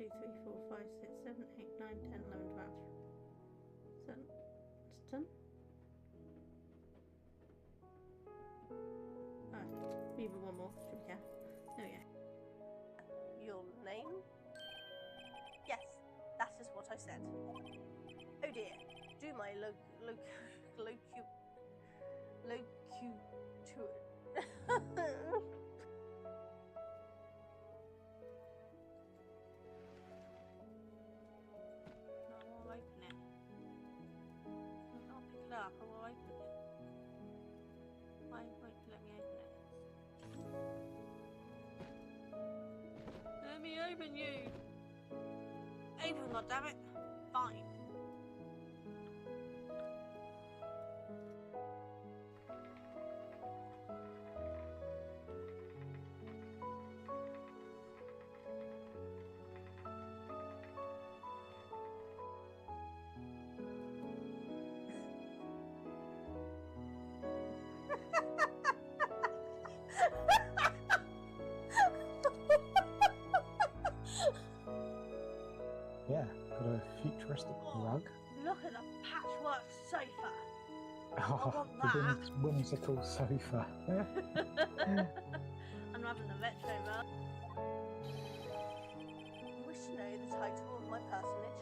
2, 3, 4, 5, 6, 7, 8, 9, 10, 11, 12. Done. It's done. Oh, even one more. Should we care? There we go. Your name? Yes, that is what I said. Oh dear. Do my I'll open it. I'll pick it up. I will open it. Why won't you let me open it? Let me open you. Open, goddammit. Fine. Yeah, got a futuristic rug. Look at the patchwork sofa. Oh, want the that. whimsical sofa. I'm having the retro rug. You wish to know the title of my personage?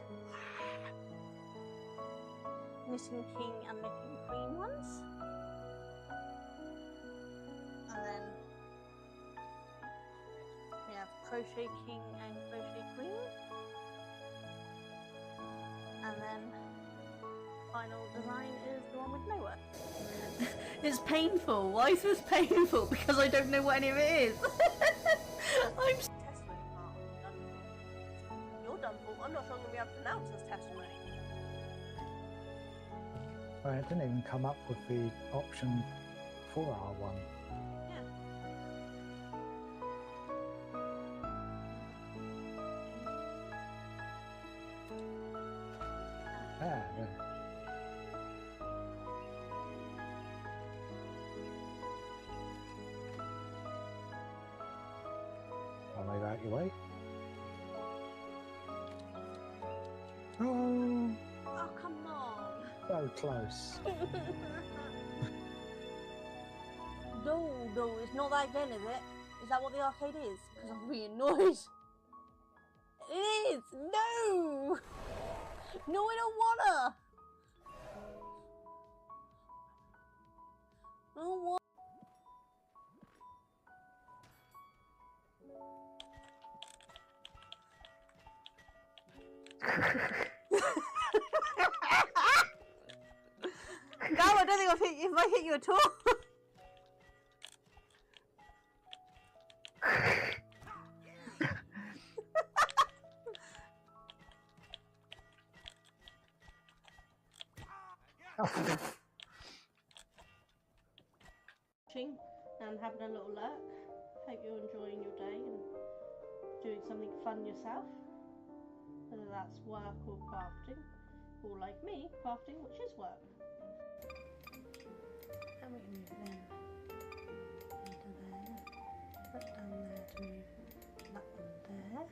Knitting King and Knitting Queen ones. And then we have Crochet King and Crochet Queen. And then final design is the one with no work. It's painful. Why is this painful? Because I don't know what any of it is. I'm Testimony part done. You're done for. I'm not sure I'm going to be able to pronounce this testimony. Well, it didn't even come up with the option for R1. Yeah. Yeah. I'll move out your way. Oh, Oh, come on. so close. No, it's not that again, is it? Is that what the arcade is? Because I'm really annoyed. It is! No! No, I don't wanna! I don't want. No, I don't think I've hit you if I hit you at all. watching and having a little lurk. Hope you're enjoying your day and doing something fun yourself. Whether that's work or crafting, or like me, crafting, which is work. And we can move them into there. Put down there to move that one there.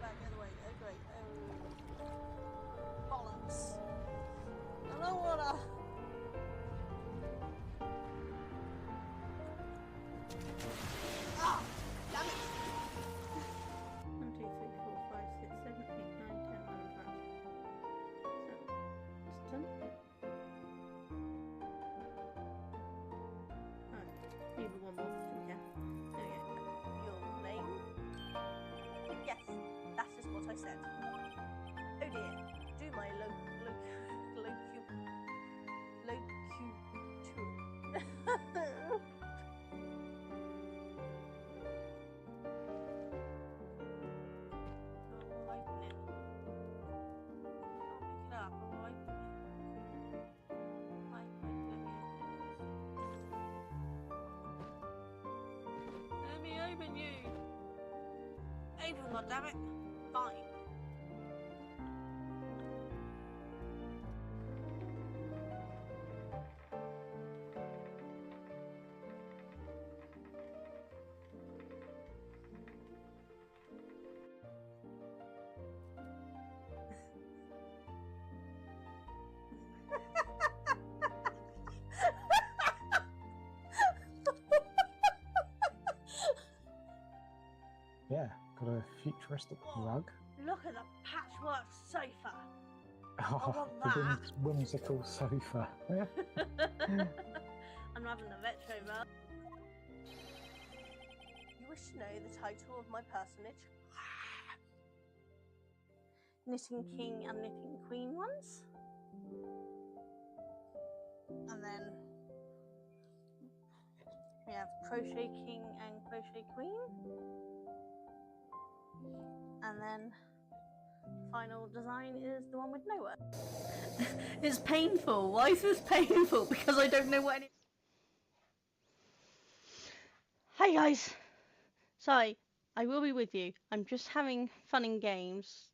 Back the other way. Oh, great. Oh, bollocks. I don't wanna. Ah, damn it. 1, 2, 3, 4, 5, 6, 7, 8, 9, 10, 11, 12. So, it's done. Oh, even one more. Should we care? There we go. Your name? Yes, that is what I said. Oh dear. Do my I'll open it. I'll pick it up. I'll open it. Why won't you let me open it? Let me open you. Open, goddammit. Fine. Yeah, got a futuristic rug. Look at the patchwork sofa. Oh, want the that. whimsical sofa. I'm having the retro rug. You wish to know the title of my personage? Knitting King and Knitting Queen ones. And then we have Crochet King and Crochet Queen. And then final design is the one with no work. It's painful. Why is this painful? Because I don't know what any... Hi guys. Sorry, I will be with you. I'm just having fun and games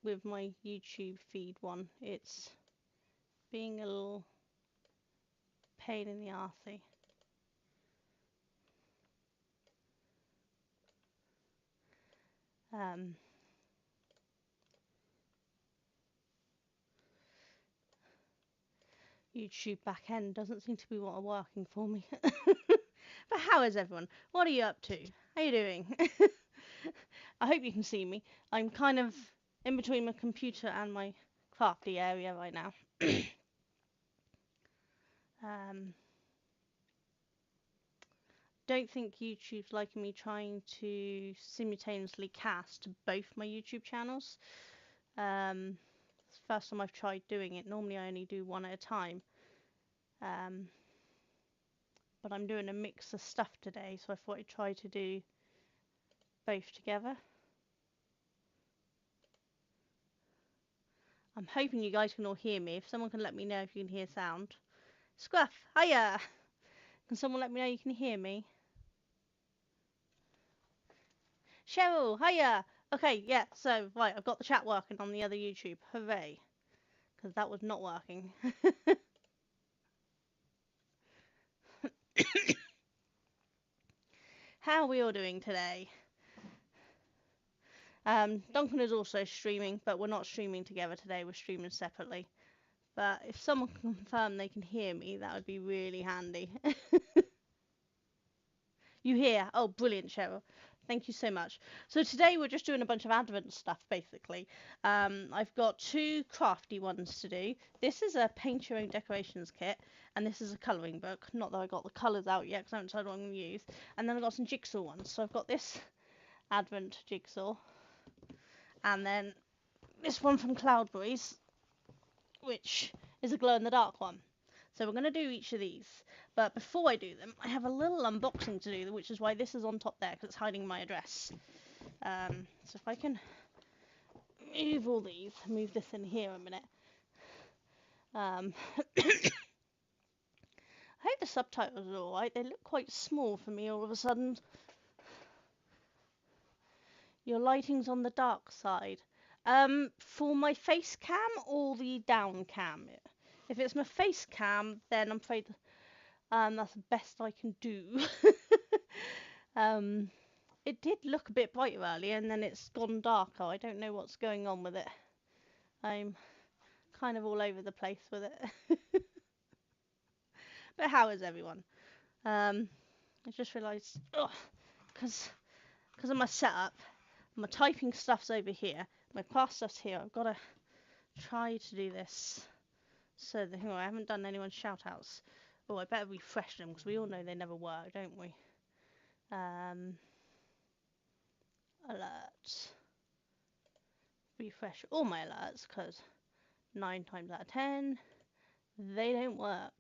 with my YouTube feed one. It's being a little pain in the arsey. YouTube back end doesn't seem to be working for me. But how is everyone? What are you up to? How you doing? I hope you can see me. I'm kind of in between my computer and my crafty area right now. Don't think YouTube's liking me trying to simultaneously cast both my YouTube channels. It's the first time I've tried doing it. Normally I only do one at a time. But I'm doing a mix of stuff today, so I thought I'd try to do both together. I'm hoping you guys can all hear me. If someone can let me know if you can hear sound. Scruff, hiya! Can someone let me know you can hear me? Cheryl, hiya! Okay, yeah, so, right, I've got the chat working on the other YouTube. Hooray. Because that was not working. How are we all doing today? Duncan is also streaming, but we're not streaming together today. We're streaming separately. But if someone can confirm they can hear me, that would be really handy. You hear? Oh, brilliant, Cheryl. Thank you so much. So today we're just doing a bunch of Advent stuff, basically. I've got 2 crafty ones to do. This is a paint your own decorations kit, and this is a colouring book. Not that I got the colours out yet, because I haven't decided what I'm going to use. And then I've got some jigsaw ones. So I've got this Advent jigsaw, and then this one from Cloudberries, which is a glow-in-the-dark one. So we're going to do each of these. But before I do them, I have a little unboxing to do, which is why this is on top there, because it's hiding my address. So if I can move all these, move this in here a minute. I hope the subtitles are alright. They look quite small for me all of a sudden. Your lighting's on the dark side. For my face cam or the down cam? If it's my face cam, then I'm afraid that's the best I can do. It did look a bit brighter earlier, and then it's gone darker. I don't know what's going on with it. I'm kind of all over the place with it. But how is everyone? I just realised, because of my setup, my typing stuff's over here, my craft stuff's here. I've got to try to do this. So I haven't done anyone's shout outs. Oh, I better refresh them, because we all know they never work, don't we? Alerts. Refresh all my alerts, because 9 times out of 10, they don't work.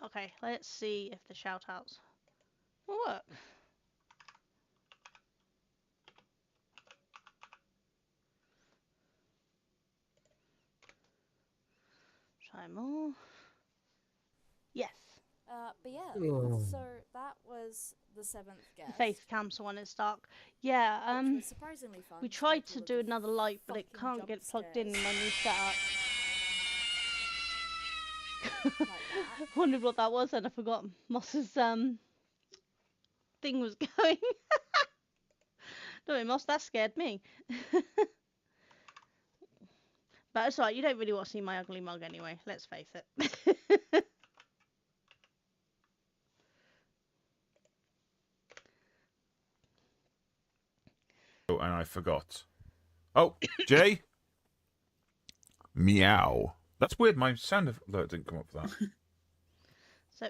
Okay, let's see if the shout outs will work. Try more. Yes. But yeah, so that was the 7th guest. The face cam's the one that's dark. Yeah, which was surprisingly fun. we tried to do another light, but it can't get plugged in my new setup. Like that. Wondered what that was, and I forgot Moss's thing was going. Don't worry, Moss, that scared me. But it's alright, you don't really want to see my ugly mug anyway, let's face it. Oh, and I forgot. Oh, Jay? Meow. That's weird, my sound alert didn't come up for that. So,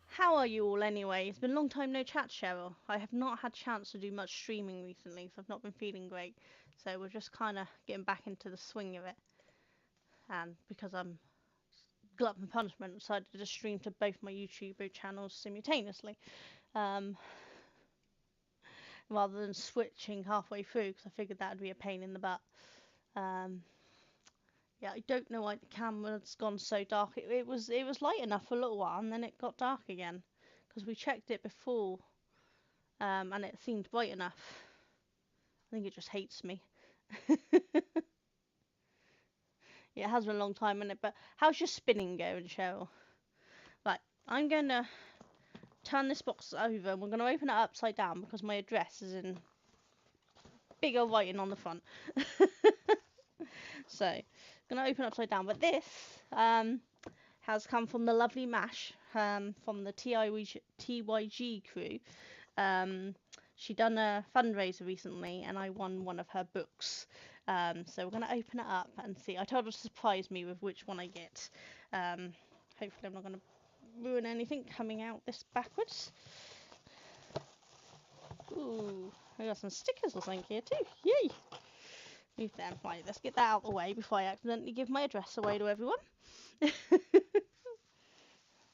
how are you all anyway? It's been a long time no chat, Cheryl. I have not had chance to do much streaming recently, so I've not been feeling great. So we're just kind of getting back into the swing of it. And because I'm glutton for punishment, I decided to stream to both my YouTube channels simultaneously. Rather than switching halfway through, because I figured that would be a pain in the butt. Yeah, I don't know why the camera's gone so dark. It was light enough for a little while, and then it got dark again. Because we checked it before, and it seemed bright enough. I think it just hates me. Yeah, it has been a long time, innit? But how's your spinning going, Cheryl? Right, I'm going to turn this box over, and we're going to open it upside down because my address is in bigger writing on the front. So, I'm going to open upside down. But this has come from the lovely Mash from the TYG crew. She done a fundraiser recently, and I won one of her books. So we're going to open it up and see. I told her to surprise me with which one I get. Hopefully I'm not going to ruin anything coming out this backwards. Ooh, I got some stickers or something here too. Yay! Move them. Right, let's get that out of the way before I accidentally give my address away to everyone.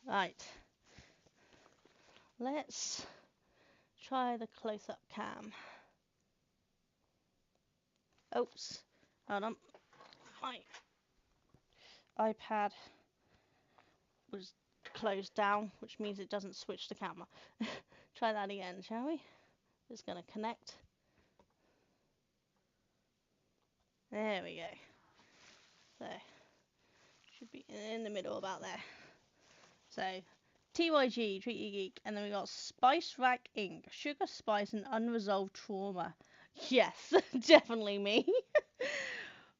Right. Let's try the close-up cam. Oops. Hold on. My iPad was closed down, which means it doesn't switch the camera. Try that again, shall we? It's going to connect. There we go. So, should be in the middle about there. So, TYG, Treat You Geek, and then we got Spice Rack Inc. Sugar, spice, and unresolved trauma. Yes, definitely me.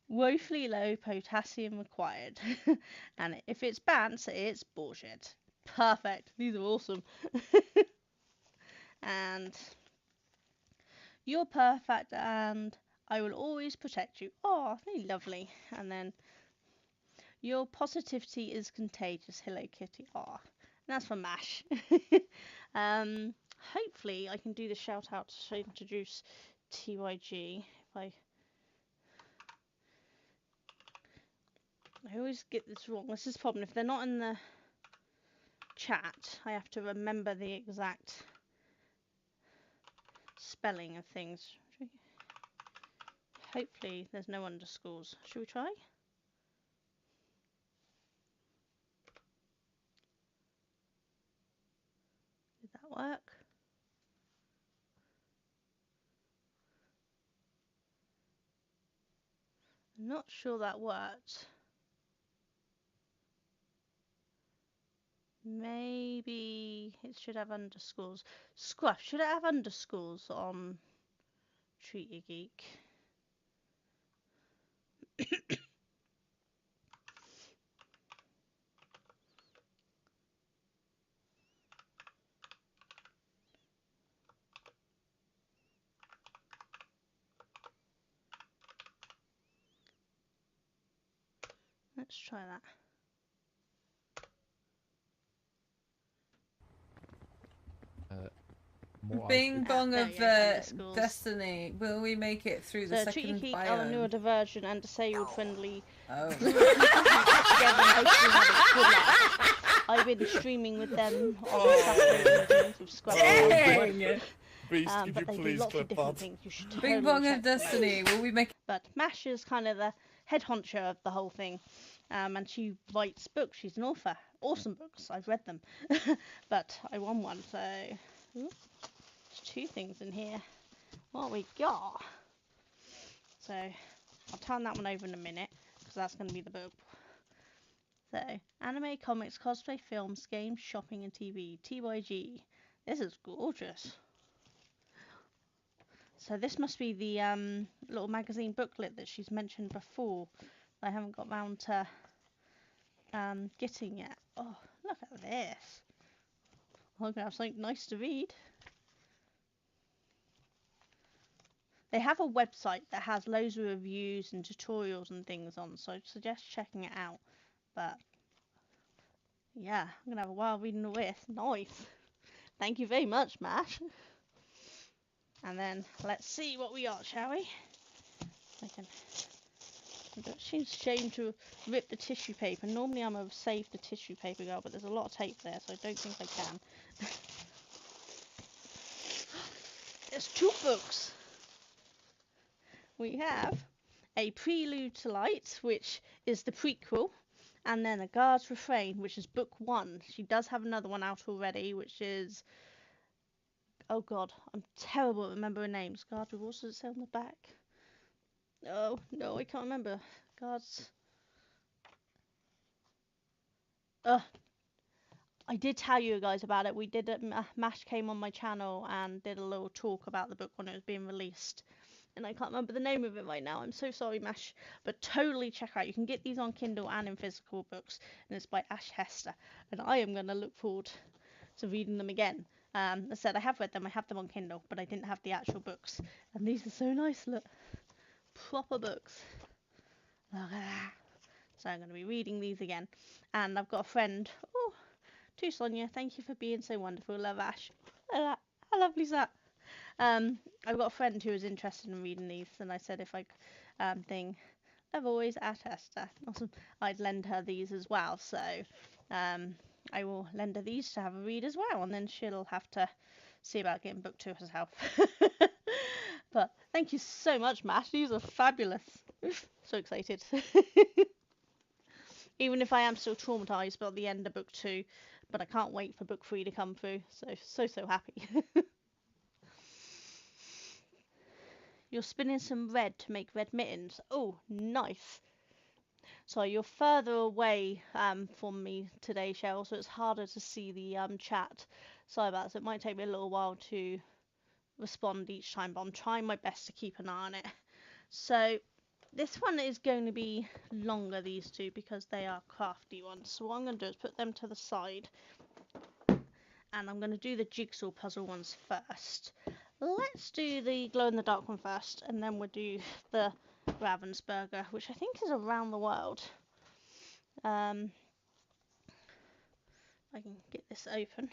Woefully low potassium required. And if it's Bants, it's bullshit. Perfect. These are awesome. And you're perfect, and I will always protect you. Oh, really lovely. And then your positivity is contagious. Hello, Kitty. Oh, and that's from Mash. Hopefully, I can do the shout out to introduce TYG. I always get this wrong. This is the problem. If they're not in the chat, I have to remember the exact spelling of things. Hopefully there's no underscores. Should we try? Did that work? I'm not sure that worked. Maybe it should have underscores. Scruff, should it have underscores on Treat Your Geek? Let's try that. Bing bong there of we go, underscores. Destiny. Will we make it through the So Treat Your second Geek are a newer biome? diversion and disabled friendly. Oh. I've been streaming with them on Saturday evenings with Scrub. Dang! Beast, But could they you do please lots of clip different that? things. You should Bing totally bong check of Destiny. Will we make But Mash is kind of the head honcho of the whole thing. And she writes books. She's an author. Awesome books. I've read them. But I won one, so... Ooh, there's two things in here. What we got? So, I'll turn that one over in a minute, because that's going to be the book. So, anime, comics, cosplay, films, games, shopping, and TV. TYG. This is gorgeous. So this must be the little magazine booklet that she's mentioned before. I haven't got round to getting yet. Oh, look at this. I'm going to have something nice to read. They have a website that has loads of reviews and tutorials and things on, so I'd suggest checking it out. But yeah, I'm going to have a while reading all this. Nice. Thank you very much, Mash. And then let's see what we got, shall we? It seems a shame to rip the tissue paper. Normally I'm a save the tissue paper girl, but there's a lot of tape there, so I don't think I can. There's 2 books. We have A Prelude to Light, which is the prequel, and then A Guard's Refrain, which is book 1. She does have another one out already, which is... Oh god, I'm terrible at remembering names. Guard, what does it say on the back? Oh, no, I can't remember. Guards... I did tell you guys about it. We did it. Mash came on my channel and did a little talk about the book when it was being released. And I can't remember the name of it right now. I'm so sorry, Mash. But totally check out. You can get these on Kindle and in physical books. And it's by Ash Hester. And I am going to look forward to reading them again. As I said, I have read them. I have them on Kindle. But I didn't have the actual books. And these are so nice. Look. Proper books. Look at that. So I'm going to be reading these again. And I've got a friend. Oh, to Sonia. Thank you for being so wonderful. Love, Ash. How lovely is that? I've got a friend who was interested in reading these, and I said if I I've always asked Hester, awesome, I'd lend her these as well. So I will lend her these to have a read as well, and then she'll have to see about getting book 2 herself. But thank you so much, Matt. These are fabulous. So excited. Even if I am still traumatised about the end of book 2, but I can't wait for book 3 to come through. So happy. You're spinning some red to make red mittens. Oh, nice. So you're further away from me today, Cheryl, so it's harder to see the chat. Sorry about this. It might take me a little while to respond each time, but I'm trying my best to keep an eye on it. So this one is going to be longer, these 2, because they are crafty ones. So what I'm going to do is put them to the side. And I'm going to do the jigsaw puzzle ones first. Let's do the glow-in-the-dark one first, and then we'll do the Ravensburger, which I think is around the world. I can get this open.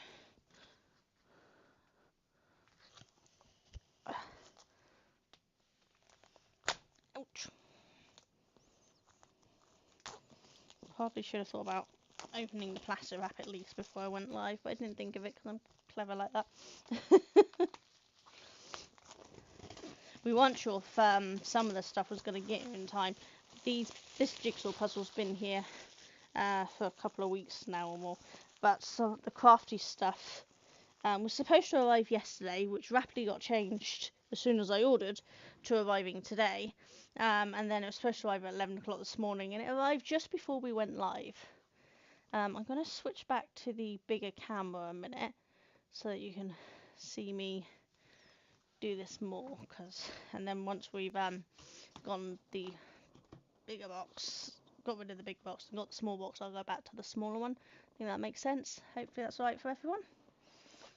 Ouch. Probably should have thought about opening the plastic wrap at least before I went live, but I didn't think of it because I'm clever like that. We weren't sure if some of the stuff was going to get here in time. This jigsaw puzzle's been here for a couple of weeks now or more, but some of the crafty stuff was supposed to arrive yesterday, which rapidly got changed as soon as I ordered to arriving today, and then it was supposed to arrive at 11 o'clock this morning, and it arrived just before we went live. I'm going to switch back to the bigger camera a minute so that you can see me do this more, and then once we've gone the bigger box, got rid of the big box and got the small box, I'll go back to the smaller one. I think that makes sense. Hopefully that's alright for everyone.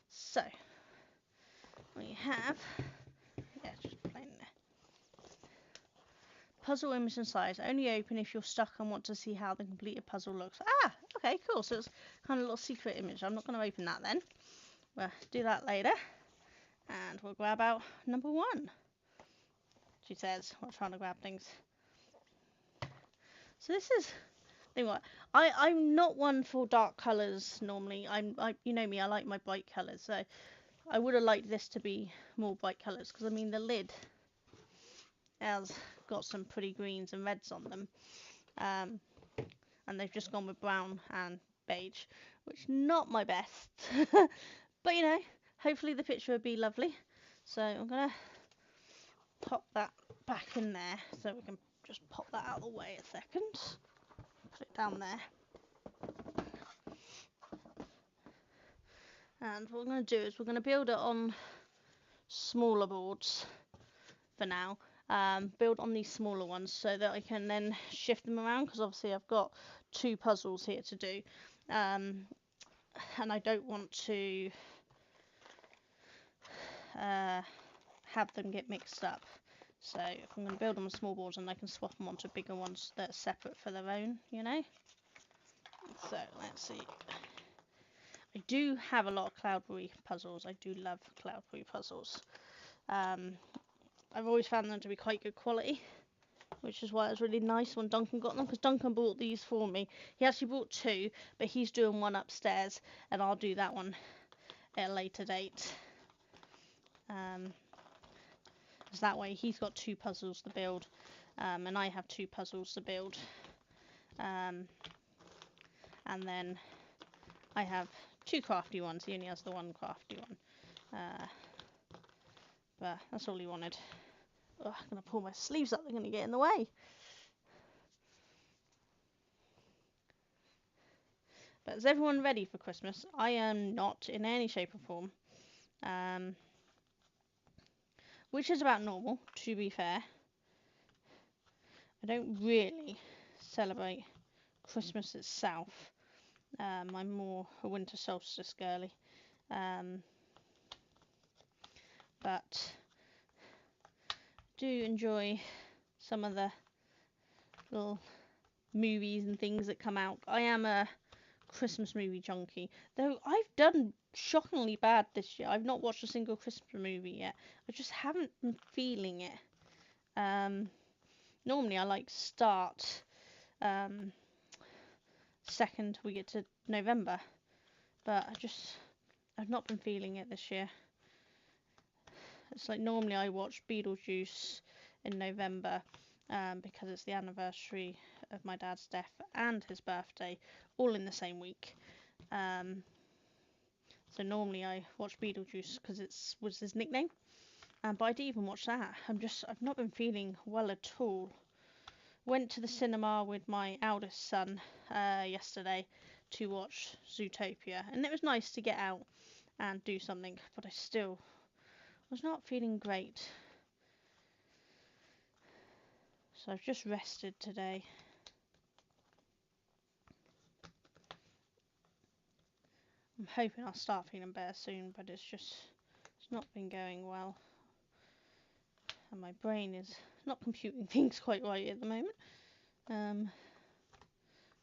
So we have just plain there. Puzzle image and size only open if you're stuck and want to see how the completed puzzle looks. Okay, cool. So it's kind of a little secret image. I'm not going to open that then. We'll do that later. And we'll grab out number 1. She says, while trying to grab things. So this is, think what, I'm not one for dark colours normally. You know me, I like my bright colours. So I would have liked this to be more bright colours, because I mean the lid has got some pretty greens and reds on them. And they've just gone with brown and beige, which not my best. But you know, hopefully the picture will be lovely. So I'm going to pop that back in there so we can just pop that out of the way a second. Put it down there. And what we're going to do is we're going to build it on smaller boards for now. build on these smaller ones so that I can then shift them around, because obviously I've got 2 puzzles here to do, and I don't want to have them get mixed up. So if I'm going to build on small boards, and I can swap them onto bigger ones that are separate for their own, you know. So let's see. I do have a lot of Cloudberry puzzles. I do love Cloudberry puzzles. I've always found them to be quite good quality, which is why it was really nice when Duncan got them, because Duncan bought these for me. He actually bought 2, but he's doing one upstairs, and I'll do that one at a later date. Because that way he's got 2 puzzles to build, and I have 2 puzzles to build. And then I have 2 crafty ones. He only has the 1 crafty one. But that's all he wanted. Oh, I'm going to pull my sleeves up, they're going to get in the way. But is everyone ready for Christmas? I am not, in any shape or form. Which is about normal, to be fair. I don't really celebrate Christmas itself. I'm more a winter solstice girly. But do enjoy some of the little movies and things that come out. I am a Christmas movie junkie, though I've done shockingly bad this year. I've not watched a single Christmas movie yet. I just haven't been feeling it. Normally I like start second we get to November, but I've not been feeling it this year. It's like normally I watch Beetlejuice in November, because it's the anniversary of my dad's death and his birthday, all in the same week. So normally I watch Beetlejuice because it was his nickname. But I didn't even watch that. I've not been feeling well at all. Went to the cinema with my eldest son yesterday to watch Zootopia, and it was nice to get out and do something, but I still was not feeling great. So I've just rested today. I'm hoping I'll start feeling better soon, but it's not been going well. And my brain is not computing things quite right at the moment.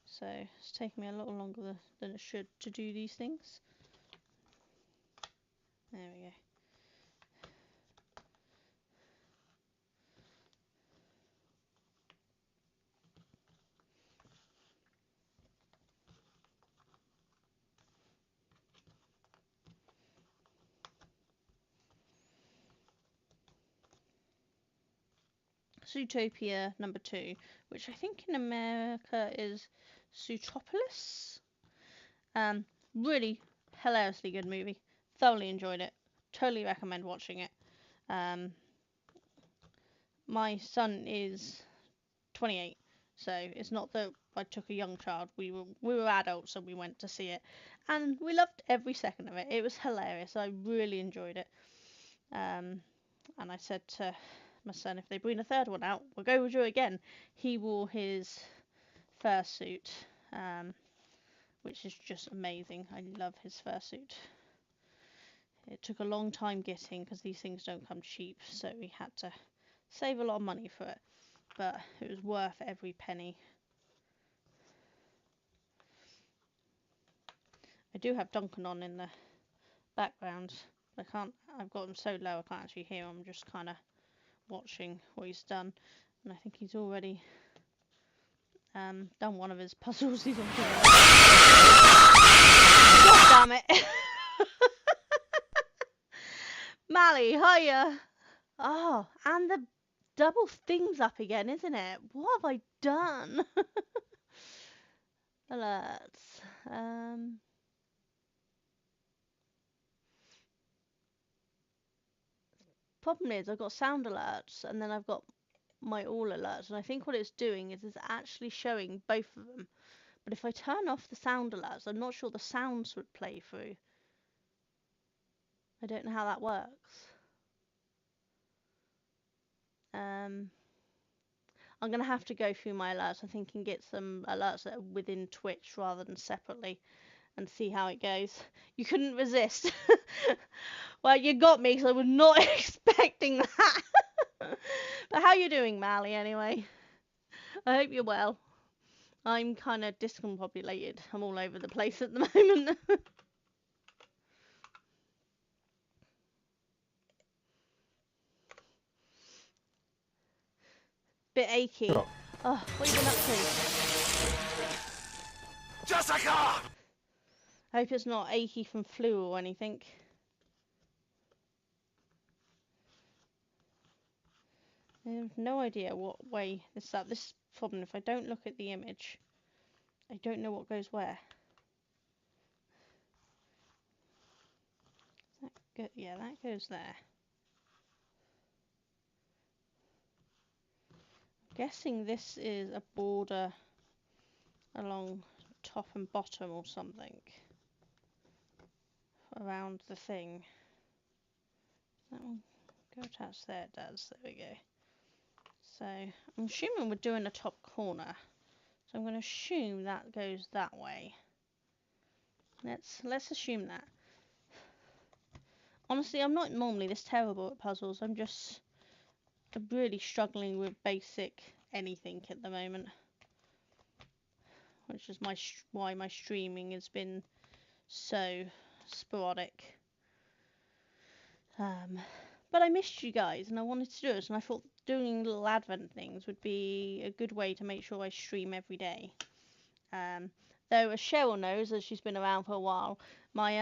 So it's taking me a little longer than it should to do these things. There we go. Zootopia number 2, which I think in America is Zootropolis. Really hilariously good movie. Thoroughly enjoyed it. Totally recommend watching it. My son is 28, so it's not that I took a young child. We were adults, and we went to see it, and we loved every second of it. It was hilarious. I really enjoyed it. And I said to my son, if they bring a third one out, we'll go with you again. He wore his fursuit, which is just amazing. I love his fursuit. It took a long time getting, because these things don't come cheap, so we had to save a lot of money for it, but it was worth every penny. I do have Duncan on in the background. I've got him so low I can't actually hear him. I'm just kind of watching what he's done, and I think he's already done one of his puzzles. He's on God damn it. Mally, hiya. Oh, and the double thing's up again, isn't it? What have I done? Alerts. Problem is, I've got sound alerts, and then I've got my all alerts, and I think what it's doing is it's actually showing both of them. But if I turn off the sound alerts, I'm not sure the sounds would play through. I don't know how that works. I'm going to have to go through my alerts, I think, and get some alerts that are within Twitch rather than separately and see how it goes. You couldn't resist. Well, you got me because I was not expecting that. But how you doing, Mally, anyway? I hope you're well. I'm kind of discombobulated. I'm all over the place at the moment. Bit achy. Oh. Oh, what have you been up to? Jessica! I hope it's not achy from flu or anything. I have no idea what way this is up. This is the problem. If I don't look at the image, I don't know what goes where. Yeah, that goes there. I'm guessing this is a border along top and bottom or something around the thing. That one go attached there? It does. There we go. So I'm assuming we're doing a top corner. So I'm going to assume that goes that way. Let's assume that. Honestly, I'm not normally this terrible at puzzles. I'm really struggling with basic anything at the moment, which is why my streaming has been so sporadic. But I missed you guys, and I wanted to do it, and I thought doing little advent things would be a good way to make sure I stream every day. Though, as Cheryl knows, as she's been around for a while, my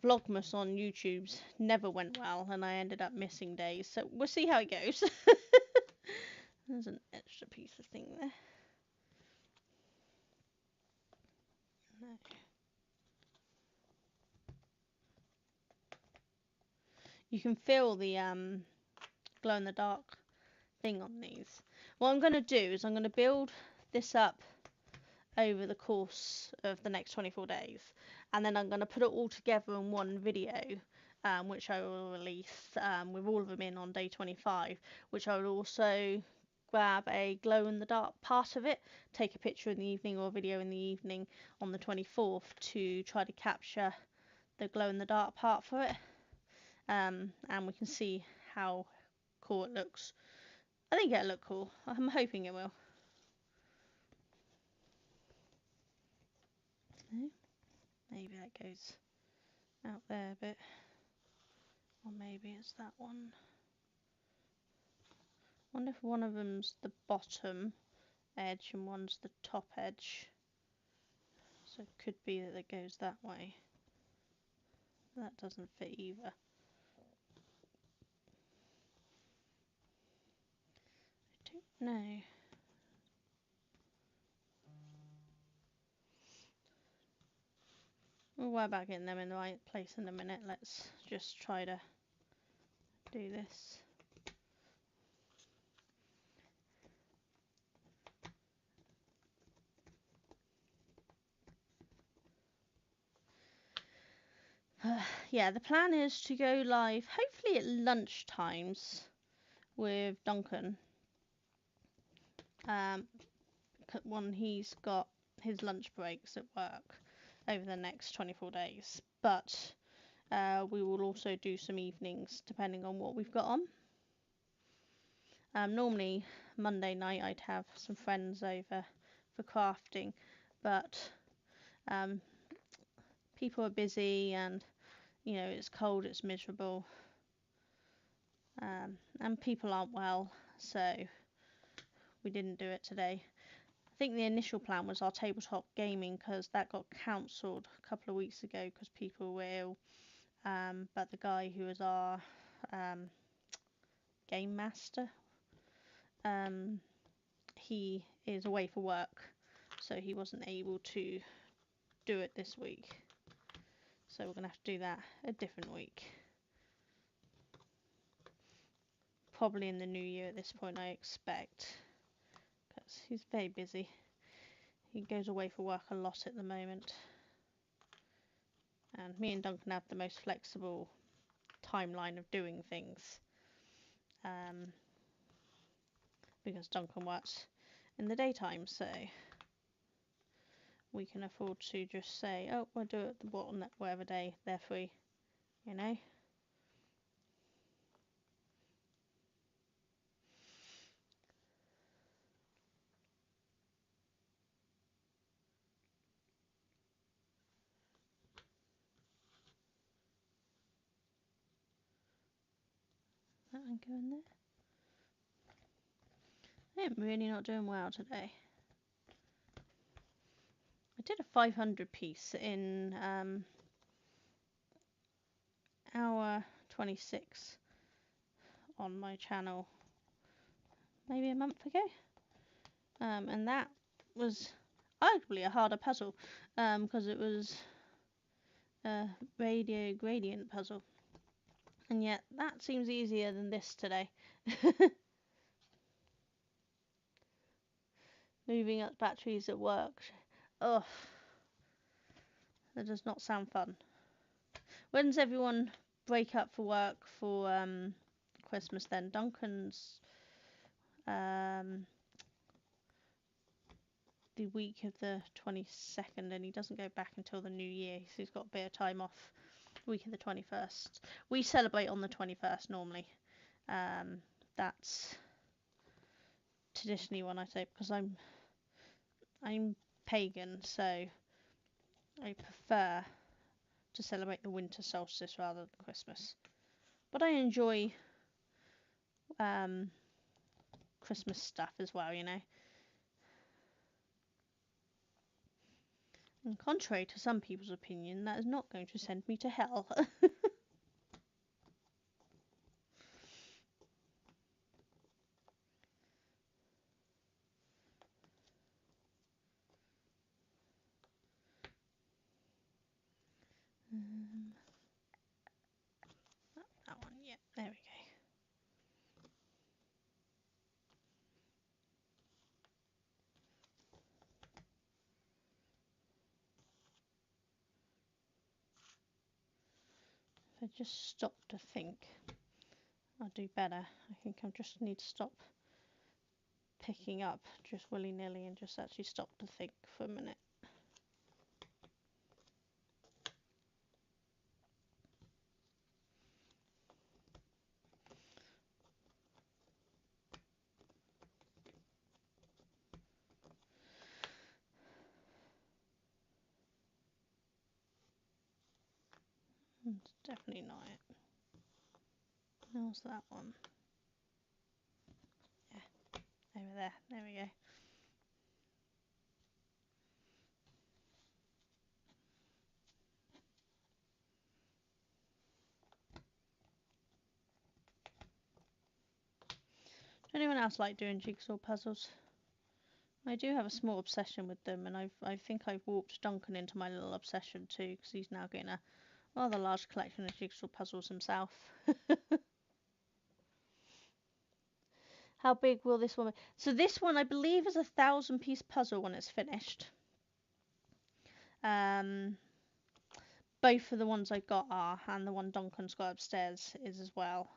Vlogmas on YouTube's never went well, and I ended up missing days. So we'll see how it goes. There's an extra piece of thing there. No. You can feel the glow-in-the-dark thing on these. What I'm going to do is I'm going to build this up over the course of the next 24 days, and then I'm going to put it all together in one video, which I will release with all of them in on day 25, which I will also grab a glow-in-the-dark part of it, take a picture in the evening or a video in the evening on the 24th to try to capture the glow-in-the-dark part for it, and we can see how cool it looks. I think it'll look cool. I'm hoping it will. Maybe that goes out there a bit, or maybe it's that one. I wonder if one of them's the bottom edge and one's the top edge, so it could be that it goes that way. That doesn't fit either. I don't know. We'll worry about getting them in the right place in a minute. Let's just try to do this. Yeah, the plan is to go live hopefully at lunch times with Duncan. When he's got his lunch breaks at work over the next 24 days. But we will also do some evenings depending on what we've got on. Normally Monday night I'd have some friends over for crafting, but people are busy, and you know, it's cold, it's miserable, and people aren't well, so we didn't do it today. I think the initial plan was our tabletop gaming, because that got cancelled a couple of weeks ago because people were ill, but the guy who was our game master, he is away for work, so he wasn't able to do it this week. So we're going to have to do that a different week. Probably in the new year at this point, I expect. Because he's very busy. He goes away for work a lot at the moment. And me and Duncan have the most flexible timeline of doing things. because Duncan works in the daytime, so we can afford to just say, oh, we'll do it whatever day they're free, you know. That one go in there. I am really not doing well today. I did a 500 piece in hour 26 on my channel maybe a month ago, and that was arguably a harder puzzle because it was a radio gradient puzzle, and yet that seems easier than this today. Moving up batteries at work. Ugh. That does not sound fun. When does everyone break up for work for Christmas then? Duncan's the week of the 22nd, and he doesn't go back until the new year, so he's got a bit of time off. Week of the 21st. We celebrate on the 21st normally. That's traditionally when I say, because I'm pagan, so I prefer to celebrate the winter solstice rather than Christmas. But I enjoy Christmas stuff as well, you know. And contrary to some people's opinion, that is not going to send me to hell. That one, yeah, there we go. If I just stop to think, I'll do better. I think I just need to stop picking up just willy-nilly and just actually stop to think for a minute. It's definitely not it. How's that one? Yeah, over there. There we go. Does anyone else like doing jigsaw puzzles? I do have a small obsession with them, and I think I've warped Duncan into my little obsession too, because he's now getting a rather large collection of jigsaw puzzles himself. How big will this one be? So this one, I believe, is a 1,000-piece puzzle when it's finished. Both of the ones I got are, and the one Duncan's got upstairs is as well.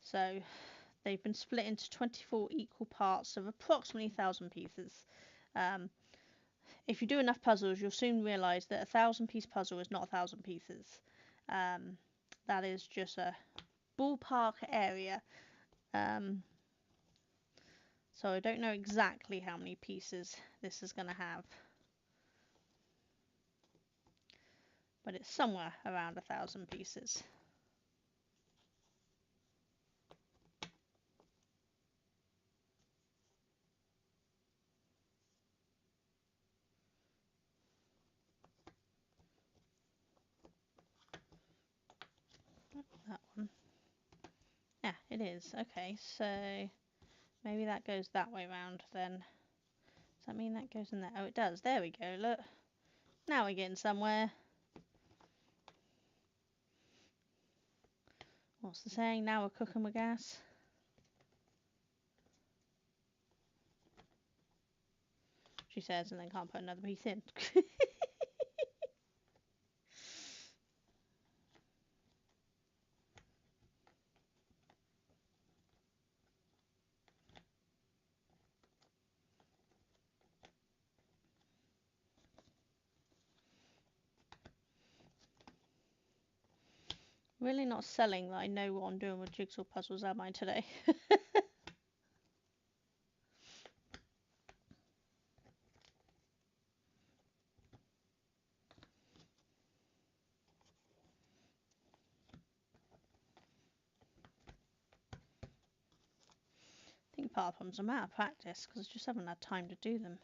So they've been split into 24 equal parts of approximately 1,000 pieces. If you do enough puzzles, you'll soon realise that a 1,000-piece puzzle is not 1,000 pieces. That is just a ballpark area. So I don't know exactly how many pieces this is going to have, but it's somewhere around 1,000 pieces. That one. Yeah, it is. Okay, so maybe that goes that way round then. Does that mean that goes in there? Oh, it does. There we go. Look. Now we're getting somewhere. What's the saying? Now we're cooking with gas. She says, and then can't put another piece in. Really not selling that I know what I'm doing with jigsaw puzzles, am I, today? I think part of the problem's I'm out of practice because I just haven't had time to do them.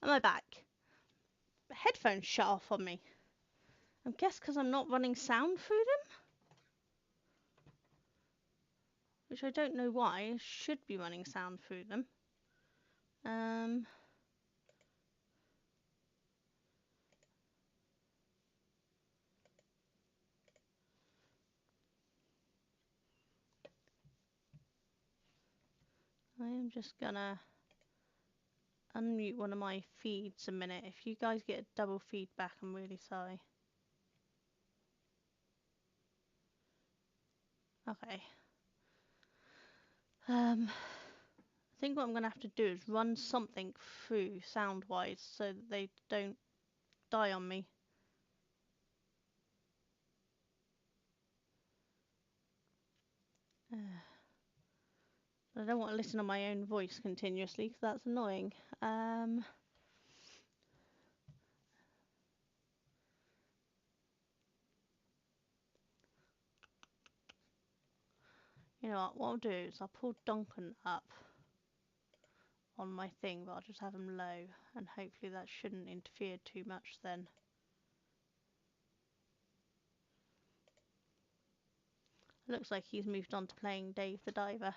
Am I back? The headphones shut off on me. I guess because I'm not running sound through them? Which I don't know why. I should be running sound through them. I am just gonna unmute one of my feeds a minute. If you guys get a double feedback, I'm really sorry. Okay. I think what I'm gonna have to do is run something through sound-wise so that they don't die on me. I don't want to listen to my own voice continuously because that's annoying. You know what I'll do is I'll pull Duncan up on my thing, but I'll just have him low, and hopefully that shouldn't interfere too much then. Looks like he's moved on to playing Dave the Diver.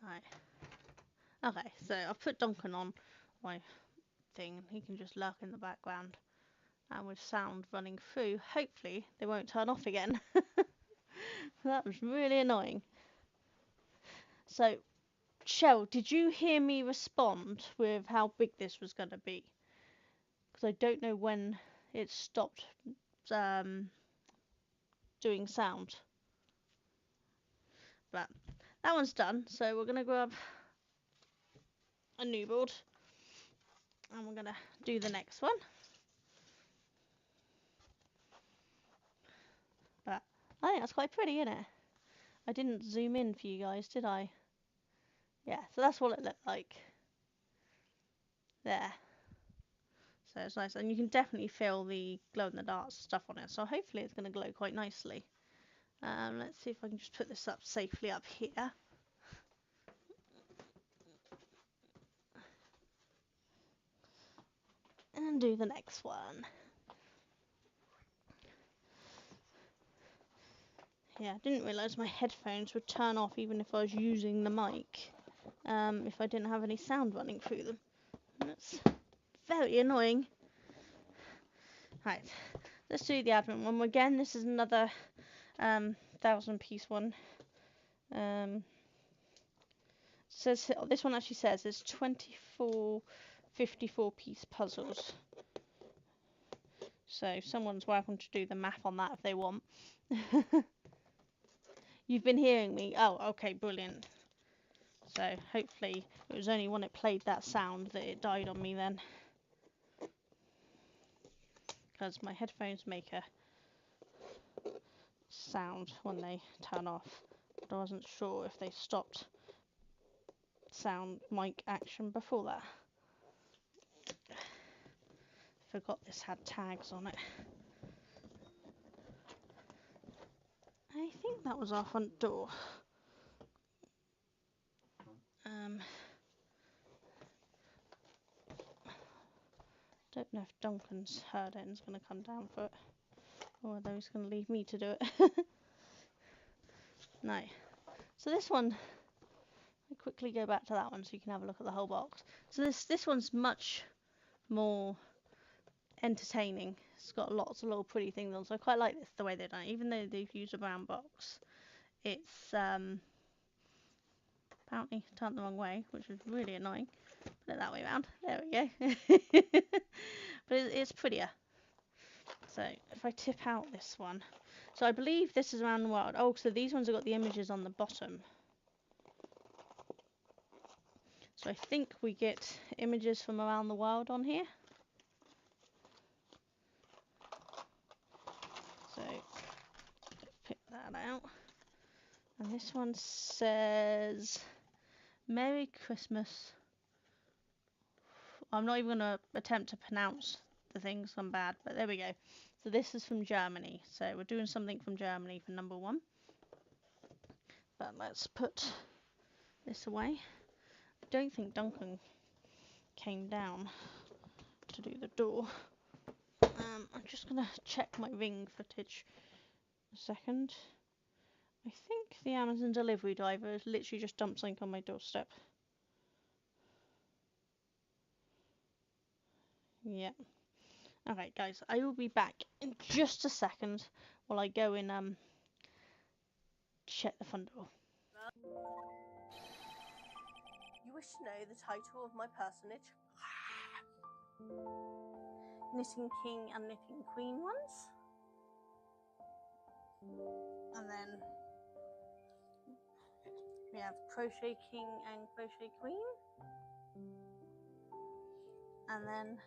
Right. Okay, so I've put Duncan on my thing, and he can just lurk in the background. And with sound running through, hopefully they won't turn off again. That was really annoying. So, Shell, did you hear me respond with how big this was going to be? Because I don't know when it stopped doing sound. But that one's done, so we're going to grab a new board and we're going to do the next one. But I think that's quite pretty, isn't it? I didn't zoom in for you guys, did I? Yeah, so that's what it looked like. There. So it's nice, and you can definitely feel the glow-in-the-dark stuff on it, so hopefully it's going to glow quite nicely. Let's see if I can just put this up safely up here. And do the next one. Yeah, I didn't realise my headphones would turn off even if I was using the mic, if I didn't have any sound running through them. That's very annoying. Right, let's do the advent one. Again, this is another 1,000-piece one. Says this one actually says it's 24 54-piece puzzles. So someone's welcome to do the math on that if they want. You've been hearing me. Oh, okay, brilliant. So hopefully it was only when it played that sound that it died on me then. Because my headphones make a sound when they turn off, but I wasn't sure if they stopped sound mic action before that. Forgot this had tags on it. I think that was our front door. Don't know if Duncan's heard it and is going to come down for it, or whether he's going to leave me to do it. No. So this one, I quickly go back to that one so you can have a look at the whole box. So this one's much more entertaining. It's got lots of little pretty things on, so I quite like this, the way they've done it. Even though they've used a brown box, it's apparently turned the wrong way, which is really annoying. Put it that way around. There we go. But it's prettier. So if I tip out this one, so I believe this is around the world. Oh, so these ones have got the images on the bottom. So I think we get images from around the world on here. So pick that out. And this one says Merry Christmas. I'm not even going to attempt to pronounce the things, I'm bad, but there we go. So this is from Germany. So we're doing something from Germany for number 1. But let's put this away. I don't think Duncan came down to do the door. I'm just going to check my Ring footage a second. I think the Amazon delivery driver has literally just dumped something on my doorstep. Yeah. Alright guys, I will be back in just a second while I go and check the front door. You wish to know the title of my personage? Knitting King and Knitting Queen ones. And then we have Crochet King and Crochet Queen. And then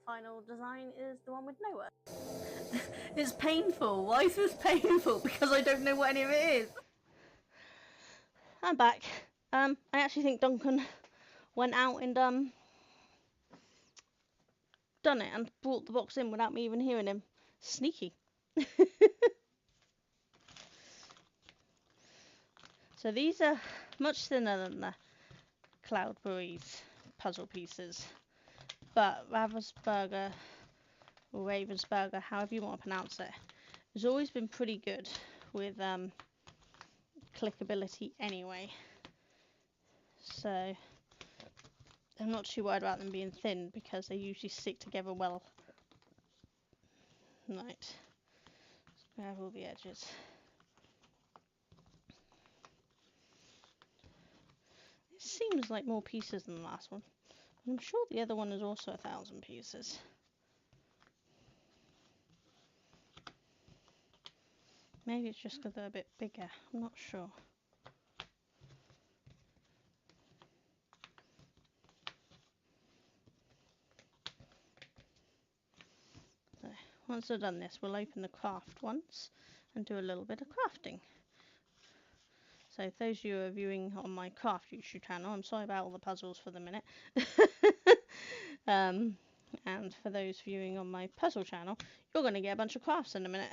final design is the one with no words. It's painful. Why is this painful? Because I don't know what any of it is. I'm back. I actually think Duncan went out and done it and brought the box in without me even hearing him. Sneaky. So these are much thinner than the Cloudberries puzzle pieces, but Ravensburger or Ravensburger, however you want to pronounce it, has always been pretty good with clickability anyway. So I'm not too worried about them being thin because they usually stick together well. Right, let's grab all the edges. It seems like more pieces than the last one. I'm sure the other one is also 1,000 pieces. Maybe it's just because they're a bit bigger. I'm not sure. So once I've done this, we'll open the craft once and do a little bit of crafting. So if those of you who are viewing on my craft YouTube channel, I'm sorry about all the puzzles for the minute. And for those viewing on my puzzle channel, you're going to get a bunch of crafts in a minute.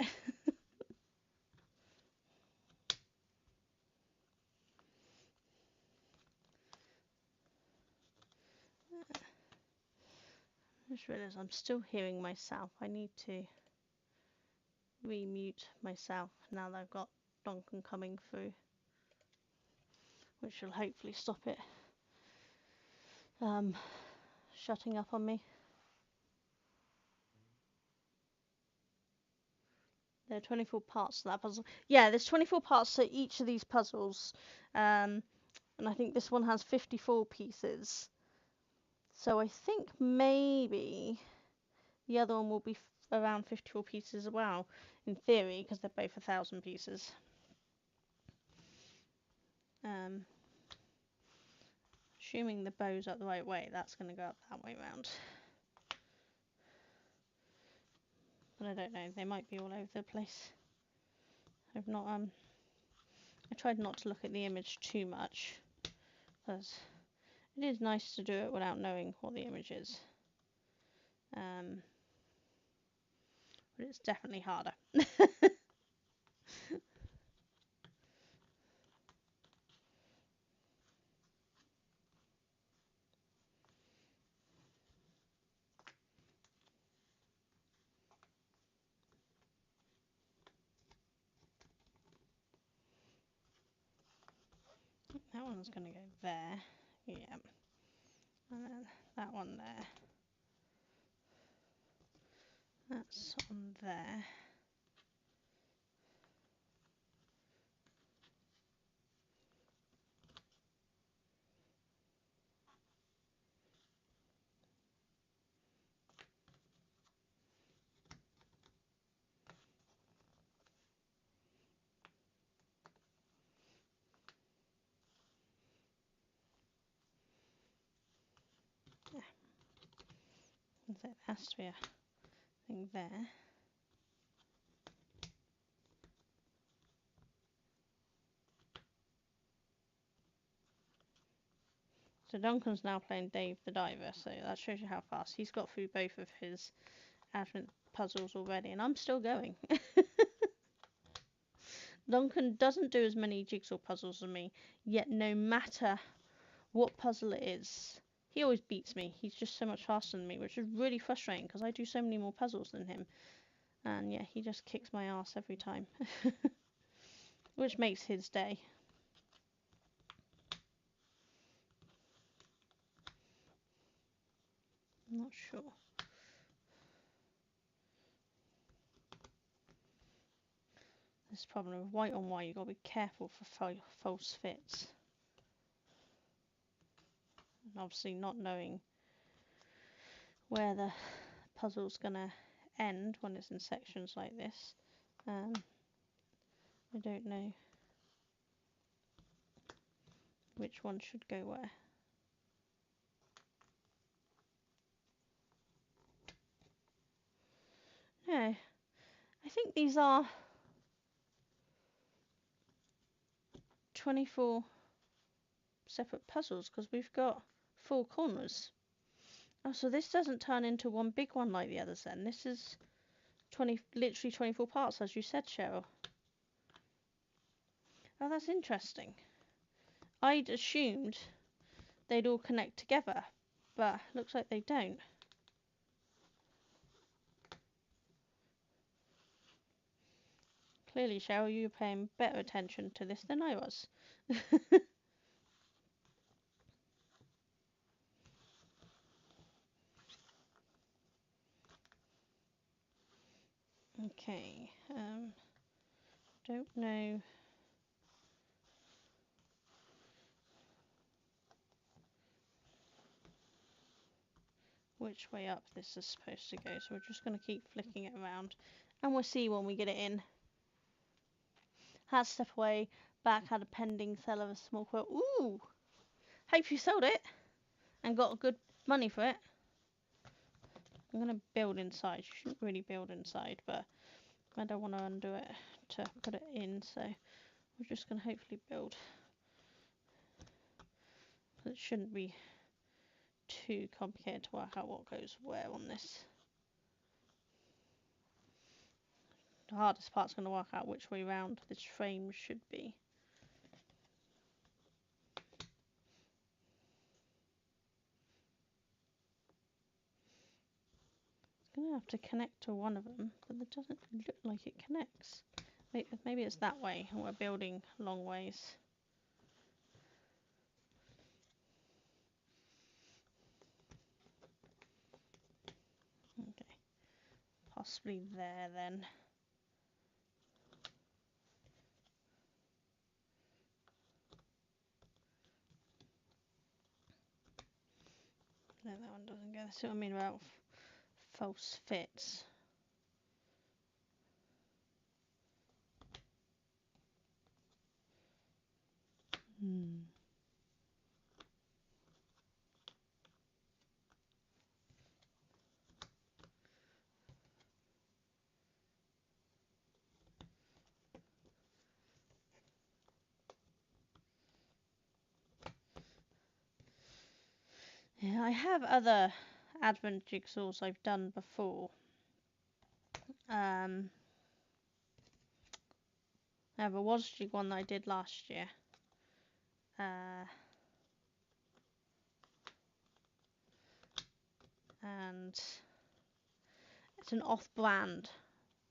I just realised I'm still hearing myself. I need to remute myself now that I've got Duncan coming through, which will hopefully stop it shutting up on me. There are 24 parts to that puzzle. Yeah, there's 24 parts to each of these puzzles, and I think this one has 54 pieces. So I think maybe the other one will be around 54 pieces as well, in theory, because they're both 1,000 pieces. Assuming the bow's up the right way, that's going to go up that way round. But I don't know, they might be all over the place. I've not I tried not to look at the image too much, because it is nice to do it without knowing what the image is. But it's definitely harder. That one's going to go there. Yeah. And then that one there. That's on there. Yeah. So there has to be a thing there. So Duncan's now playing Dave the Diver, so that shows you how fast he's got through both of his Advent puzzles already, and I'm still going. Duncan doesn't do as many jigsaw puzzles as me, yet no matter what puzzle it is, he always beats me. He's just so much faster than me, which is really frustrating because I do so many more puzzles than him. And yeah, he just kicks my ass every time, which makes his day. I'm not sure. This problem of white on white, you've got to be careful for false fits. And obviously not knowing where the puzzle's going to end when it's in sections like this. I don't know which one should go where. No, I think these are 24 separate puzzles because we've got 4 corners. Oh, so this doesn't turn into one big one like the others then. This is literally 24 parts, as you said, Cheryl. Oh, that's interesting. I'd assumed they'd all connect together, but looks like they don't. Clearly, Cheryl, you're paying better attention to this than I was. Okay, don't know. Which way up this is supposed to go, so we're just going to keep flicking it around and we'll see when we get it in. Had to step away, back had a pending sale of a small quilt. Ooh! Hope you sold it and got good money for it. I'm going to build inside. You shouldn't really build inside, but I don't want to undo it to put it in, so we're just going to hopefully build. It shouldn't be too complicated to work out what goes where on this. The hardest part's going to work out which way round this frame should be. It's going to have to connect to one of them, but it doesn't look like it connects. Maybe it's that way, and we're building long ways. Okay, possibly there then. No, that one doesn't go. That's what I mean about false fits. Yeah, I have other Advent jigsaws I've done before. I have a Wozjig one that I did last year. And it's an off-brand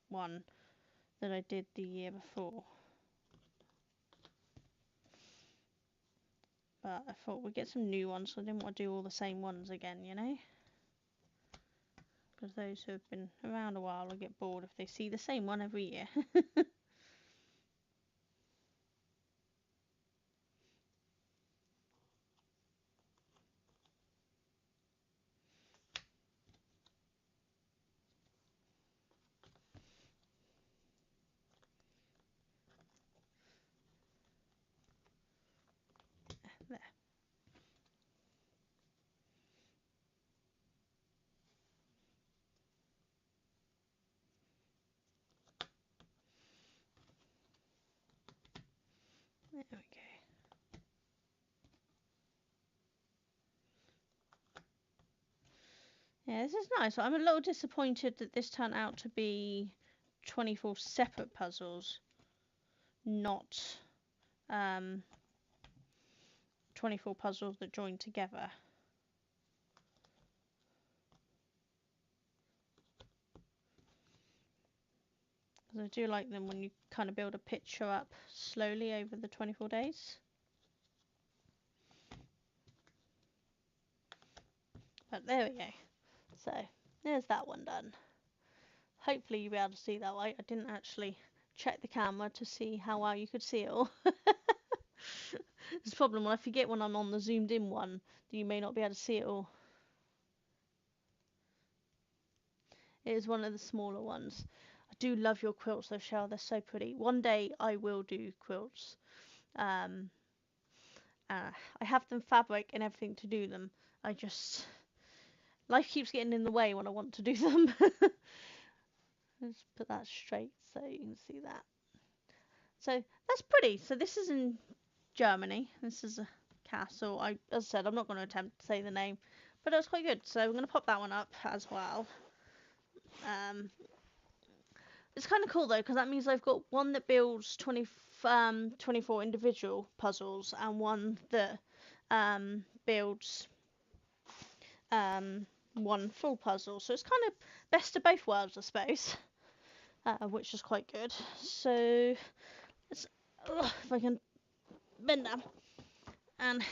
one that I did the year before. But I thought we'd get some new ones, so I didn't want to do all the same ones again, you know? Because those who have been around a while will get bored if they see the same one every year. There. There we go. Yeah, this is nice. I'm a little disappointed that this turned out to be 24 separate puzzles, not 24 puzzles that join together. Because I do like them when you kind of build a picture up slowly over the 24 days. But there we go. So, there's that one done. Hopefully you'll be able to see that way. I didn't actually check the camera to see how well you could see it all. It's a problem when I forget when I'm on the zoomed in one that you may not be able to see it all. It is one of the smaller ones. I do love your quilts though, Shell. They're so pretty. One day I will do quilts. I have them fabric and everything to do them. Life keeps getting in the way when I want to do them. Let's put that straight so you can see that. So that's pretty. So this is in Germany. This is a castle. As I said, I'm not going to attempt to say the name, but it was quite good. So we're going to pop that one up as well. It's kind of cool though, because that means I've got one that builds 24 individual puzzles and one that builds one full puzzle. So it's kind of best of both worlds, I suppose, which is quite good. So if I can bend down and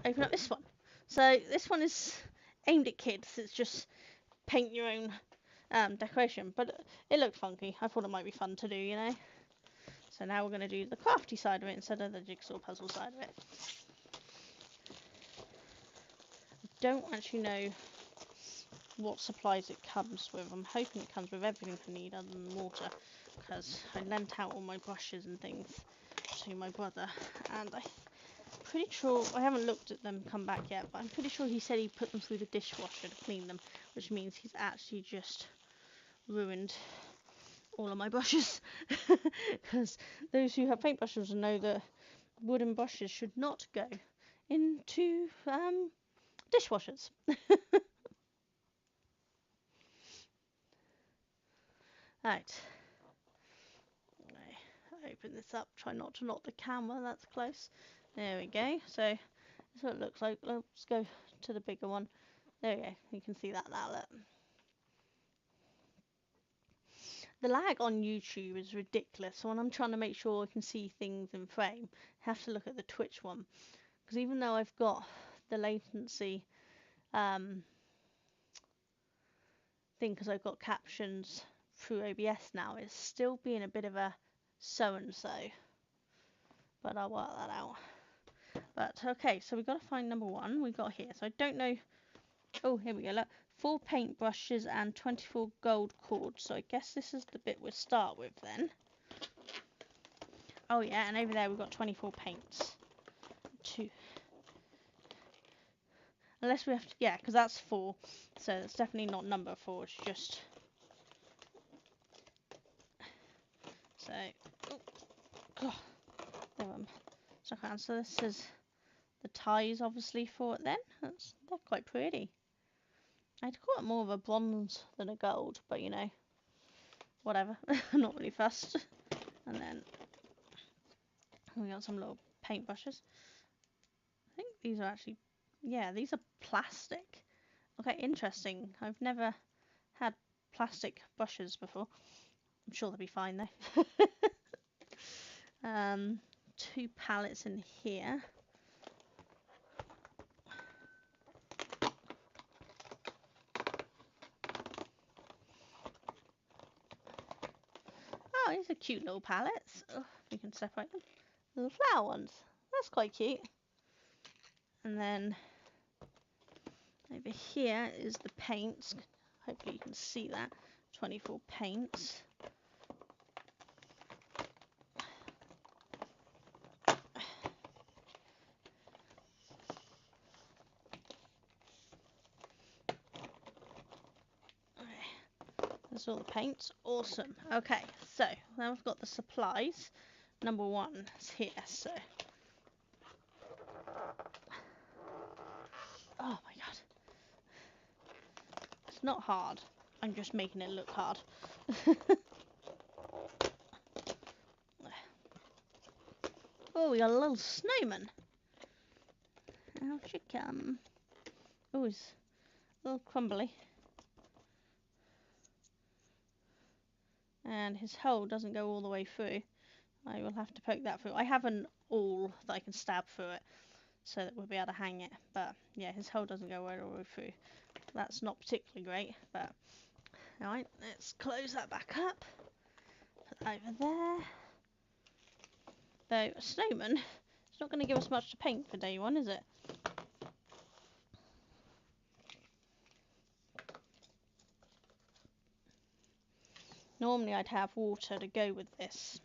open up this one. So this one is aimed at kids. It's just paint your own decoration, but it looked funky. I thought it might be fun to do, you know. So now we're going to do the crafty side of it instead of the jigsaw puzzle side of it. I don't actually know what supplies it comes with. I'm hoping it comes with everything I need other than water, because I lent out all my brushes and things to my brother, and I'm pretty sure, I haven't looked at them come back yet, but I'm pretty sure he said he put them through the dishwasher to clean them, which means he's actually just ruined all of my brushes. Because those who have paintbrushes know that wooden brushes should not go into dishwashers. Right. I open this up, try not to knock the camera, that's close. There we go. So that's what it looks like. Let's go to the bigger one. There we go. You can see that now. Look. The lag on YouTube is ridiculous. So when I'm trying to make sure I can see things in frame, I have to look at the Twitch one. Because even though I've got the latency thing, because I've got captions through OBS now, it's still being a bit of a so-and-so. But I'll work that out. But okay, so we've got to find number one. We got here. So I don't know. Oh, here we go. Look, 4 paintbrushes and 24 gold cords. So I guess this is the bit we'll start with then. Oh yeah, and over there we've got 24 paints. 2. Unless we have to, yeah, because that's 4. So it's definitely not number 4. It's just. So, oh, God. So this is the ties obviously for it then. They're quite pretty. I'd call it more of a bronze than a gold, but you know, whatever. I'm not really fussed. And then we got some little paintbrushes. I think these are actually, yeah, these are plastic. Okay, interesting. I've never had plastic brushes before. I'm sure they'll be fine though. 2 palettes in here. Oh, these are cute little palettes. Oh, you can separate them. Little flower ones. That's quite cute. And then over here is the paints. Hopefully you can see that. 24 paints. There's all the paints. Awesome. Okay, so now we've got the supplies. Number 1 is here. So, oh my god, it's not hard. I'm just making it look hard. Oh, we got a little snowman. Out you come. Oh, he's a little crumbly. And his hole doesn't go all the way through. I will have to poke that through. I have an awl that I can stab through it so that we'll be able to hang it. But yeah, his hole doesn't go all the way through. That's not particularly great, but alright, let's close that back up. Put that over there. Though a snowman, it's not going to give us much to paint for day 1, is it? Normally I'd have water to go with this,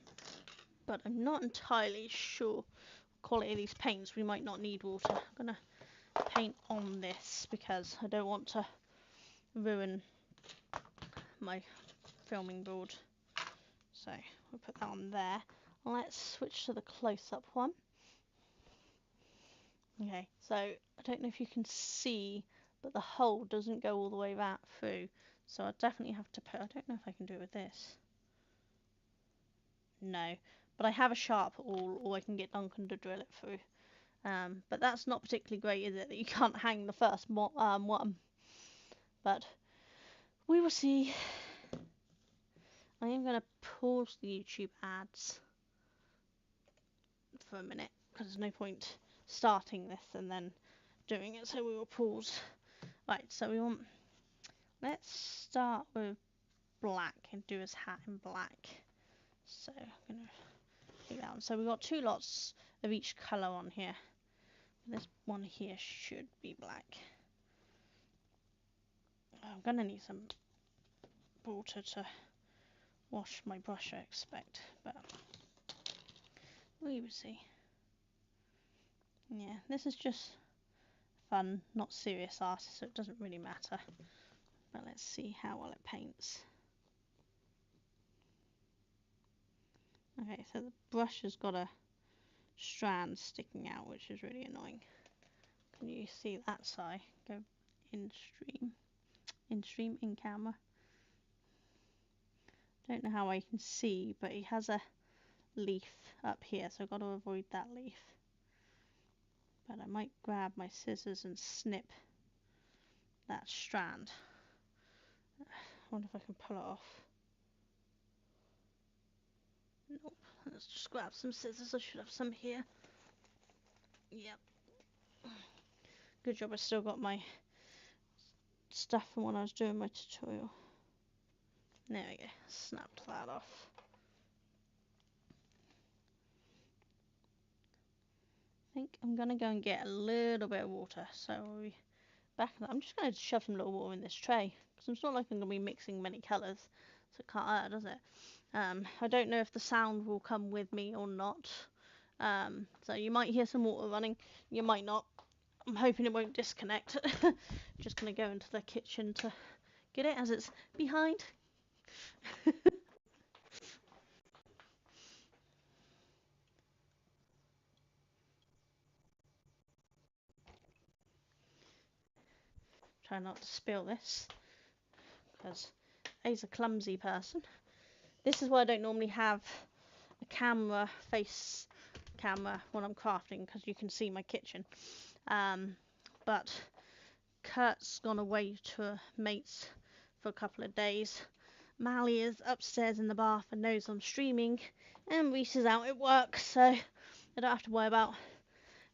but I'm not entirely sure quality of these paints. We might not need water. I'm going to paint on this because I don't want to ruin my filming board. So we'll put that on there. Let's switch to the close-up one. Okay, so I don't know if you can see, but the hole doesn't go all the way that through. So I definitely have to put, I don't know if I can do it with this. No, but I have a sharp awl, or I can get Duncan to drill it through. But that's not particularly great, is it? That you can't hang the first one. But we will see. I am going to pause the YouTube ads for a minute, because there's no point starting this and then doing it, so we will pause. Right, so let's start with black and do his hat in black. So I'm going to take that one. So we've got 2 lots of each colour on here. This one here should be black. I'm going to need some water to wash my brush, I expect, but we will see. Yeah, this is just fun, not serious art, so it doesn't really matter. But let's see how well it paints. Okay, so the brush has got a strand sticking out, which is really annoying. Can you see that side? Go in stream, in camera. Don't know how I can see, but he has a leaf up here, so I've got to avoid that leaf. But I might grab my scissors and snip that strand. I wonder if I can pull it off. Nope. Let's just grab some scissors. I should have some here. Yep. Good job I still got my stuff from when I was doing my tutorial. There we go. Snapped that off. I think I'm going to go and get a little bit of water. So we'll be back. I'm just going to shove some little water in this tray, because it's not like I'm going to be mixing many colours. So it can't hurt, does it? I don't know if the sound will come with me or not. So you might hear some water running. You might not. I'm hoping it won't disconnect. Just going to go into the kitchen to get it, as it's behind. Try not to spill this, because A's a clumsy person. This is why I don't normally have a face camera when I'm crafting, because you can see my kitchen. But Kurt's gone away to a mate's for a couple of days. Mally is upstairs in the bath and knows I'm streaming, and Reese is out at work, so I don't have to worry about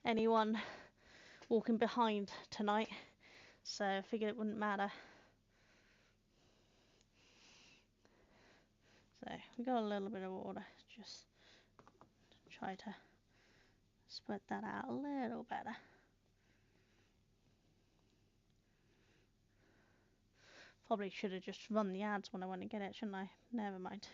anyone walking behind tonight. So I figured it wouldn't matter. So we got a little bit of water, just try to spread that out a little better. Probably should have just run the ads when I went to get it, shouldn't I? Never mind.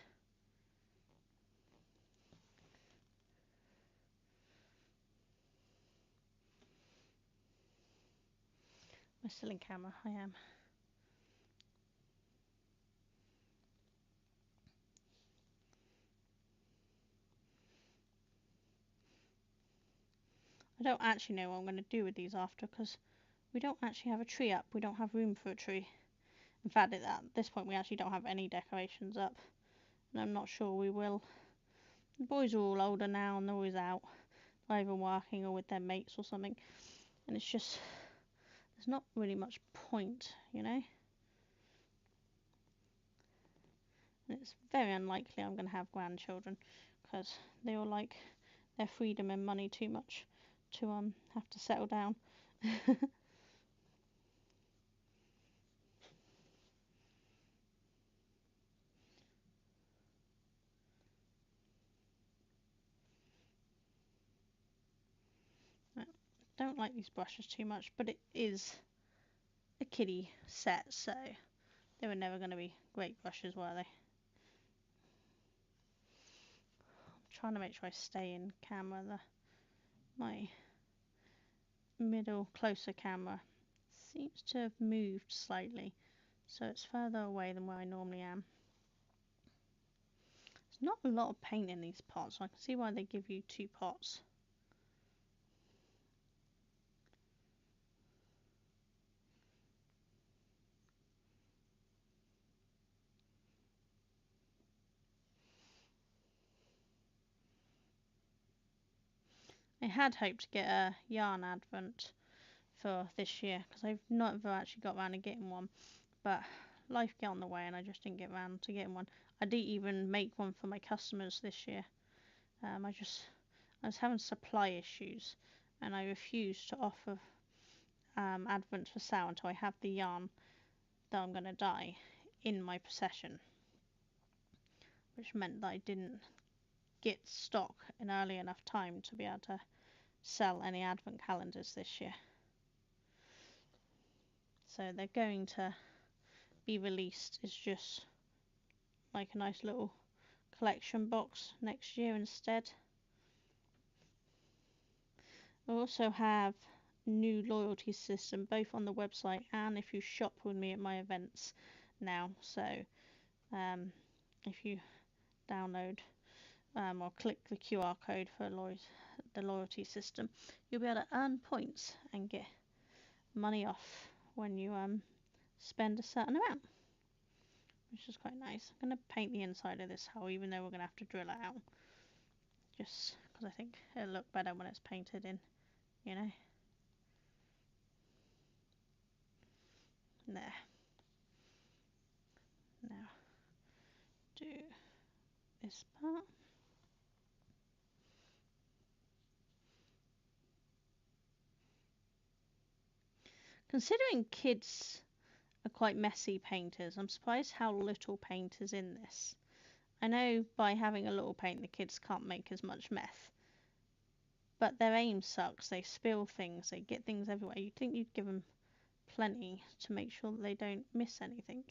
Am I still in camera? I am. I don't actually know what I'm going to do with these after, because we don't actually have a tree up. We don't have room for a tree. In fact, at this point, we actually don't have any decorations up. And I'm not sure we will. The boys are all older now and they're always out, either working or with their mates or something. And it's just, there's not really much point, you know? And it's very unlikely I'm going to have grandchildren, because they all like their freedom and money too much to have to settle down. Don't like these brushes too much, but it is a kiddie set, so they were never going to be great brushes, were they? I'm trying to make sure I stay in camera. My middle closer camera seems to have moved slightly, so it's further away than where I normally am. There's not a lot of paint in these pots, so I can see why they give you 2 pots. I had hoped to get a yarn advent for this year, because I've never actually got around to getting one, but life got in the way and I just didn't get around to getting one. I didn't even make one for my customers this year. I was having supply issues, and I refused to offer advents for sale until I have the yarn that I'm going to dye in my possession, which meant that I didn't get stock in early enough time to be able to sell any advent calendars this year. So they're going to be released as just like a nice little collection box next year instead. I also have new loyalty system both on the website and if you shop with me at my events now. So if you download or click the QR code for the loyalty system, you'll be able to earn points and get money off when you spend a certain amount, which is quite nice. I'm going to paint the inside of this hole, even though we're going to have to drill it out, just because I think it'll look better when it's painted in, you know. There. Now do this part. Considering kids are quite messy painters, I'm surprised how little paint is in this. I know by having a little paint the kids can't make as much mess, but their aim sucks. They spill things, they get things everywhere. You'd think you'd give them plenty to make sure that they don't miss anything.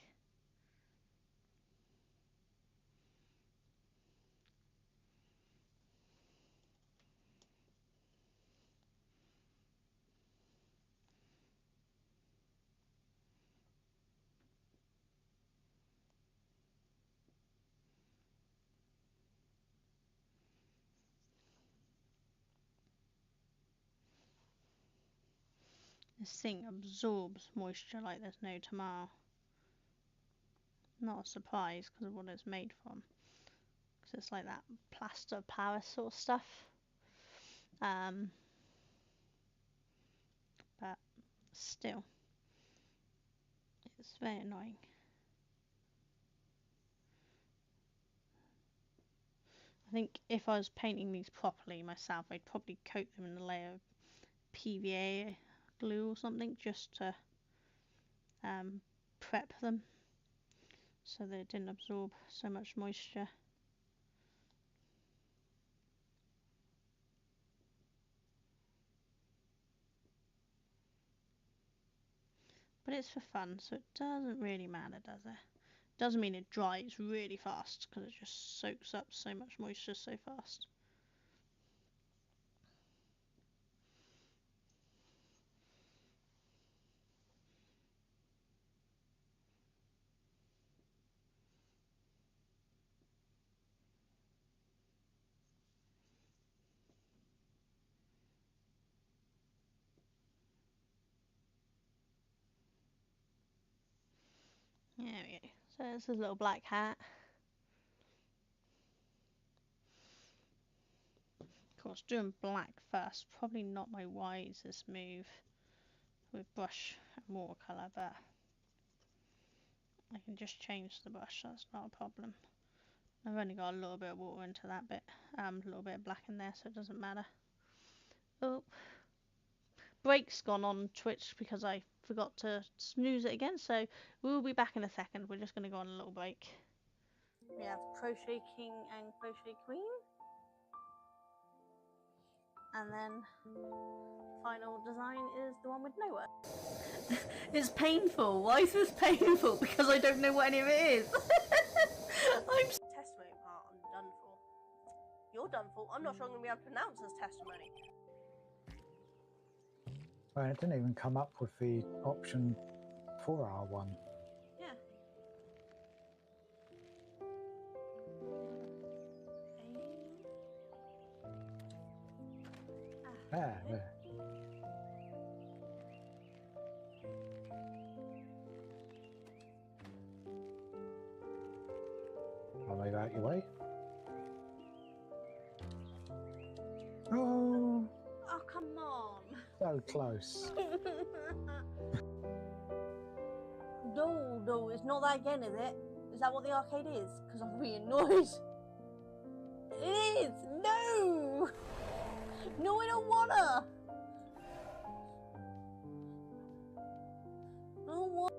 This thing absorbs moisture like there's no tomorrow. Not a surprise because of what it's made from. Because it's like that plaster Paris sort of stuff. But still, it's very annoying. I think if I was painting these properly myself, I'd probably coat them in a layer of PVA glue or something just to prep them so that it didn't absorb so much moisture. But it's for fun, so it doesn't really matter, does it? Doesn't mean it dries really fast because it just soaks up so much moisture so fast. There we go. So this is a little black hat. Of course, doing black first, probably not my wisest move with brush and watercolour, but I can just change the brush, that's not a problem. I've only got a little bit of water into that bit, a little bit of black in there, so it doesn't matter. Oh, break's gone on Twitch because I forgot to snooze it again, so we'll be back in a second. We're just going to go on a little break. We have Crochet King and Crochet Queen. And then final design is the one with no work. It's painful. Why is this painful? Because I don't know what any of it is. I'm testimony part. I'm done for. You're done for. I'm not sure I'm going to be able to pronounce this testimony. Well, it didn't even come up with the option 4-hour one. Yeah. There. I'll move out your way. Oh, Oh, come on. so close. No, it's not that again, is it? Is that what the arcade is? Because I'm really annoyed. It is! No! No, I don't wanna! I don't want.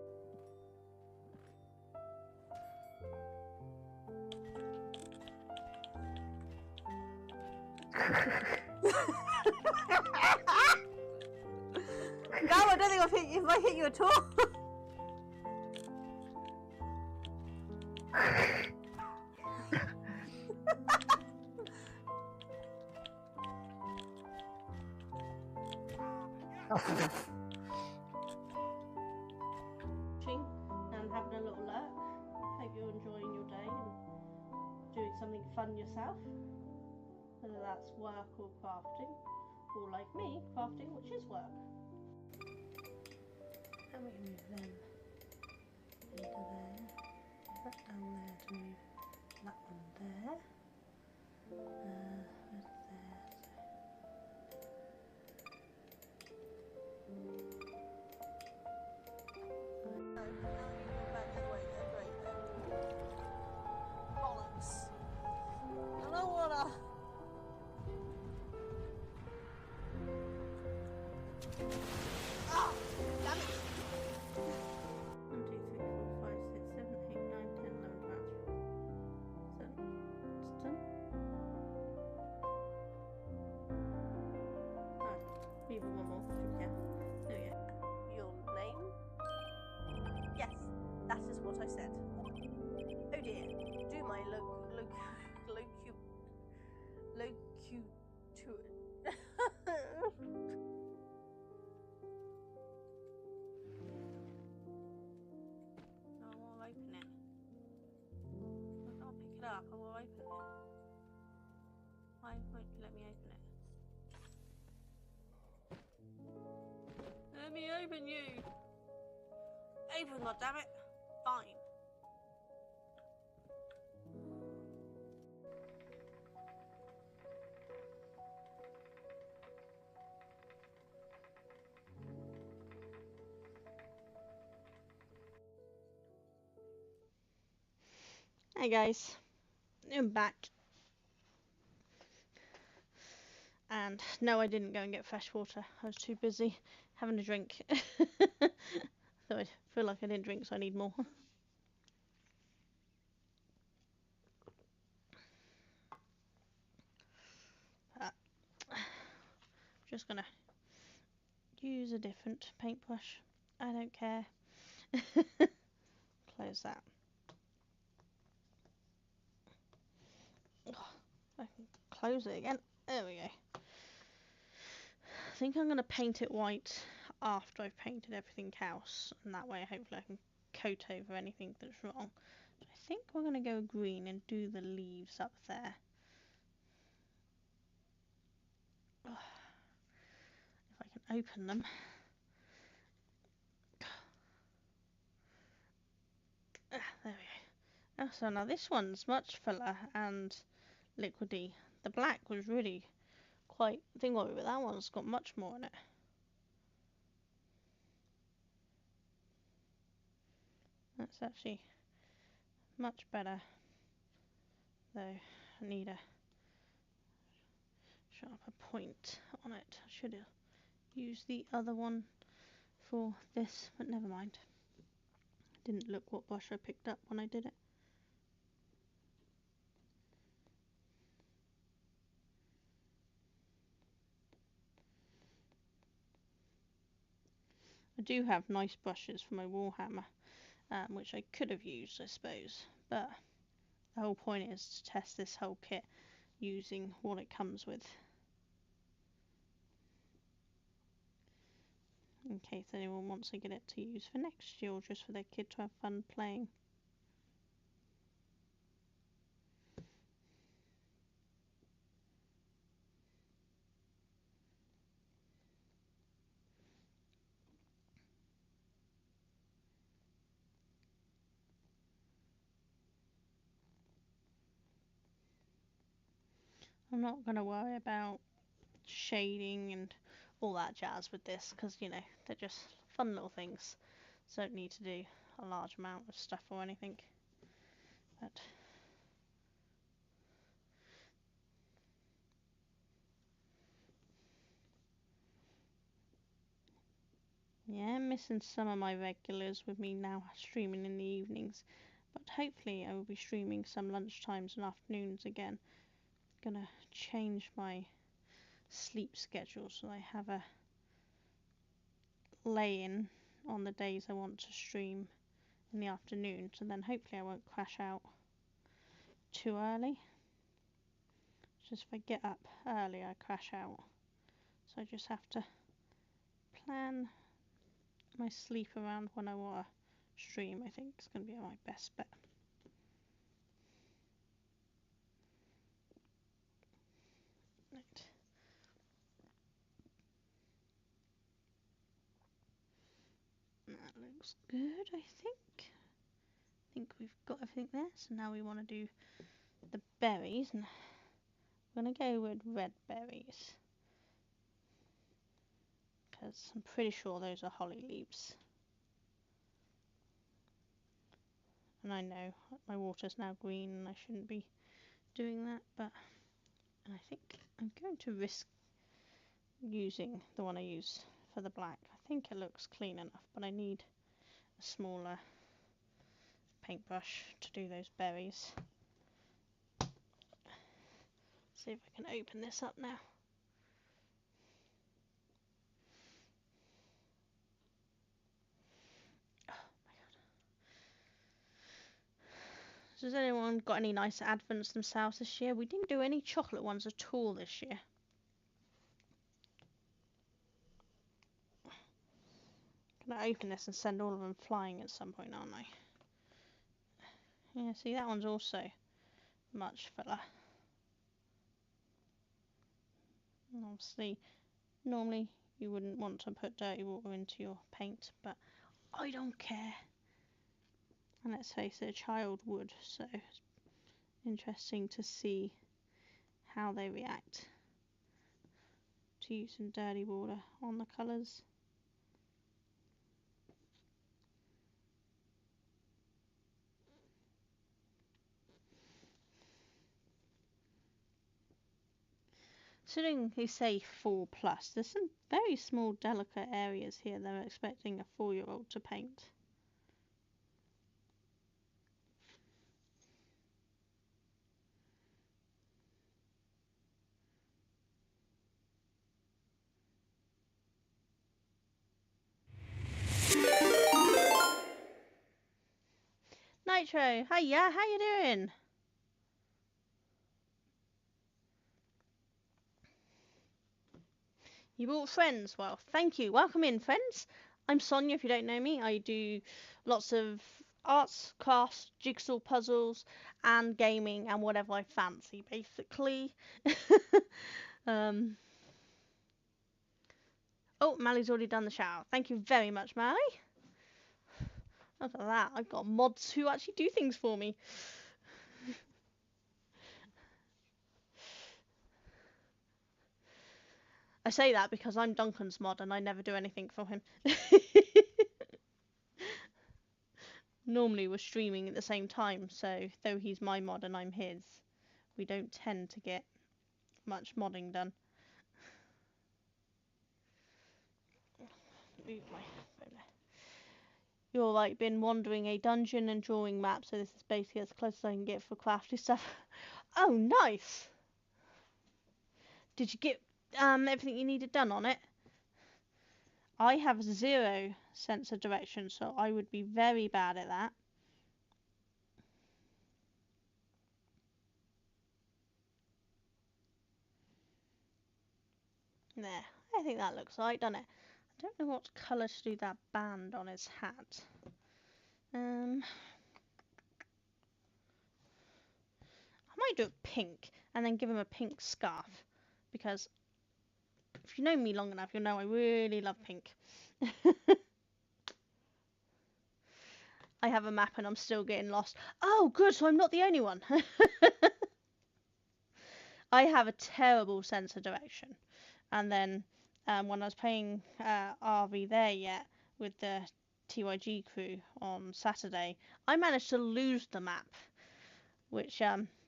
No, I don't think I've hit you. If I hit you at all. And having a little lurk. Hope you're enjoying your day and doing something fun yourself, whether that's work or crafting, or like me, crafting, which is work. And we can move them into there, that down there to move that one there. Where's there? Bollocks. I don't wanna. Ah! Damn it! 1, 2, 3, 4, 5, 6, 7, 8, 9, 10, 11, 12. 7. It's done. Alright, leave one more. Yeah. There we go. Your name? Yes, that is what I said. Oh dear. Do my No, I won't open it. I'll pick it up. I will open it. Why won't you let me open it? Let me Open, goddammit. Fine. Hey guys, I'm back. And no, I didn't go and get fresh water. I was too busy having a drink. So I feel like I didn't drink, so I need more. Just gonna use a different paintbrush. I don't care. Close that. Oh, I can close it again. There we go. I think I'm gonna paint it white after I've painted everything else, and that way hopefully I can coat over anything that's wrong. So I think we're gonna go green and do the leaves up there. Oh, if I can open them. There we go. Oh, so now this one's much fuller and liquidy. The black was really quite thingy, but that one's got much more in it. That's actually much better, though I need a sharper point on it. I should have used the other one for this, but never mind. Didn't look what brush I picked up when I did it. I do have nice brushes for my Warhammer, which I could have used, I suppose, but the whole point is to test this whole kit using what it comes with, in case anyone wants to get it to use for next year or just for their kid to have fun playing. I'm not going to worry about shading and all that jazz with this, because, you know, they're just fun little things, so don't need to do a large amount of stuff or anything. But yeah, I'm missing some of my regulars with me now streaming in the evenings, but hopefully I will be streaming some lunchtimes and afternoons again. Gonna change my sleep schedule so I have a lay-in on the days I want to stream in the afternoon, so then hopefully I won't crash out too early. Just if I get up early I crash out, so I just have to plan my sleep around when I want to stream. I think it's going to be my best bet. Right. That looks good, I think. I think we've got everything there, so now we want to do the berries, and I'm going to go with red berries, because I'm pretty sure those are holly leaves. And I know my water's now green and I shouldn't be doing that, but I think I'm going to risk using the one I use for the black. I think it looks clean enough, but I need a smaller paintbrush to do those berries. See if I can open this up now. Oh my god. So has anyone got any nice advents themselves this year? We didn't do any chocolate ones at all this year. Can I open this and send all of them flying at some point, aren't I? Yeah, see, that one's also much fuller. And obviously, normally you wouldn't want to put dirty water into your paint, but I don't care. And let's face it, a child would, so it's interesting to see how they react to using dirty water on the colours. Considering they say 4+, there's some very small delicate areas here they're expecting a 4-year-old to paint. Nitro, hiya, how you doing? You brought friends. Well, thank you. Welcome in, friends. I'm Sonia, if you don't know me. I do lots of arts, crafts, jigsaw puzzles, and gaming, and whatever I fancy, basically. Oh, Mally's already done the shower. Thank you very much, Mally. Look at that. I've got mods who actually do things for me. I say that because I'm Duncan's mod and I never do anything for him. Normally we're streaming at the same time, so though he's my mod and I'm his, we don't tend to get much modding done. Move my phone there. You're like been wandering a dungeon and drawing maps, so this is basically as close as I can get for crafty stuff. Oh, nice! Did you get everything you needed done on it? I have 0 sense of direction, so I would be very bad at that. There, I think that looks right, doesn't it? I don't know what colour to do that band on his hat. I might do it pink and then give him a pink scarf, because if you know me long enough, you'll know I really love pink. I have a map and I'm still getting lost. Oh, good, so I'm not the only one. I have a terrible sense of direction. And then when I was playing RV there yet with the TYG crew on Saturday, I managed to lose the map. Which,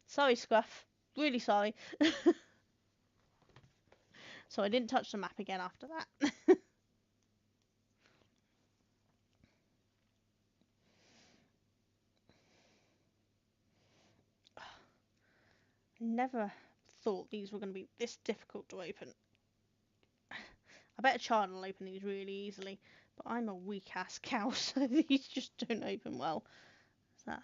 sorry Scruff, really sorry. So I didn't touch the map again after that. Never thought these were going to be this difficult to open. I bet a child will open these really easily, but I'm a weak ass cow, so these just don't open well. What's that?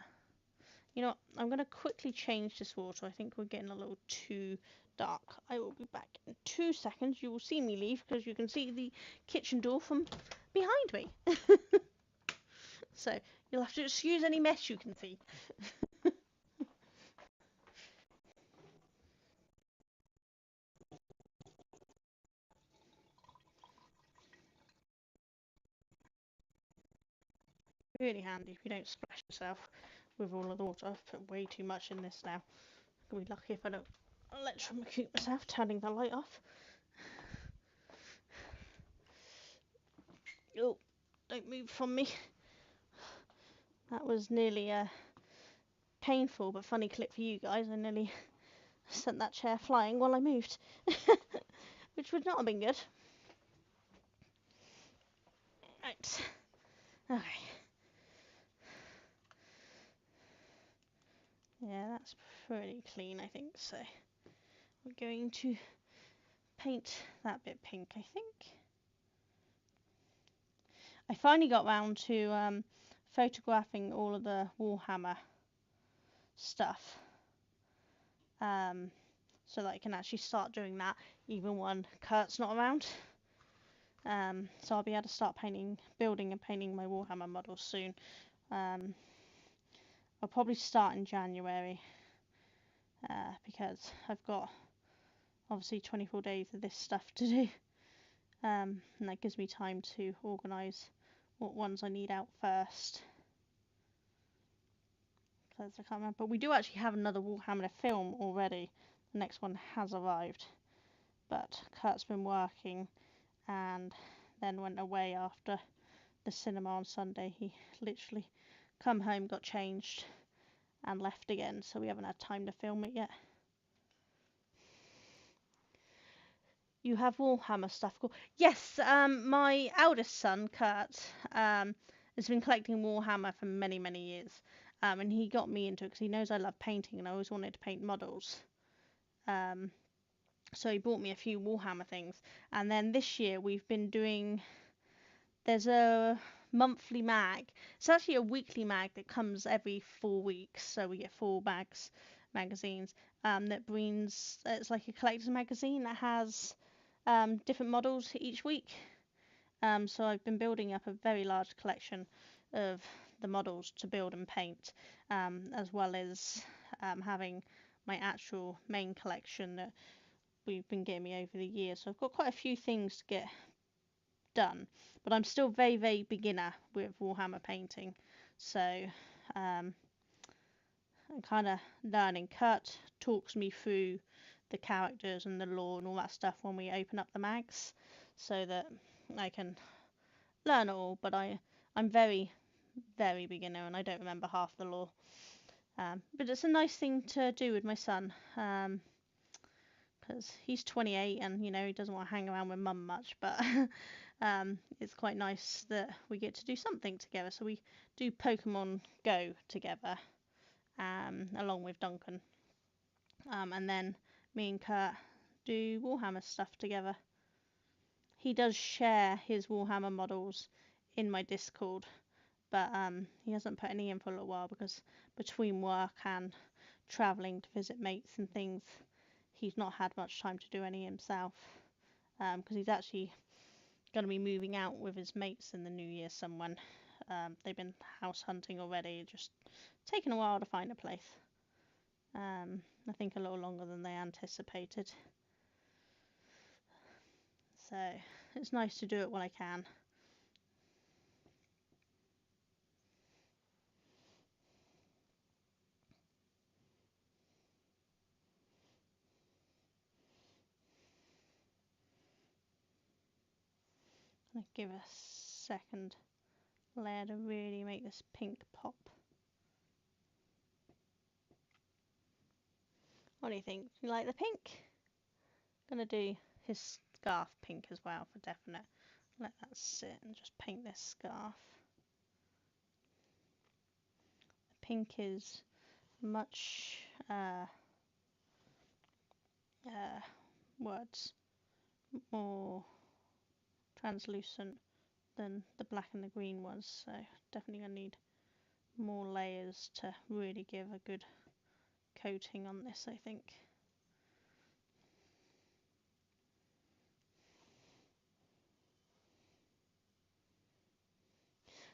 You know what? I'm going to quickly change this water. I think we're getting a little too dark. I will be back in 2 seconds. You will see me leave because you can see the kitchen door from behind me. So you'll have to excuse any mess you can see. Really handy if you don't splash yourself with all of the water. I've put way too much in this now. I'll be lucky if I don't electrocute myself turning the light off. Oh, don't move from me. That was nearly a painful but funny clip for you guys. I nearly sent that chair flying while I moved, which would not have been good. Right. Okay. Yeah, that's pretty clean, I think. So we're going to paint that bit pink, I think. I finally got round to photographing all of the Warhammer stuff, so that I can actually start doing that even when Kurt's not around. So I'll be able to start building and painting my Warhammer models soon. I'll probably start in January, because I've got obviously 24 days of this stuff to do, and that gives me time to organise what ones I need out first. Because I can't remember. But we do actually have another Warhammer film already. The next one has arrived. But Kurt's been working and then went away after the cinema on Sunday. He literally come home, got changed, and left again. So we haven't had time to film it yet. You have Warhammer stuff. Cool. Yes, my eldest son, Kurt, has been collecting Warhammer for many, many years. And he got me into it because he knows I love painting and I always wanted to paint models. So he bought me a few Warhammer things. And then this year we've been doing... There's a monthly mag. It's actually a weekly mag that comes every 4 weeks. So we get 4 magazines that brings... It's like a collector's magazine that has... different models each week. So I've been building up a very large collection of the models to build and paint, as well as having my actual main collection that we've been getting me over the years. So I've got quite a few things to get done, but I'm still very, very beginner with Warhammer painting. So I'm kind of learning. Kurt talks me through the characters and the lore and all that stuff when we open up the mags, so that I can learn it all, but I'm very, very beginner and I don't remember half the lore. But it's a nice thing to do with my son, because he's 28 and he doesn't want to hang around with mum much, but it's quite nice that we get to do something together. So we do Pokemon Go together, along with Duncan, and then me and Kurt do Warhammer stuff together. He does share his Warhammer models in my Discord, but he hasn't put any in for a little while because between work and travelling to visit mates and things, he's not had much time to do any himself, because he's actually going to be moving out with his mates in the new year. Someone, they've been house hunting already, just taking a while to find a place. I think a little longer than they anticipated. So it's nice to do it when I can. I'm gonna give a second layer to really make this pink pop. What do you think? You like the pink? I'm gonna do his scarf pink as well for definite. Let that sit and just paint this scarf. The pink is much more translucent than the black and the green was, so definitely gonna need more layers to really give a good coating on this, I think.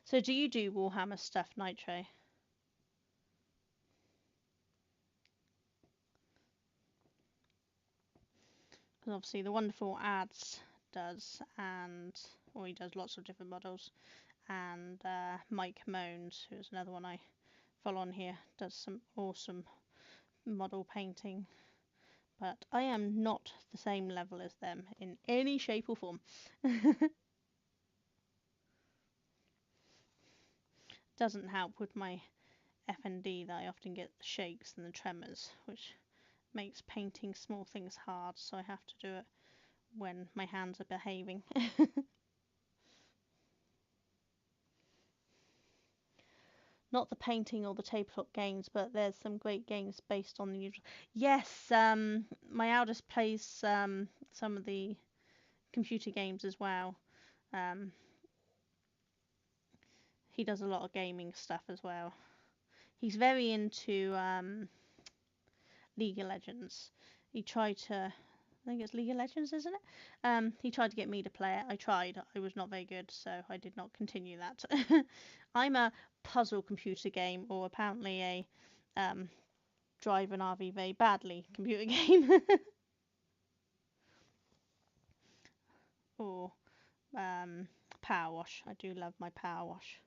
So do you do Warhammer stuff, Nitro? Because obviously the wonderful ads does, or he does lots of different models, and Mike Moans, who's another one I follow on here, does some awesome model painting, but I am not the same level as them in any shape or form. Doesn't help with my FND that I often get the shakes and the tremors, which makes painting small things hard, so I have to do it when my hands are behaving. Not the painting or the tabletop games, but there's some great games based on the usual. Yes, my eldest plays some of the computer games as well. He does a lot of gaming stuff as well. He's very into League of Legends. He tried to, I think it's League of Legends, isn't it? He tried to get me to play it. I tried. I was not very good, so I did not continue that. I'm a puzzle computer game, or apparently a drive an RV very badly computer game. Or power wash. I do love my power wash.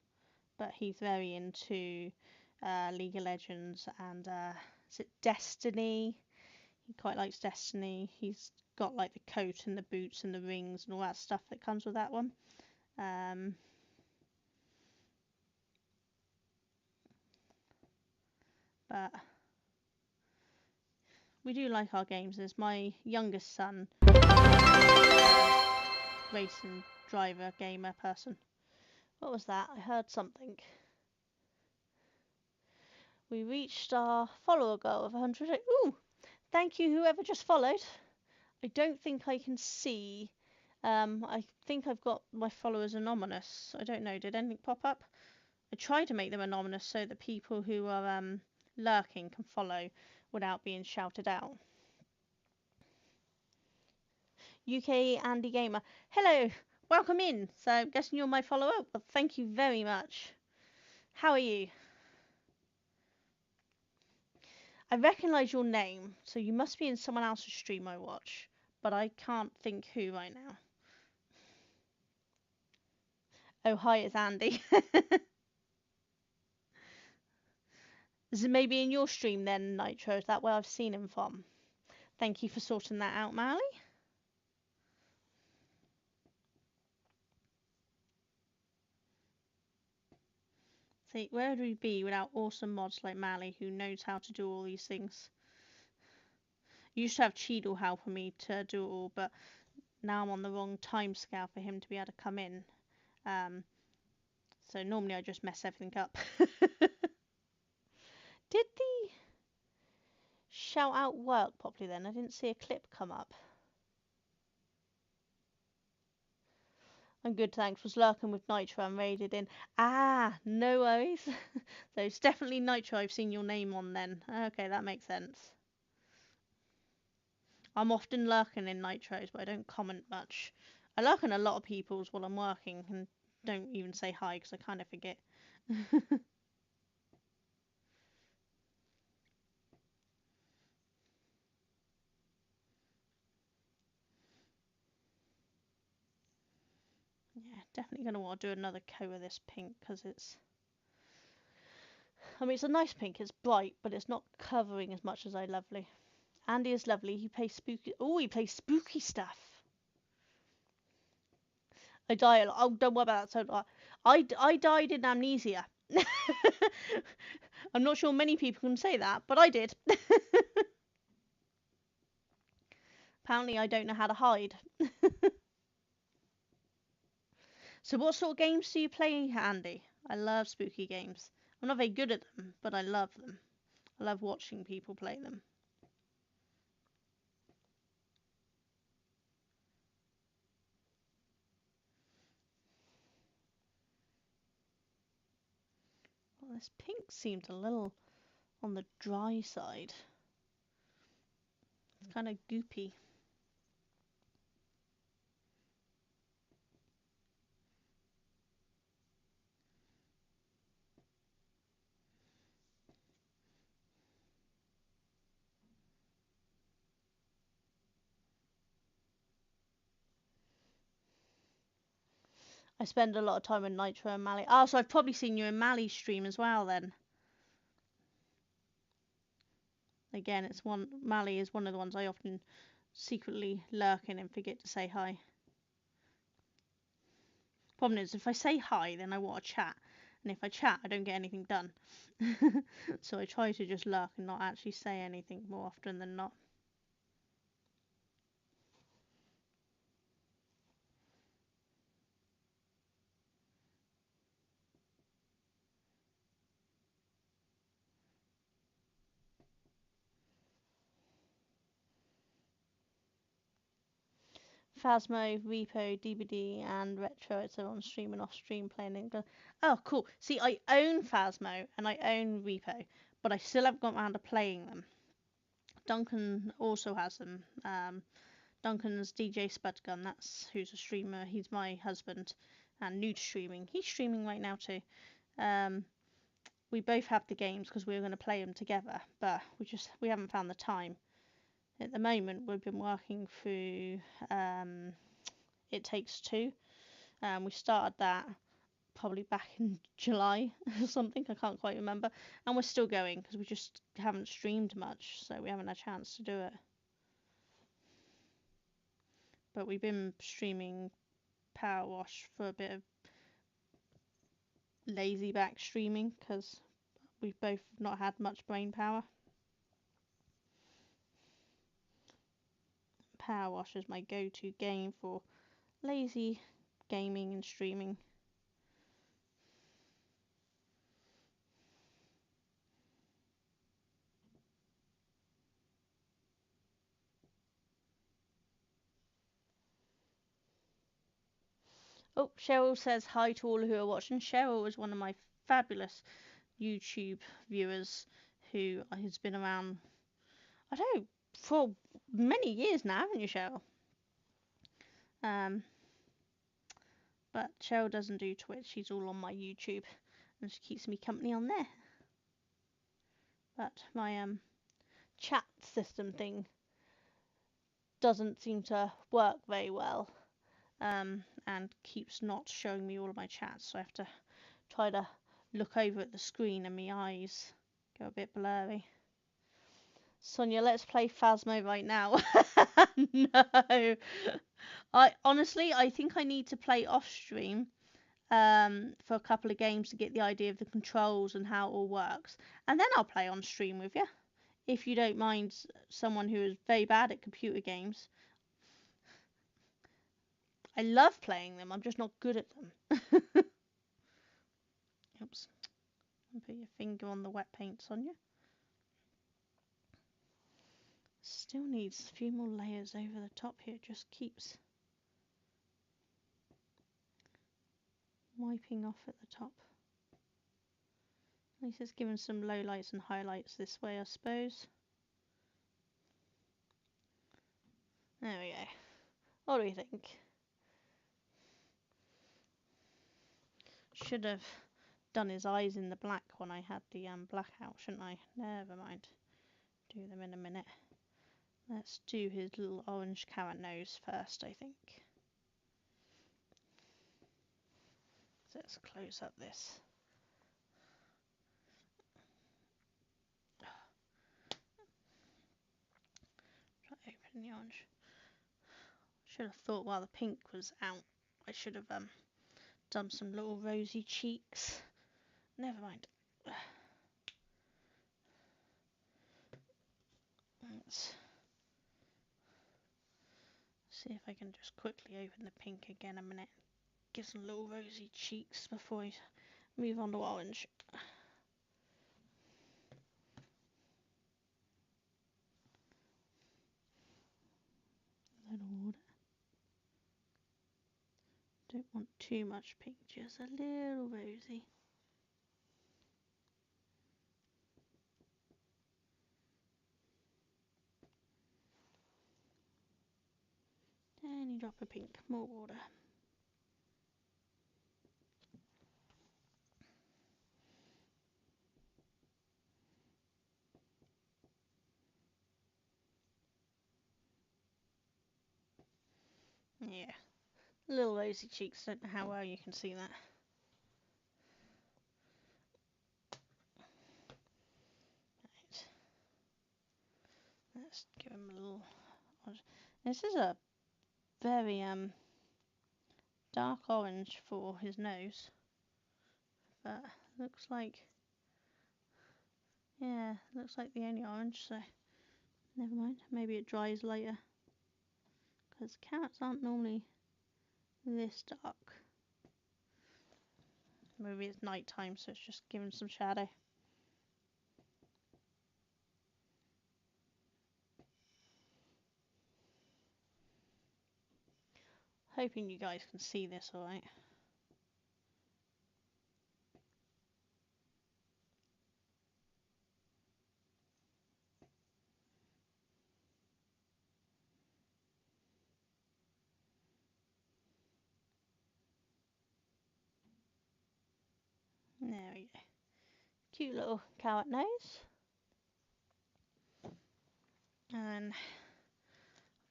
But he's very into League of Legends and is it Destiny? He quite likes Destiny. He's got like the coat and the boots and the rings and all that stuff that comes with that one. But we do like our games. There's my youngest son, racing driver, gamer person. What was that? I heard something. We reached our follower goal of 100. Ooh! Thank you, whoever just followed. I don't think I can see. I think I've got my followers anonymous. I don't know. Did anything pop up? I try to make them anonymous so that people who are lurking can follow without being shouted out. UK Andy Gamer. Hello. Welcome in. So I'm guessing you're my follower. Well, thank you very much. How are you? I recognise your name, so you must be in someone else's stream I watch, but I can't think who right now. Oh, hi, it's Andy. Is it maybe in your stream then, Nitro? Is that where I've seen him from? Thank you for sorting that out, Mally. See, where would we be without awesome mods like Mally, who knows how to do all these things? I used to have Cheadle helping me to do it all, but now I'm on the wrong time scale for him to be able to come in. So normally I just mess everything up. Did the shout out work properly then? I didn't see a clip come up. I'm good, thanks. Was lurking with Nitro and raided in. Ah, no worries. So it's definitely Nitro I've seen your name on then. Okay, that makes sense. I'm often lurking in Nitros, but I don't comment much. I lurk in a lot of people's while I'm working and don't even say hi because I kind of forget. Yeah, definitely going to want to do another coat of this pink because it's... I mean, it's a nice pink. It's bright, but it's not covering as much as I lovely. Andy is lovely. He plays spooky... Oh, he plays spooky stuff. I die a lot. Oh, don't worry about that. So I died in amnesia. I'm not sure many people can say that, but I did. Apparently, I don't know how to hide. So what sort of games do you play, Andy? I love spooky games. I'm not very good at them, but I love them. I love watching people play them. Well, this pink seems a little on the dry side. It's kind of goopy. I spend a lot of time with Nitro and Mally. Oh, so I've probably seen you in Mally's stream as well then. Again, it's one. Mally is one of the ones I often secretly lurk in and forget to say hi. Problem is, if I say hi, then I want to chat. And if I chat, I don't get anything done. So I try to just lurk and not actually say anything more often than not. Phasmo, Repo, DBD, and Retro. It's on stream and off stream playing it. Oh, cool. See, I own Phasmo and I own Repo, but I still haven't got around to playing them. Duncan also has them. Duncan's DJ Spudgun. That's who's a streamer. He's my husband and new to streaming. He's streaming right now too. We both have the games because we were going to play them together, but we haven't found the time. At the moment, we've been working through It Takes Two, We started that probably back in July or something. I can't quite remember. And we're still going because we just haven't streamed much, so we haven't had a chance to do it. But we've been streaming Power Wash for a bit of lazy back streaming because we've both not had much brain power. Power Wash is my go-to game for lazy gaming and streaming. Oh, Cheryl says hi to all who are watching. Cheryl is one of my fabulous YouTube viewers who has been around, I don't know, for many years now, haven't you, Cheryl? But Cheryl doesn't do Twitch. She's all on my YouTube, and she keeps me company on there. But my chat system thing doesn't seem to work very well, and keeps not showing me all of my chats. So I have to try to look over at the screen, and my eyes go a bit blurry. Sonia, let's play Phasmo right now. No. I think I need to play off stream for a couple of games to get the idea of the controls and how it all works. And then I'll play on stream with you. If you don't mind someone who is very bad at computer games. I love playing them, I'm just not good at them. Oops. Put your finger on the wet paint, Sonia. Still needs a few more layers over the top here, just keeps wiping off at the top. At least it's given some lowlights and highlights this way, I suppose. There we go. What do we think? Should have done his eyes in the black when I had the blackout, shouldn't I? Never mind. Do them in a minute. Let's do his little orange carrot nose first, I think. So let's close up this. Try open the orange. Should have thought while the pink was out, I should have done some little rosy cheeks. Never mind. Let's see if I can just quickly open the pink again a minute. Give some little rosy cheeks before I move on to orange. A little water. Don't want too much pink, just a little rosy. Tiny drop of pink, more water. Yeah, little rosy cheeks, don't know how well you can see that. Right. Let's give him a little... This is a very dark orange for his nose. But looks like... Yeah, looks like the only orange, so never mind. Maybe it dries later. Because carrots aren't normally this dark. Maybe it's night time, so it's just giving some shadow. Hoping you guys can see this alright. There we go. Cute little carrot nose. And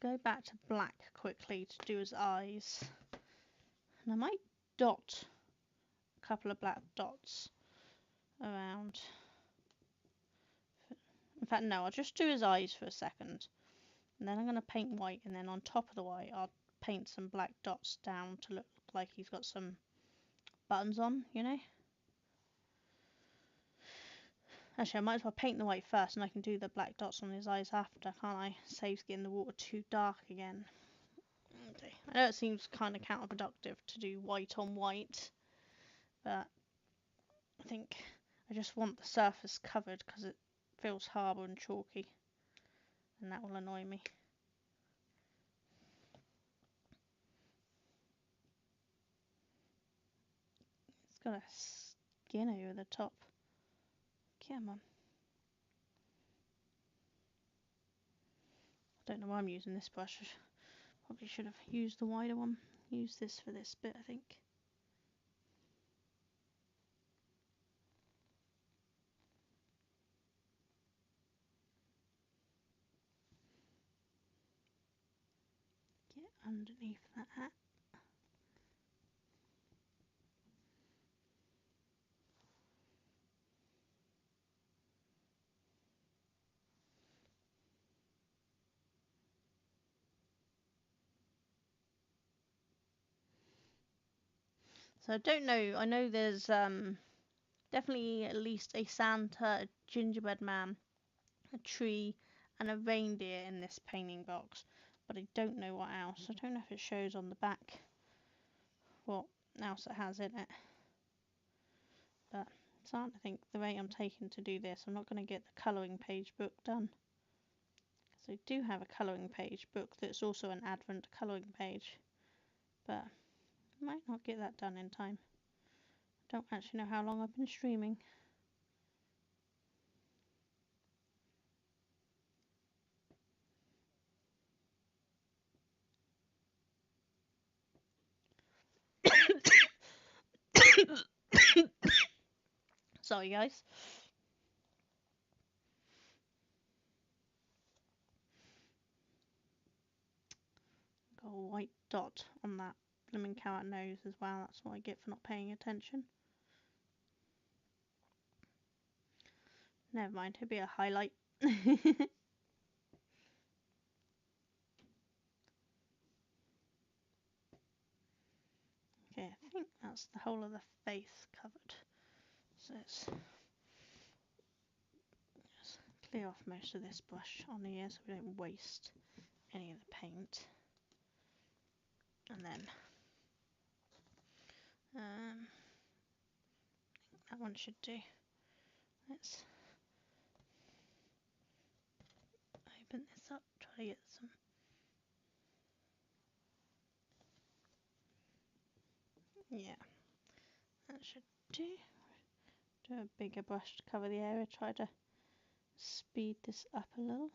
go back to black quickly to do his eyes. And I might dot a couple of black dots around. In fact, no, I'll just do his eyes for a second. And then I'm going to paint white, and then on top of the white, I'll paint some black dots down to look like he's got some buttons on, you know? Actually, I might as well paint the white first, and I can do the black dots on his eyes after, can't I? Saves getting the water too dark again. Okay. I know it seems kind of counterproductive to do white on white, but I think I just want the surface covered because it feels harder and chalky, and that will annoy me. It's got a skin over the top. Come on. I don't know why I'm using this brush. Probably should have used the wider one. Use this for this bit, I think. Get underneath that hat. So I don't know. I know there's definitely at least a Santa, a gingerbread man, a tree, and a reindeer in this painting box. But I don't know what else. I don't know if it shows on the back what else it has in it. But I'm starting to think the rate I'm taking to do this, I'm not going to get the colouring page book done. So I do have a colouring page book that's also an Advent colouring page. But I might not get that done in time. I don't actually know how long I've been streaming. Sorry guys. Got a white dot on that blooming carrot nose as well. That's what I get for not paying attention. Never mind, it'll be a highlight. Okay, I think that's the whole of the face covered. So let's just clear off most of this brush on here so we don't waste any of the paint. And then that one should do. Let's open this up, try to get some. Yeah, that should do. Do a bigger brush to cover the area, try to speed this up a little.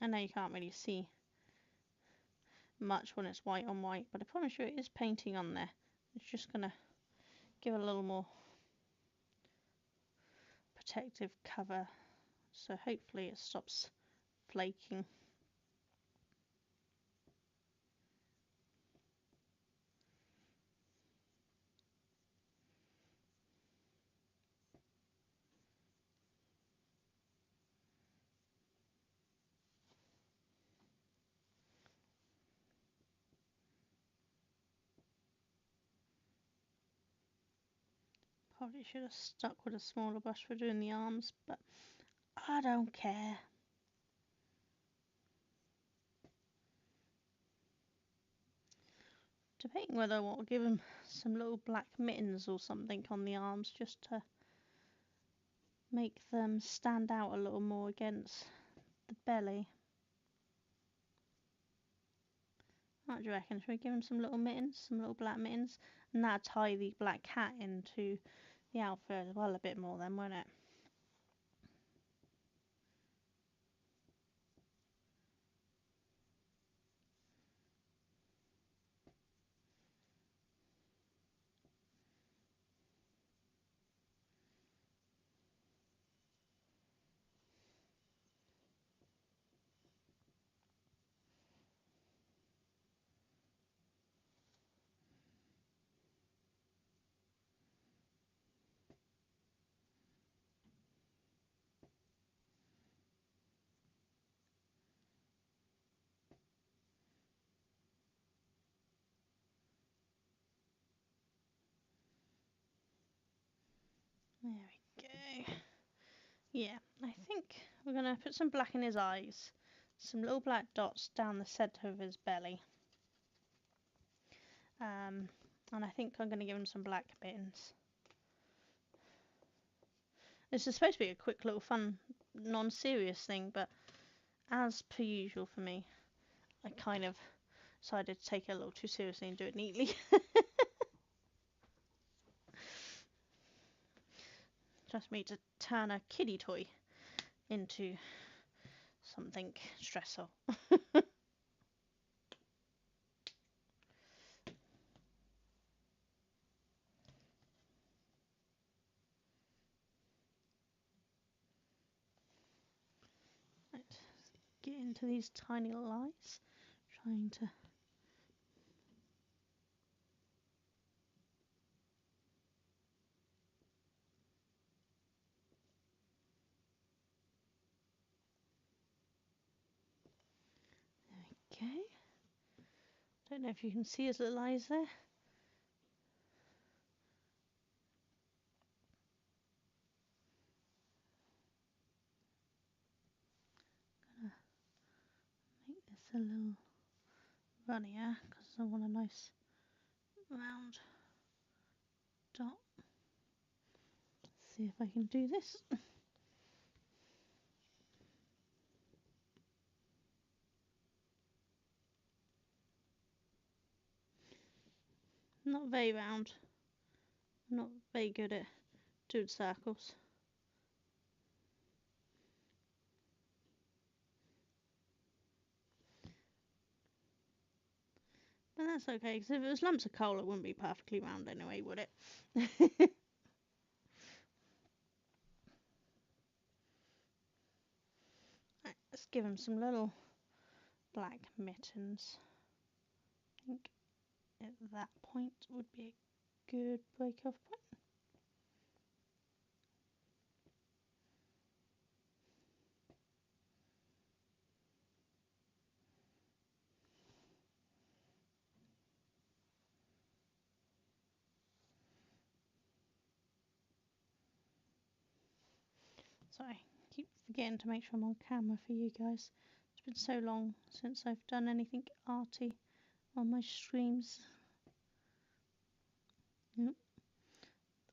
I know you can't really see much when it's white on white, but I promise you it is painting on there. It's just going to give it a little more protective cover, so hopefully it stops flaking. Probably should have stuck with a smaller brush for doing the arms, but I don't care. Debating whether I want to give him some little black mittens or something on the arms just to make them stand out a little more against the belly. What do you reckon? Should we give him some little mittens, some little black mittens? And that'll tie the black cat into the outfit as well a bit more then, won't it? There we go. Yeah, I think we're going to put some black in his eyes. Some little black dots down the centre of his belly. And I think I'm going to give him some black mittens. This is supposed to be a quick little fun, non-serious thing, but as per usual for me, I kind of decided to take it a little too seriously and do it neatly. Just me to turn a kiddie toy into something stressful. Right, get into these tiny little eyes, trying to. There we go. Don't know if you can see his little eyes there. Gonna make this a little runnier because I want a nice round dot. Let's see if I can do this. Not very round. Not very good at doing circles. But that's okay, because if it was lumps of coal, it wouldn't be perfectly round anyway, would it? Right, let's give him some little black mittens. I think at that point would be a good break-off point. Sorry, I keep forgetting to make sure I'm on camera for you guys. It's been so long since I've done anything arty on my streams. Nope.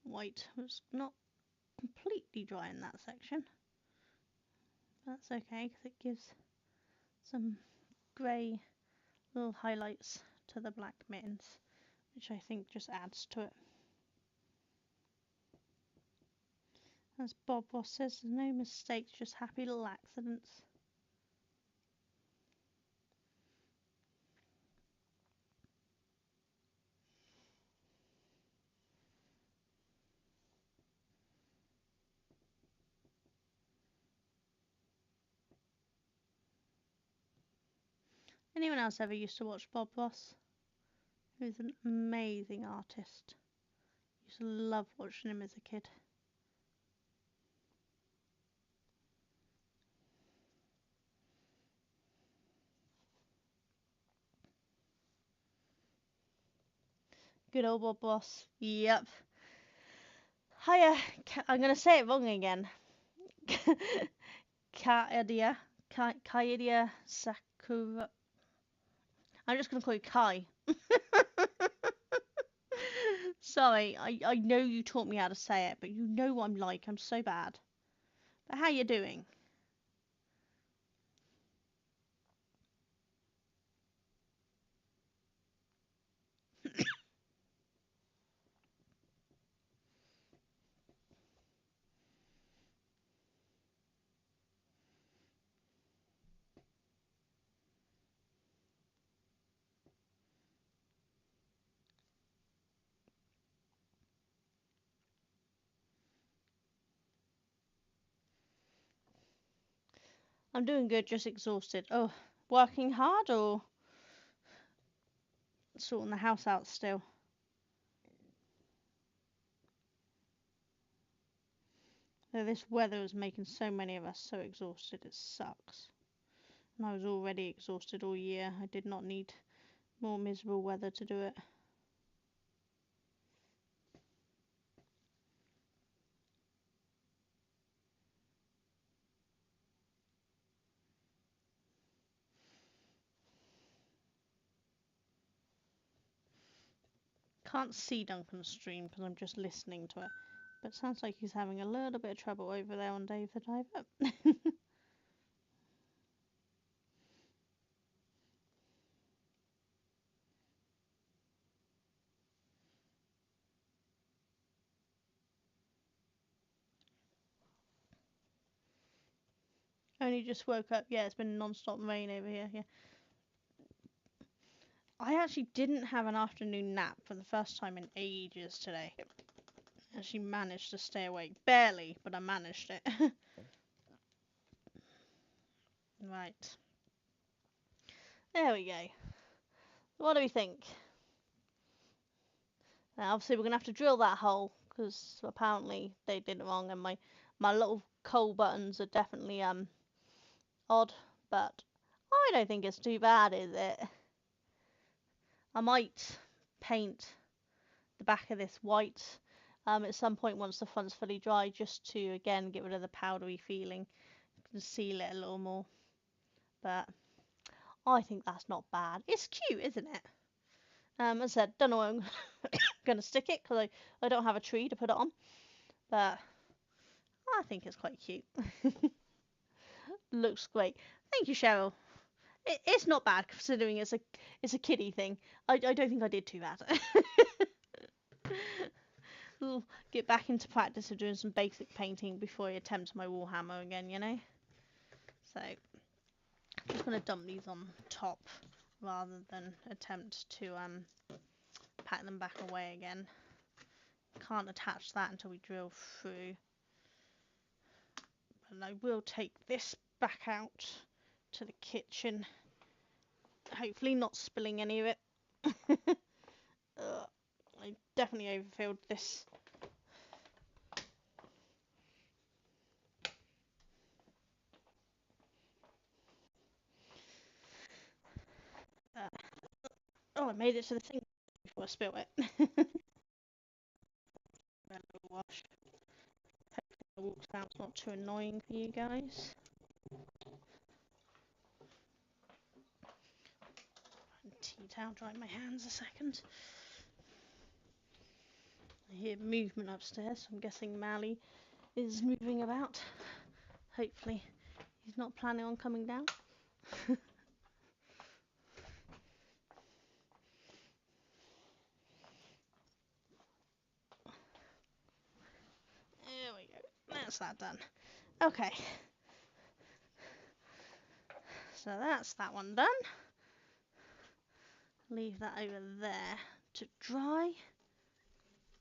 The white was not completely dry in that section. That's okay, because it gives some grey little highlights to the black mittens, which I think just adds to it. As Bob Ross says, there's no mistakes, just happy little accidents. Anyone else ever used to watch Bob Ross? He's an amazing artist. Used to love watching him as a kid. Good old Bob Ross. Yep. Hiya. I'm going to say it wrong again. Kaidia Sakura. I'm just going to call you Kai. Sorry, I know you taught me how to say it, but you know what I'm like. I'm so bad. But how you doing? I'm doing good, just exhausted. Oh, working hard or sorting the house out still? So this weather is making so many of us so exhausted, it sucks. And I was already exhausted all year. I did not need more miserable weather to do it. can't see Duncan's stream because I'm just listening to it. But it sounds like he's having a little bit of trouble over there on Dave the Diver. Only just woke up. Yeah, it's been non-stop rain over here. Yeah. I actually didn't have an afternoon nap for the first time in ages today. Actually managed to stay awake. Barely, but I managed it. Right. There we go. What do we think? Now, obviously, we're going to have to drill that hole because apparently they did it wrong, and my little coal buttons are definitely odd, but I don't think it's too bad, is it? I might paint the back of this white at some point once the front's fully dry, just to again get rid of the powdery feeling and seal it a little more. But I think that's not bad. It's cute, isn't it? As I said, don't know where I'm going to stick it because I don't have a tree to put it on, but I think it's quite cute. Looks great. Thank you, Cheryl. It's not bad considering it's a kiddie thing. I don't think I did too bad. We'll get back into practice of doing some basic painting before I attempt my Warhammer again, you know. So I'm just going to dump these on top rather than attempt to pack them back away again. Can't attach that until we drill through. And I will take this back out to the kitchen. Hopefully not spilling any of it. I definitely overfilled this. Oh, I made it to the sink before I spilled it. A little wash. Hopefully the walk sound's not too annoying for you guys. Tea towel, dry my hands a second. I hear movement upstairs, so I'm guessing Mally is moving about. Hopefully he's not planning on coming down. There we go. That's that done. Okay. So that's that one done. Leave that over there to dry.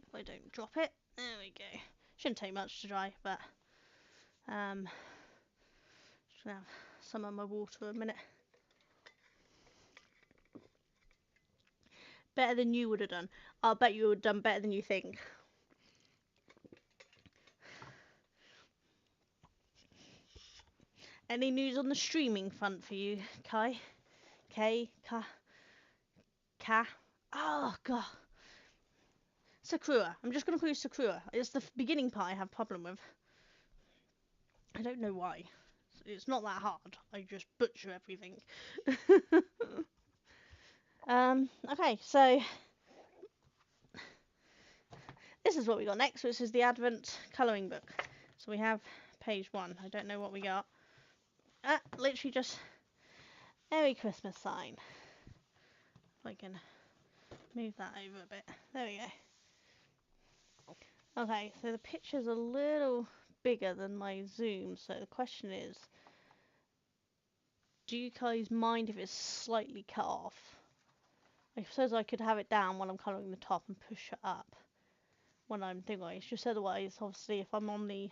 If I don't drop it. There we go. Shouldn't take much to dry, but just gonna have some of my water a minute. Better than you would have done. I'll bet you would have done better than you think. Any news on the streaming front for you, Kai? Ka? Oh, God. Sakura. I'm just going to call you Sakura. It's the beginning part I have a problem with. I don't know why. It's not that hard. I just butcher everything. Okay, so this is what we got next, which is the Advent colouring book. So we have page 1. I don't know what we got. Literally just Merry Christmas sign. If I can move that over a bit. There we go. Okay, so the picture's a little bigger than my zoom, so the question is, do you guys mind if it's slightly cut off? I suppose I could have it down when I'm colouring the top and push it up when I'm doing it. It's just otherwise, obviously, if I'm on the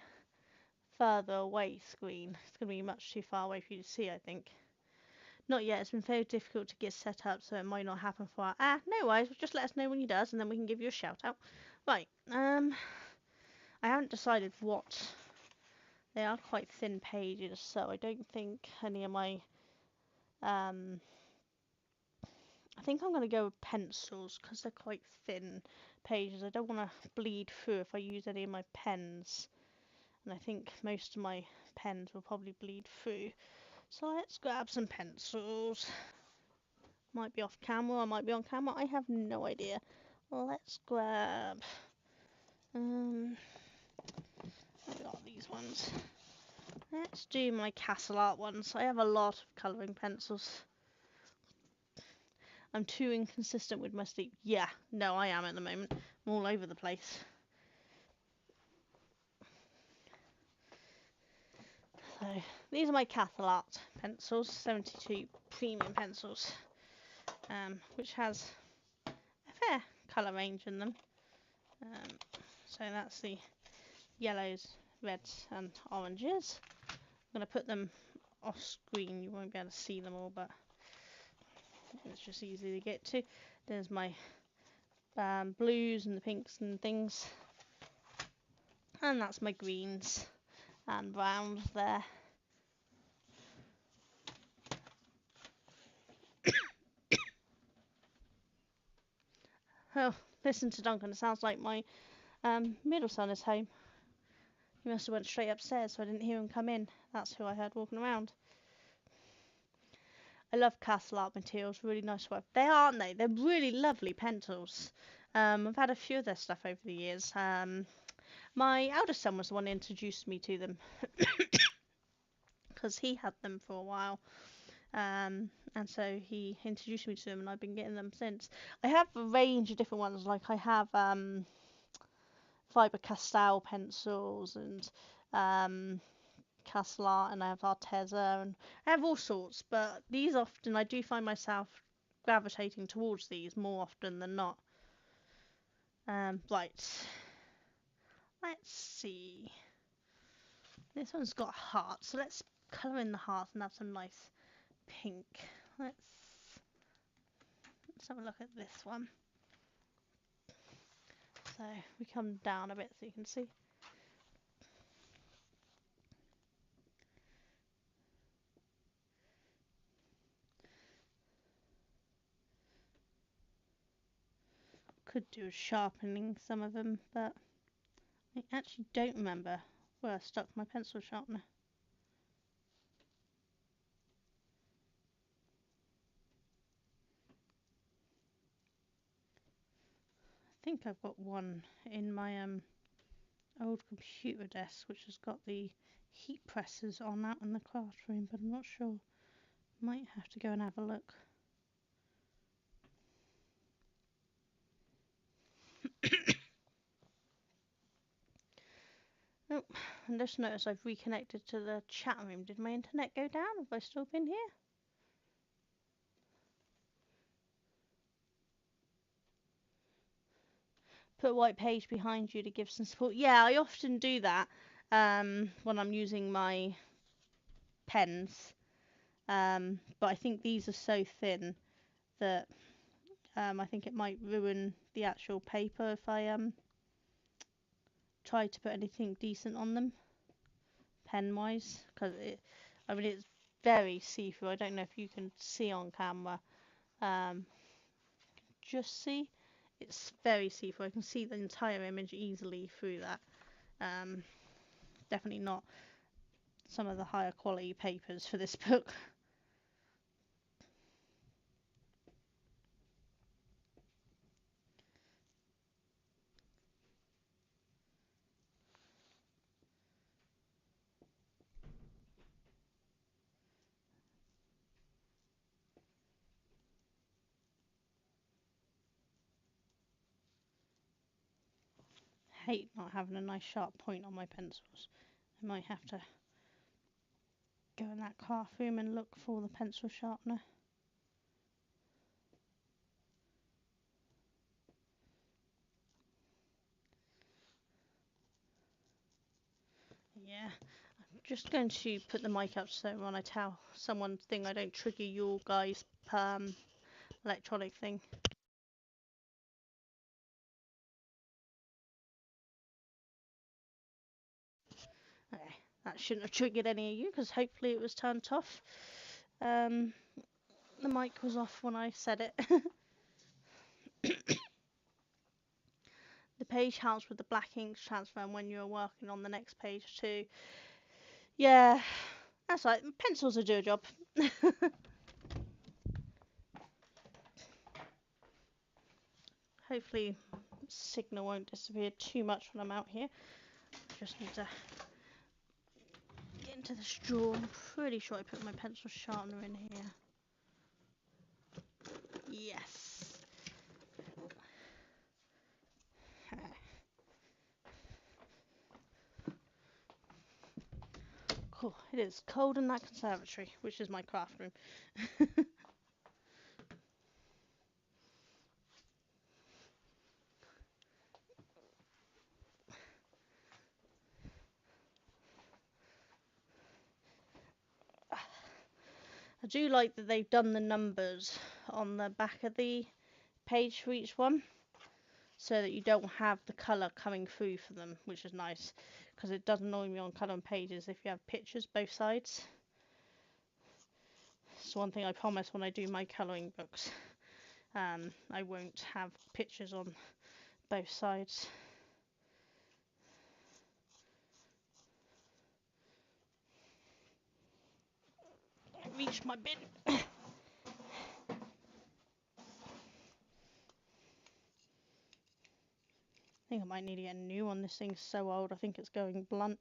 further away screen, it's going to be much too far away for you to see, I think. Not yet, it's been very difficult to get set up, so it might not happen for no worries, just let us know when he does, and then we can give you a shout out. Right, I haven't decided what. They are quite thin pages, so I don't think any of my, I think I'm going to go with pencils, because they're quite thin pages. I don't want to bleed through if I use any of my pens, and I think most of my pens will probably bleed through. So let's grab some pencils. Might be off camera, I might be on camera, I have no idea. let's grab I got these ones. Let's do my Castle Art ones. I have a lot of colouring pencils. I'm too inconsistent with my sleep. Yeah, no, I am at the moment. I'm all over the place. So these are my Castle Art pencils, 72 premium pencils, which has a fair colour range in them. So that's the yellows, reds and oranges. I'm going to put them off screen. You won't be able to see them all, but it's just easy to get to. There's my blues and the pinks and things. And that's my greens and browns there. Oh, listen to Duncan. It sounds like my middle son is home. He must have went straight upstairs, so I didn't hear him come in. That's who I heard walking around. I love Castle Art materials. Really nice work. They are, aren't they? They're really lovely pencils. I've had a few of their stuff over the years. My eldest son was the one who introduced me to them because he had them for a while. And so he introduced me to them, and I've been getting them since. I have a range of different ones. Like I have Faber-Castell pencils and Castle Art, and I have Arteza, and I have all sorts. But these often I do find myself gravitating towards these more often than not. Right. Let's see. This one's got a heart, so let's colour in the heart and have some nice pink. Let's have a look at this one. So we come down a bit so you can see. Could do with sharpening some of them, but I actually don't remember where I stuck my pencil sharpener. I think I've got one in my old computer desk, which has got the heat presses on out in the craft room, but I'm not sure. Might have to go and have a look. Oh, and just notice I've reconnected to the chat room. Did my internet go down? Have I still been here? Put a white page behind you to give some support. Yeah, I often do that when I'm using my pens. But I think these are so thin that I think it might ruin the actual paper if I try to put anything decent on them, pen-wise. Because it's very see-through. I don't know if you can see on camera. Just see. It's very see-through. I can see the entire image easily through that. Definitely not some of the higher quality papers for this book. Hate not having a nice sharp point on my pencils. I might have to go in that craft room and look for the pencil sharpener. Yeah, I'm just going to put the mic up so when I tell someone thing I don't trigger your guys' electronic thing. Okay, that shouldn't have triggered any of you because hopefully it was turned off. The mic was off when I said it. The page helps with the black ink transfer and when you're working on the next page too. Yeah, that's right. Pencils will do a job. Hopefully signal won't disappear too much when I'm out here. Just need to get into this drawer. I'm pretty sure I put my pencil sharpener in here. Yes. Cool. It is cold in that conservatory, which is my craft room. I do like that they've done the numbers on the back of the page for each one, so that you don't have the colour coming through for them, which is nice, because it does annoy me on colouring pages if you have pictures both sides. It's one thing I promise when I do my colouring books. I won't have pictures on both sides. I reached my bin. I think I might need to get a new one. This thing's so old, I think it's going blunt.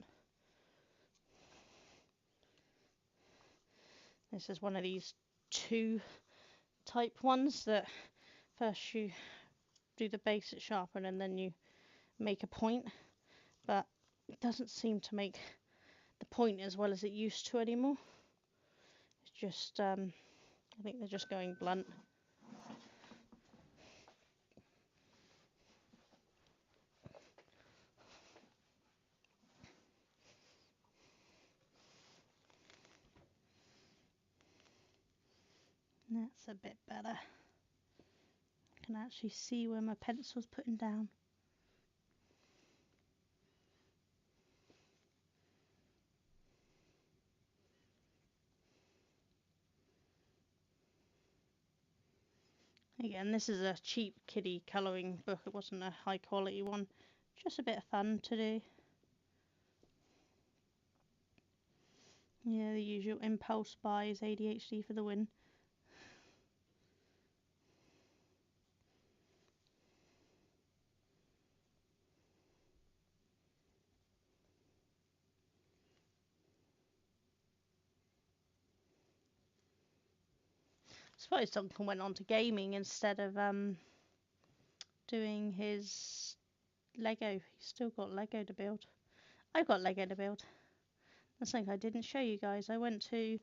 This is one of these 2 type ones that first you do the basic sharpen and then you make a point, but it doesn't seem to make the point as well as it used to anymore. It's just I think they're just going blunt. That's a bit better. I can actually see where my pencil's putting down. Again, this is a cheap kiddie colouring book. It wasn't a high quality one. Just a bit of fun to do. Yeah, the usual impulse buys, ADHD for the win. I suppose Duncan went on to gaming instead of doing his Lego. He's still got Lego to build. I've got Lego to build. That's something I didn't show you guys. I went to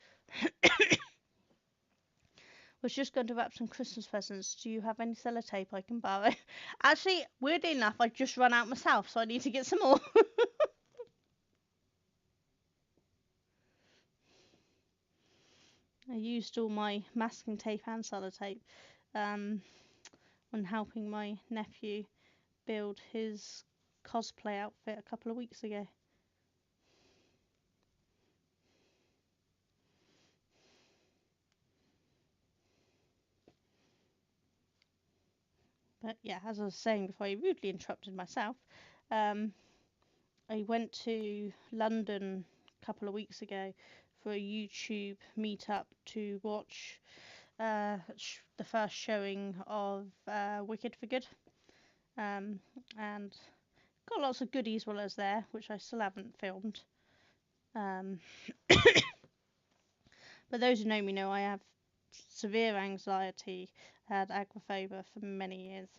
was just going to wrap some Christmas presents. Do you have any sellotape I can borrow? Actually, weirdly enough, I've just run out myself, so I need to get some more. I used all my masking tape and sellotape when helping my nephew build his cosplay outfit a couple of weeks ago. But yeah, as I was saying before I rudely interrupted myself, I went to London a couple of weeks ago for a YouTube meetup to watch the first showing of Wicked for Good, and got lots of goodies while I was there, which I still haven't filmed. But those who know me know I have severe anxiety. I had agoraphobia for many years,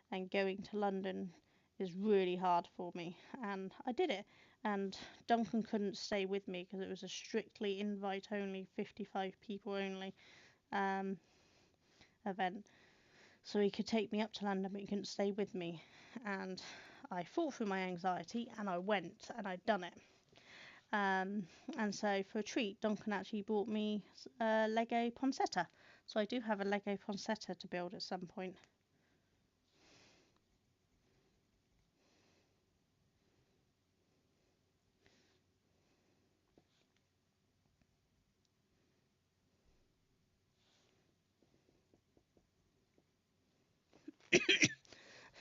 and going to London is really hard for me, and I did it. And Duncan couldn't stay with me because it was a strictly invite only, 55 people only event, so he could take me up to London but he couldn't stay with me, and I fought through my anxiety and I went and I'd done it. And so for a treat, Duncan actually bought me a Lego Poinsettia, so I do have a Lego Poinsettia to build at some point.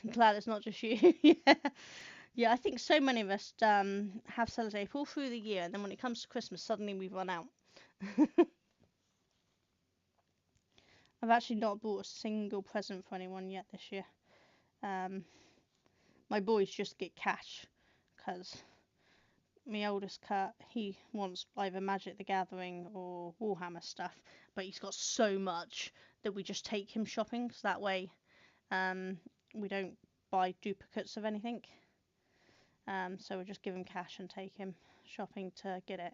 I'm glad it's not just you. Yeah, I think so many of us have sellotape all through the year, and then when it comes to Christmas, suddenly we run out. I've actually not bought a single present for anyone yet this year. My boys just get cash because my oldest Kurt, he wants either Magic the Gathering or Warhammer stuff, but he's got so much that we just take him shopping, so that way we don't buy duplicates of anything. So we just give him cash and take him shopping to get it.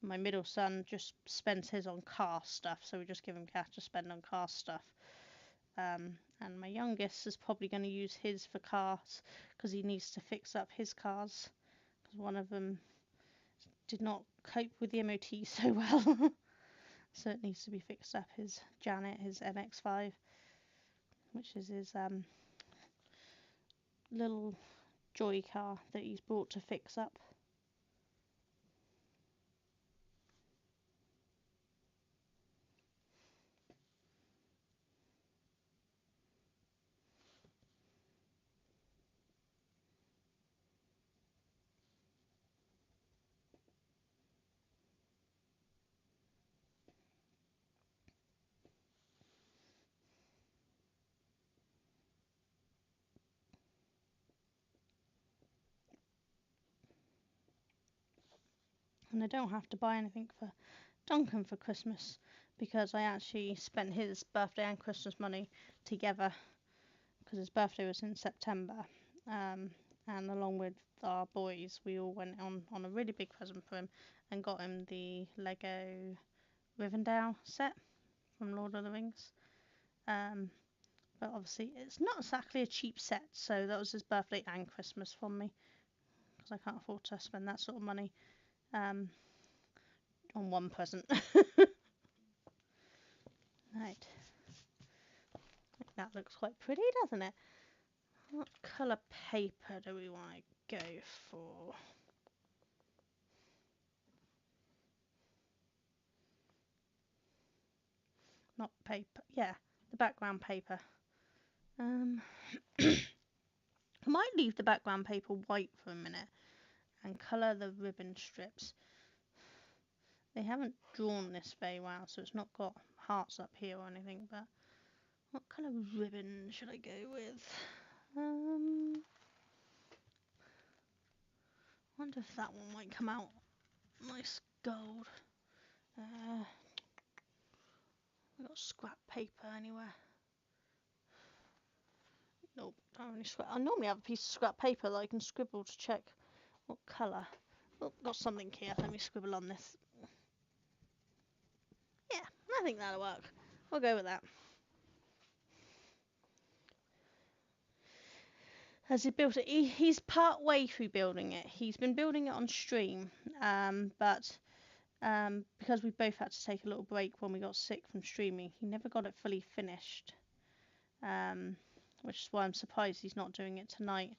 My middle son just spends his on car stuff, so we just give him cash to spend on car stuff. And my youngest is probably going to use his for cars because he needs to fix up his cars because one of them did not cope with the MOT so well. So it needs to be fixed up. His Janet, his MX-5, which is his little joy car that he's brought to fix up. And I don't have to buy anything for Duncan for Christmas because I actually spent his birthday and Christmas money together because his birthday was in September. And along with our boys, we all went on a really big present for him and got him the Lego Rivendell set from Lord of the Rings. But obviously it's not exactly a cheap set, so that was his birthday and Christmas from me because I can't afford to spend that sort of money on one present. Right. I think that looks quite pretty, doesn't it? What colour paper do we want to go for? Not paper. Yeah, the background paper. I might leave the background paper white for a minute and colour the ribbon strips. They haven't drawn this very well, so it's not got hearts up here or anything, but what colour ribbon should I go with? Wonder if that one might come out nice gold. We got scrap paper anywhere? Nope, don't have any scrap. I normally have a piece of scrap paper that I can scribble to check what colour. Oh, got something here. Let me scribble on this. Yeah, I think that'll work. We'll go with that. Has he built it? He's part way through building it. He's been building it on stream, but because we both had to take a little break when we got sick from streaming, he never got it fully finished. Which is why I'm surprised he's not doing it tonight.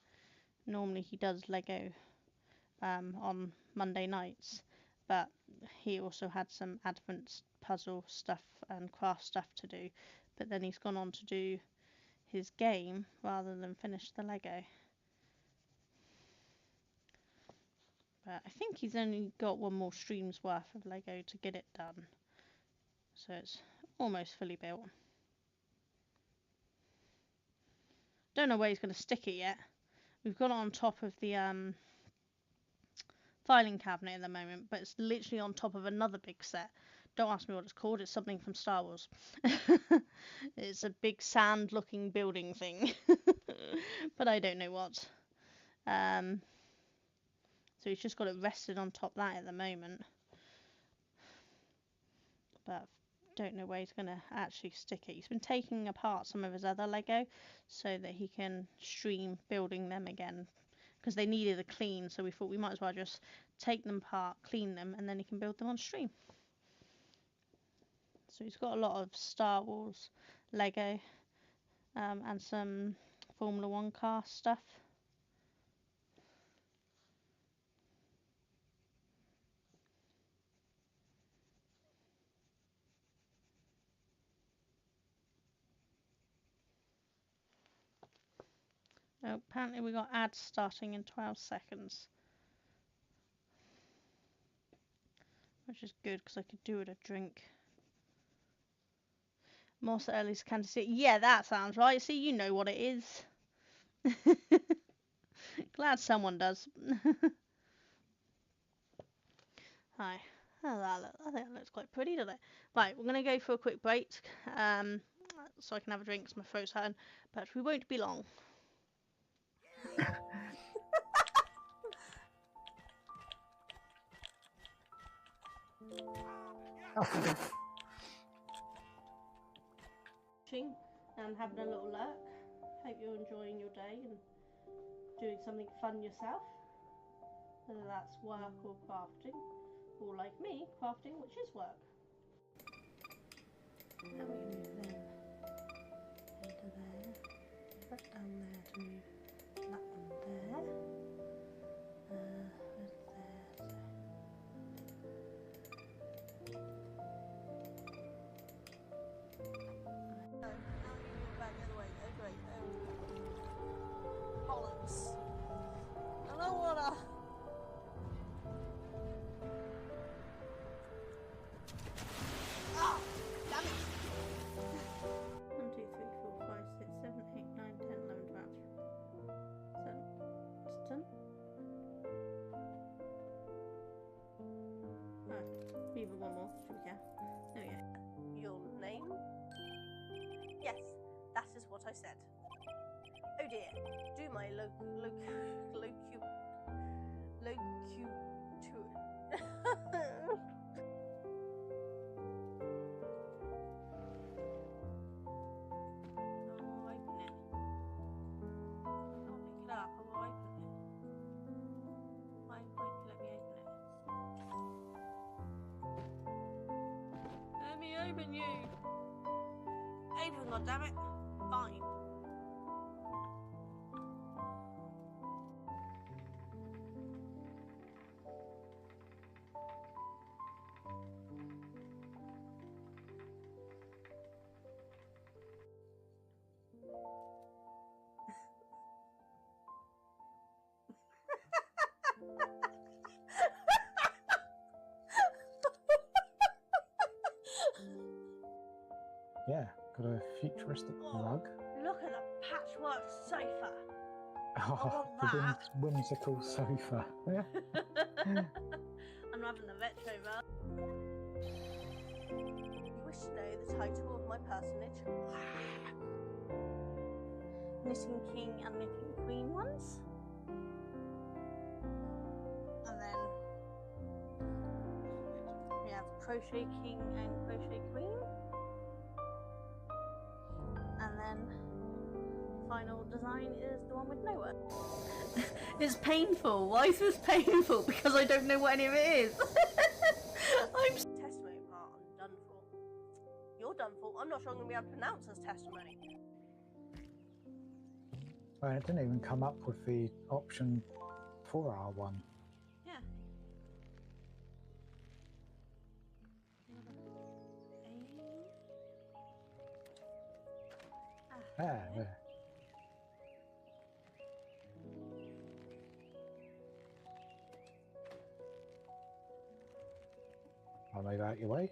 Normally he does Lego on Monday nights, but he also had some Advent puzzle stuff and craft stuff to do. But then he's gone on to do his game rather than finish the Lego. But I think he's only got one more stream's worth of Lego to get it done. So it's almost fully built. Don't know where he's going to stick it yet. We've got it on top of the filing cabinet at the moment, but it's literally on top of another big set. Don't ask me what it's called. It's something from Star Wars. It's a big sand-looking building thing, but I don't know what. So he's just got it rested on top of that at the moment, but don't know where he's going to actually stick it. He's been taking apart some of his other Lego so that he can stream building them again, because they needed a clean, so we thought we might as well just take them apart, clean them, and then he can build them on stream. So he's got a lot of Star Wars Lego and some Formula 1 car stuff. Oh, apparently we got ads starting in 12 seconds. Which is good because I could do with a drink. Moss Early's Kansas City. Yeah, that sounds right. See, you know what it is. Glad someone does. Hi. Oh, I think that looks quite pretty, doesn't it? Right, we're going to go for a quick break so I can have a drink because my throat's hurting, but we won't be long. And having a little lurk. Hope you're enjoying your day and doing something fun yourself. Whether that's work or crafting, or like me, crafting, which is work. How are you doing then? Into there. Put down there to move that one there. Where's there? Back the other way. Oh, great. Bollocks. I don't wanna. Ah! Damn it! 1, 2, 3, 4, 5, 6, 7, 8, 9, 10, 11, 12. It's done. Alright, leave one more. Should we go? There we go. Your name? Yes, that is what I said. Oh dear, do my open you. Open, goddammit. Fine. Yeah, got a futuristic rug. Look at the patchwork sofa. Oh, want the that. whimsical sofa. I'm having the retro version. You wish to know the title of my personage? Knitting King and Knitting Queen ones. And then we have Crochet King and Crochet Queen. And then final design is the one with no one. It's painful. Why is this painful? Because I don't know what any of it is. I'm testimony part. I'm done for. You're done for. I'm not sure I'm going to be able to pronounce this testimony. Well, it didn't even come up with the option for R1. Yeah. There. I'll move out your way.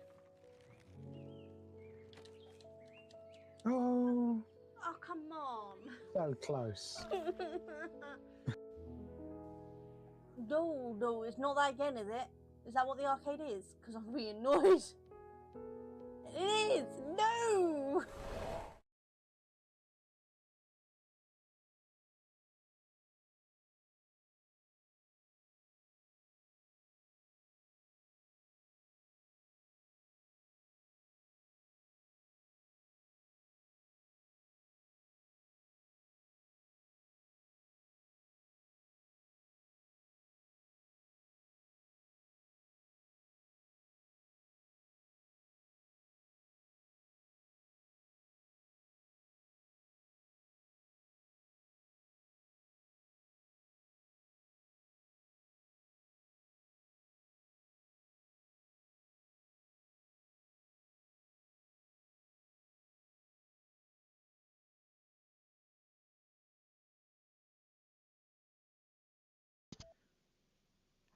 Oh, Oh, come on. so close. No, it's not that again, is it? Is that what the arcade is? Because I'm really annoyed. It is! No!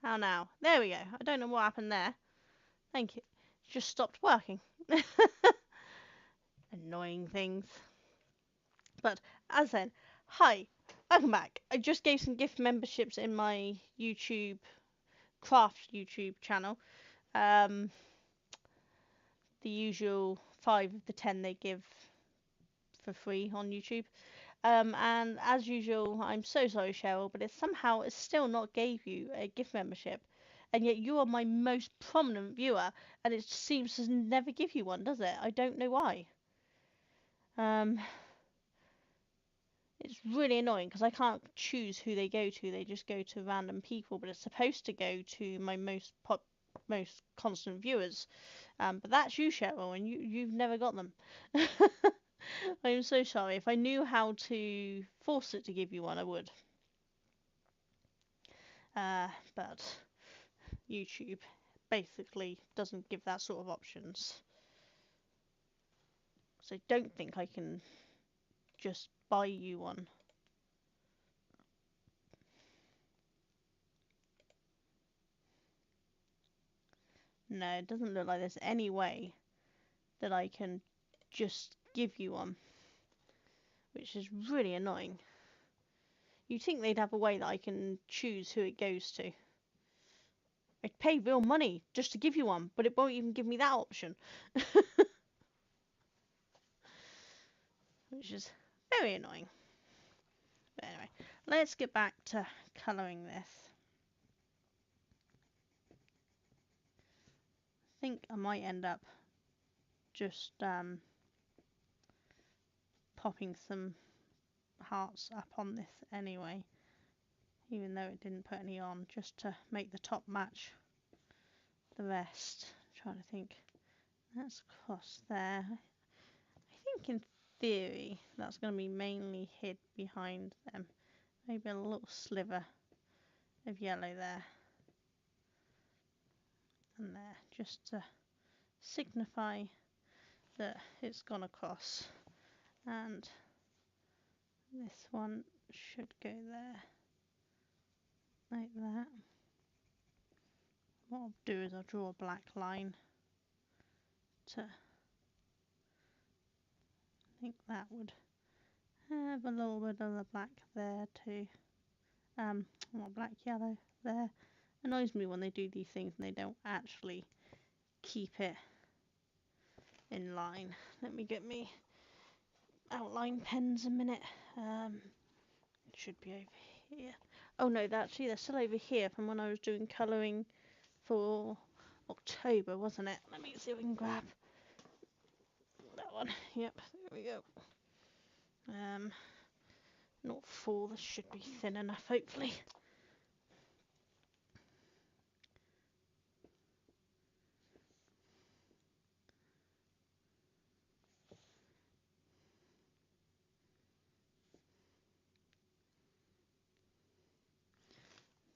How now? There we go. I don't know what happened there. Thank you. It just stopped working. Annoying things. But as then, hi, welcome back. I just gave some gift memberships in my YouTube craft YouTube channel. The usual 5 of the 10 they give for free on YouTube. And as usual, I'm so sorry, Cheryl, but it still not gave you a gift membership. And yet you are my most prominent viewer, and it seems to never give you one, does it? I don't know why. It's really annoying because I can't choose who they go to. They just go to random people, but it's supposed to go to my most constant viewers. But that's you, Cheryl, and you've never got them. I'm so sorry. If I knew how to force it to give you one, I would. But YouTube basically doesn't give that sort of options. So I don't think I can just buy you one. No, it doesn't look like there's any way that I can just give you one, which is really annoying. You'd think they'd have a way that I can choose who it goes to. I'd pay real money just to give you one, but it won't even give me that option. Which is very annoying. But anyway, let's get back to colouring this. I think I might end up just popping some hearts up on this anyway, even though it didn't put any on, just to make the top match the rest. I'm trying to think. That's across there. I think in theory that's going to be mainly hid behind them. Maybe a little sliver of yellow there and there, just to signify that it's gone across. And this one should go there, like that. What I'll do is I'll draw a black line to, I think that would have a little bit of the black there too. Black yellow there. Annoys me when they do these things and they don't actually keep it in line. Let me get me outline pens a minute. It should be over here. Oh no, they're still over here from when I was doing colouring for October, wasn't it? Let me see if we can grab that one. Yep, there we go. 0.4, this should be thin enough, hopefully.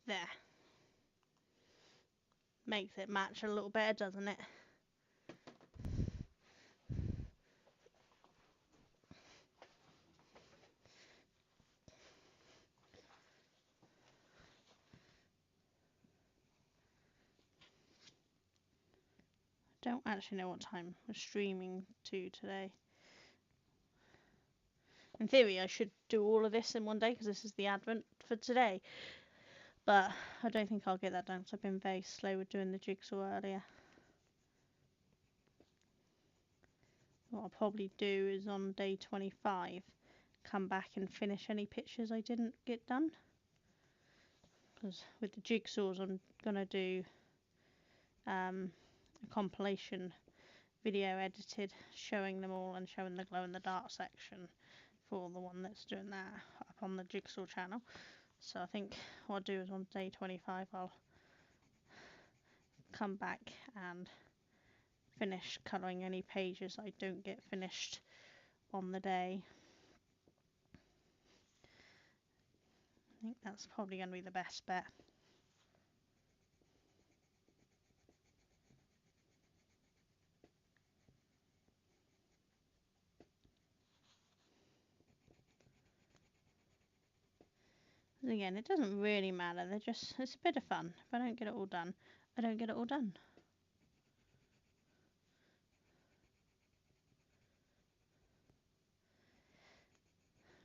There. Makes it match a little better, doesn't it? Don't actually know what time we're streaming to today. In theory, I should do all of this in one day because this is the advent for today. But I don't think I'll get that done because I've been very slow with doing the jigsaw earlier. What I'll probably do is on day 25 come back and finish any pictures I didn't get done. Because with the jigsaws I'm going to do a compilation video edited showing them all and showing the glow in the dark section for the one that's doing that up on the jigsaw channel. So I think what I'll do is on day 25 I'll come back and finish colouring any pages I don't get finished on the day. I think that's probably going to be the best bet. Again, it doesn't really matter, it's a bit of fun. If I don't get it all done, I don't get it all done.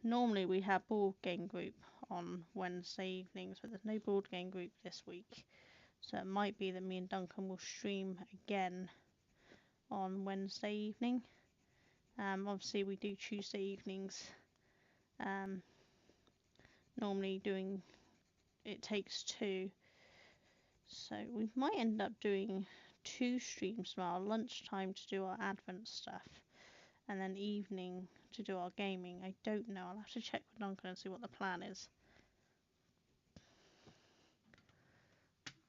normally we have board game group on Wednesday evenings, but there's no board game group this week. So it might be that me and Duncan will stream again on Wednesday evening. Obviously we do Tuesday evenings. Normally doing It Takes Two. So we might end up doing 2 streams tomorrow, lunchtime to do our Advent stuff, and then evening to do our gaming. I don't know. I'll have to check with Duncan and see what the plan is.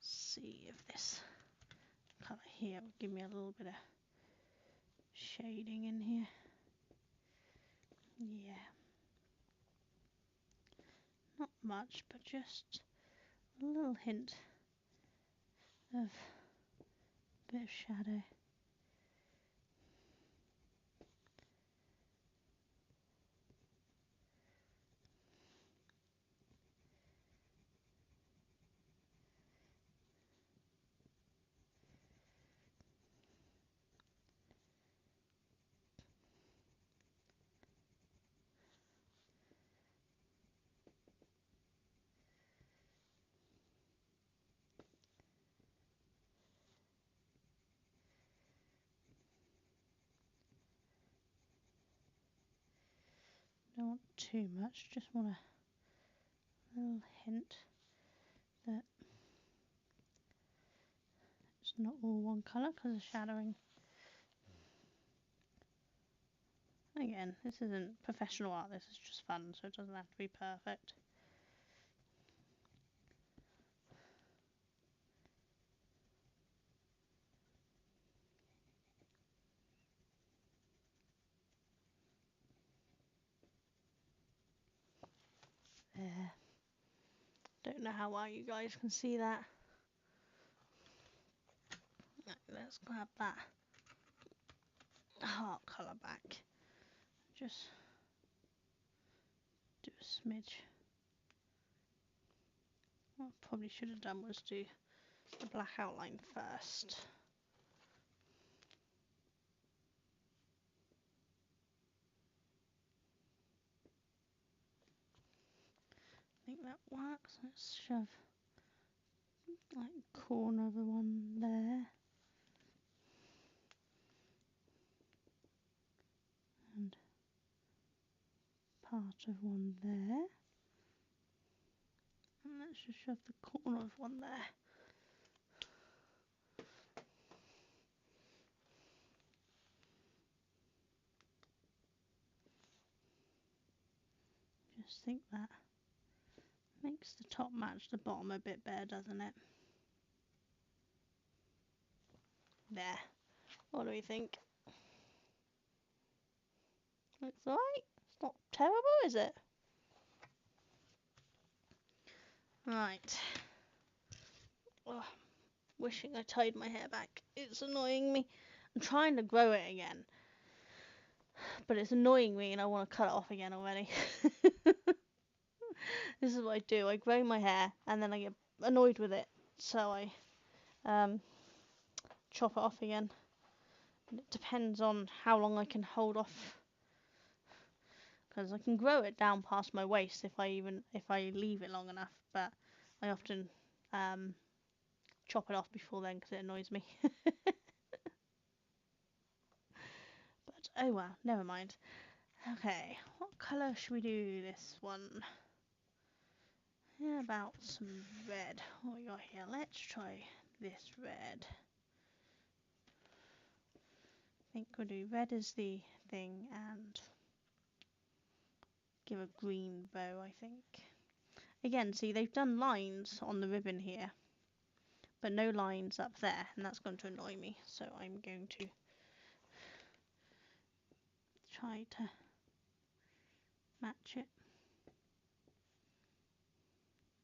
See if this colour here will give me a little bit of shading in here. Yeah. Not much, but just a little hint of a bit of shadow. Don't want too much, just want a little hint that it's not all one colour because of shadowing. Again, this isn't professional art, this is just fun, so it doesn't have to be perfect. There. Don't know how well you guys can see that. Right, let's grab that heart colour back. Just do a smidge. What I probably should have done was do the black outline first. I think that works. Let's shove like corner of the one there. And part of one there. And let's just shove the corner of one there. Just think that makes the top match the bottom a bit better, doesn't it? There. What do we think? Looks alright. It's not terrible, is it? Right. Oh, wishing I tied my hair back. It's annoying me. I'm trying to grow it again. But it's annoying me and I want to cut it off again already. This is what I do. I grow my hair and then I get annoyed with it. So I chop it off again. And it depends on how long I can hold off. Because I can grow it down past my waist if I leave it long enough. But I often chop it off before then because it annoys me. But oh well, never mind. Okay, what colour should we do this one? Yeah, about some red. What we got here? Let's try this red. I think we'll do red as the thing and give a green bow, I think. Again, see, they've done lines on the ribbon here, but no lines up there, and that's going to annoy me. So I'm going to try to match it.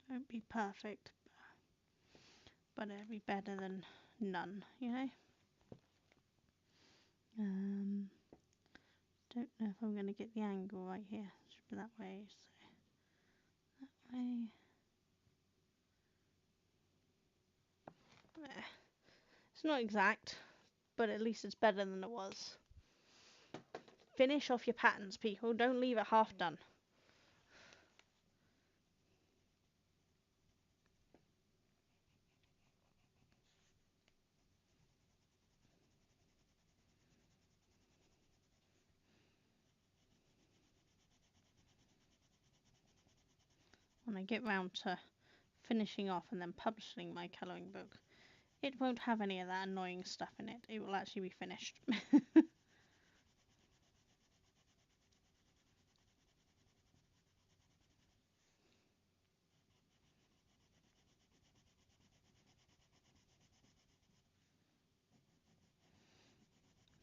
Won't be perfect, but it'll be better than none, you know? Don't know if I'm going to get the angle right here. It should be that way, so that way. There. It's not exact, but at least it's better than it was. Finish off your patterns, people. Don't leave it half done. when I get round to finishing off and then publishing my colouring book, it won't have any of that annoying stuff in it. It will actually be finished.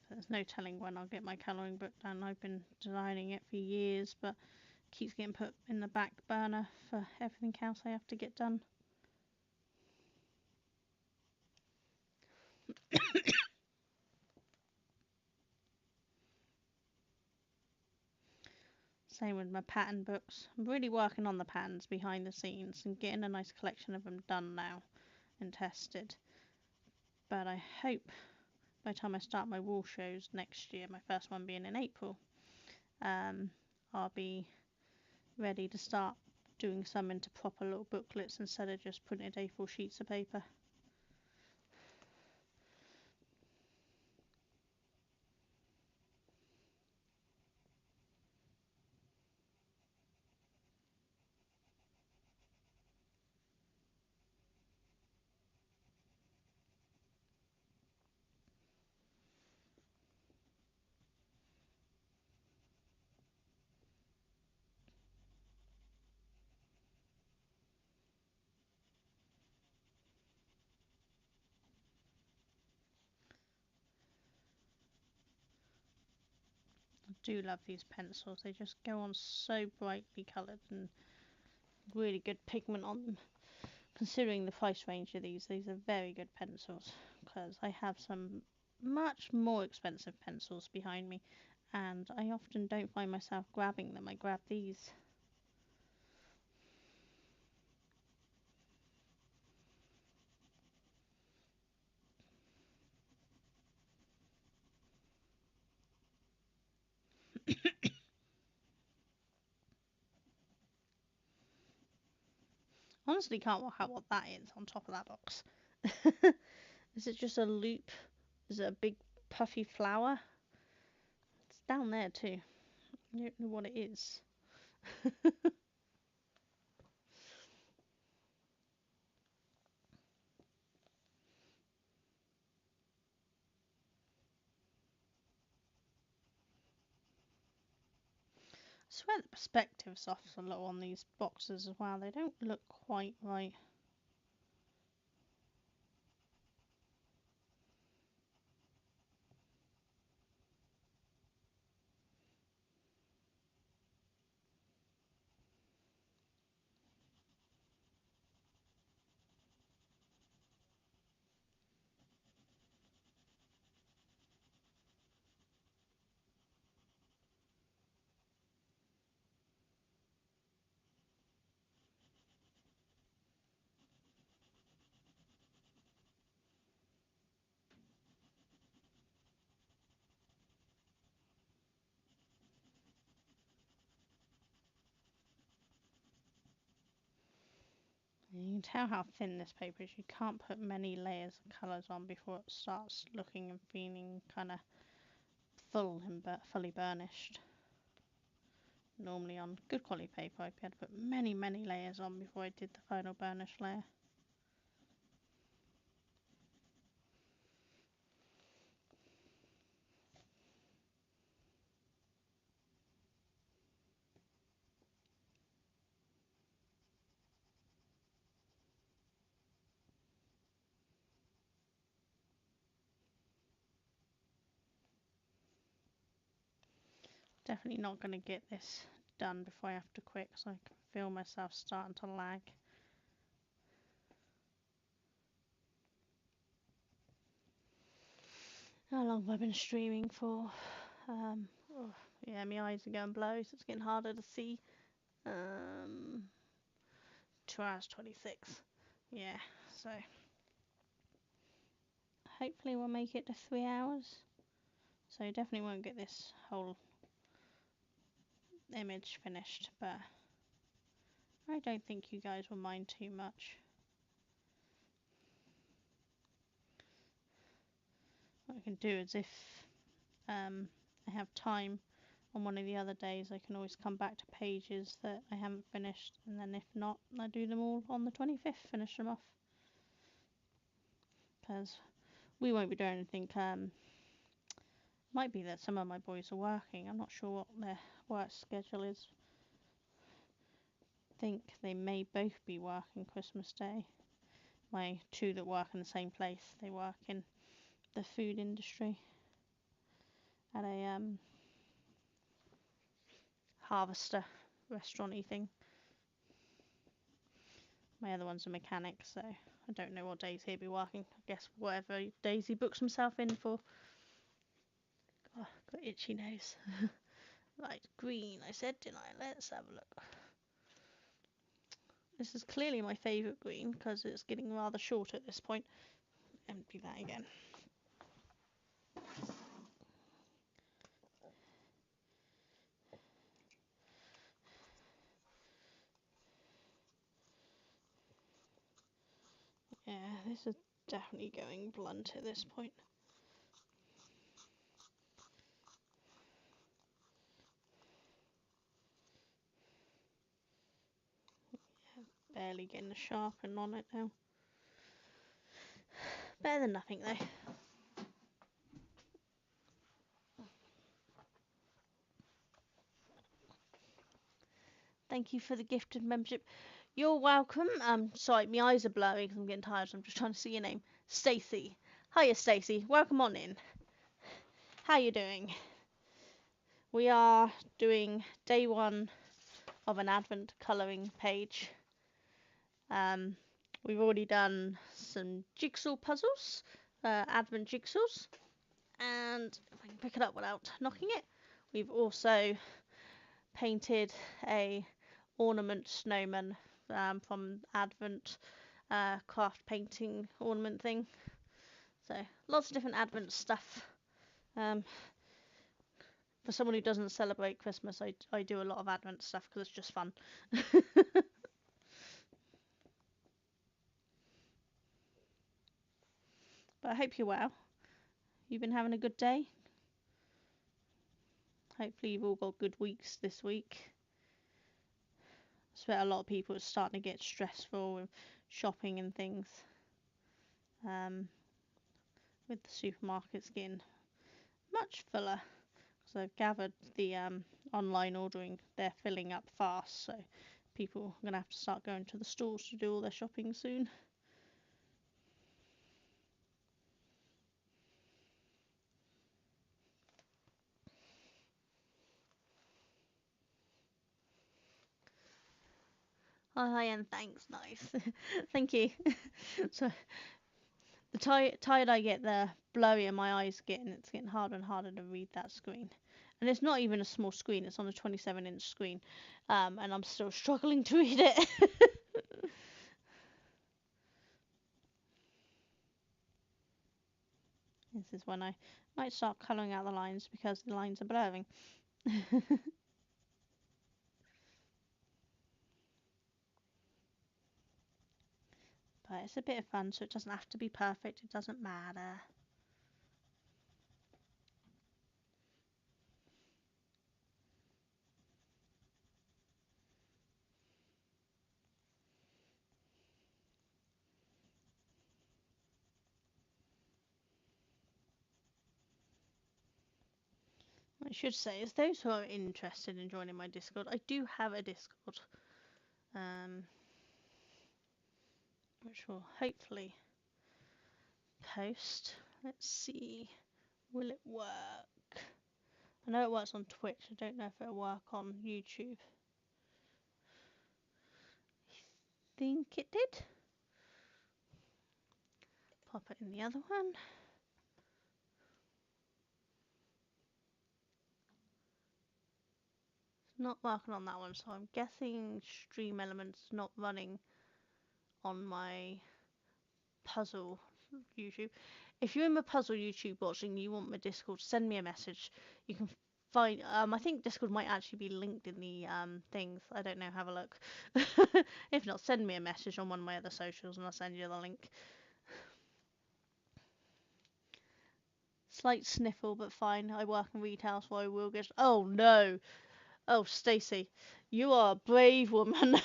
There's no telling when I'll get my colouring book done. I've been designing it for years, but it keeps getting put in the back burner for everything else I have to get done. Same with my pattern books. I'm really working on the patterns behind the scenes and getting a nice collection of them done now and tested. But I hope by the time I start my wall shows next year, my first one being in April, I'll be ready to start doing some into proper little booklets instead of just printed A4 sheets of paper. I do love these pencils. They just go on so brightly coloured and really good pigment on them. Considering the price range of these are very good pencils, because I have some much more expensive pencils behind me and I often don't find myself grabbing them. I grab these. Honestly can't work out what that is on top of that box. Is it just a loop? Is it a big puffy flower? It's down there too. I don't know what it is. I swear the perspective's off a little on these boxes as well. They don't look quite right. You can tell how thin this paper is. You can't put many layers of colours on before it starts looking and feeling kind of full and fully burnished. Normally on good quality paper I'd be able to put many layers on before I did the final burnish layer. Definitely not going to get this done before I have to quit, because I can feel myself starting to lag. How long have I been streaming for? Yeah, my eyes are going blurry, so it's getting harder to see. 2 hours 26. Yeah, so hopefully we'll make it to 3 hours. So definitely won't get this whole image finished, but I don't think you guys will mind too much. What I can do is, if I have time on one of the other days, I can always come back to pages that I haven't finished, and then if not, I do them all on the 25th, finish them off. Because we won't be doing anything. Might be that some of my boys are working. I'm not sure what their work schedule is. I think they may both be working Christmas Day. My two that work in the same place, they work in the food industry at a harvester restaurant-y thing. My other one's a mechanic, so I don't know what days he'll be working. I guess whatever days he books himself in for. Oh, got itchy nose. Right, green, I said, didn't I? Let's have a look. This is clearly my favourite green because it's getting rather short at this point. Empty that again. Yeah, this is definitely going blunt at this point. Yeah, barely getting the sharpen on it now. Better than nothing though. Thank you for the gifted membership. You're welcome. Sorry, my eyes are blurry because I'm getting tired, so I'm just trying to see your name. Stacey. Hiya, Stacey. Welcome on in. How you doing? We are doing day 1 of an Advent colouring page. We've already done some jigsaw puzzles, Advent jigsaws, and if I can pick it up without knocking it, we've also painted a ornament snowman from Advent craft painting ornament thing. So lots of different Advent stuff. For someone who doesn't celebrate Christmas, I do a lot of Advent stuff because it's just fun. But I hope you're well. You've been having a good day. Hopefully you've all got good weeks this week. I swear a lot of people are starting to get stressful with shopping and things. With the supermarkets getting much fuller. So I've gathered the online ordering, they're filling up fast, so people are going to have to start going to the stores to do all their shopping soon. Oh, hi, and thanks, nice. Thank you. So the tired I get, the blurrier my eyes get, and it's getting harder and harder to read that screen. And it's not even a small screen, it's on a 27-inch screen, and I'm still struggling to read it. This is when I might start colouring out the lines because the lines are blurring. But it's a bit of fun, so it doesn't have to be perfect, it doesn't matter. What I should say is those who are interested in joining my Discord, I do have a Discord, which will hopefully post. Let's see, will it work? I know it works on Twitch, I don't know if it'll work on YouTube. I think it did. Pop it in the other one. It's not working on that one, so I'm guessing Stream Elements not running on my puzzle YouTube. If you're in my puzzle YouTube watching, you want my Discord, send me a message. You can find, I think Discord might actually be linked in the things. I don't know, have a look. If not, send me a message on one of my other socials and I'll send you the link. Slight sniffle, but fine. I work in retail, so I will get. Oh no! Oh, Stacey, you are a brave woman.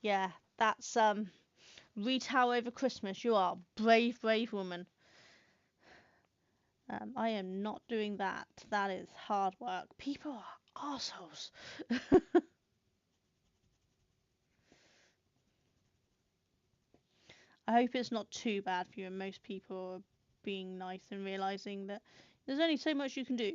Yeah, that's retail over Christmas. You are a brave, brave woman. I am not doing that. That is hard work. People are assholes. I hope it's not too bad for you and most people are being nice and realizing that there's only so much you can do.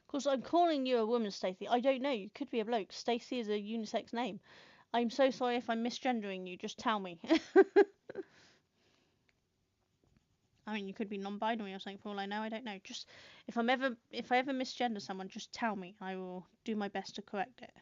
Of course, I'm calling you a woman, Stacey. I don't know. You could be a bloke. Stacey is a unisex name. I'm so sorry if I'm misgendering you. Just tell me. I mean, you could be non-binary or something for all I know. I don't know. Just if I ever misgender someone, just tell me. I will do my best to correct it.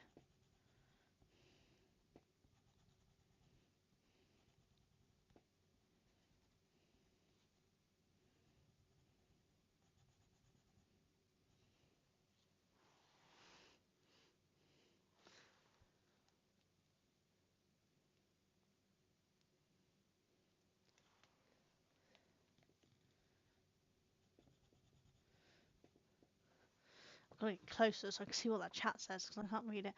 I've got to get closer so I can see what that chat says because I can't read it.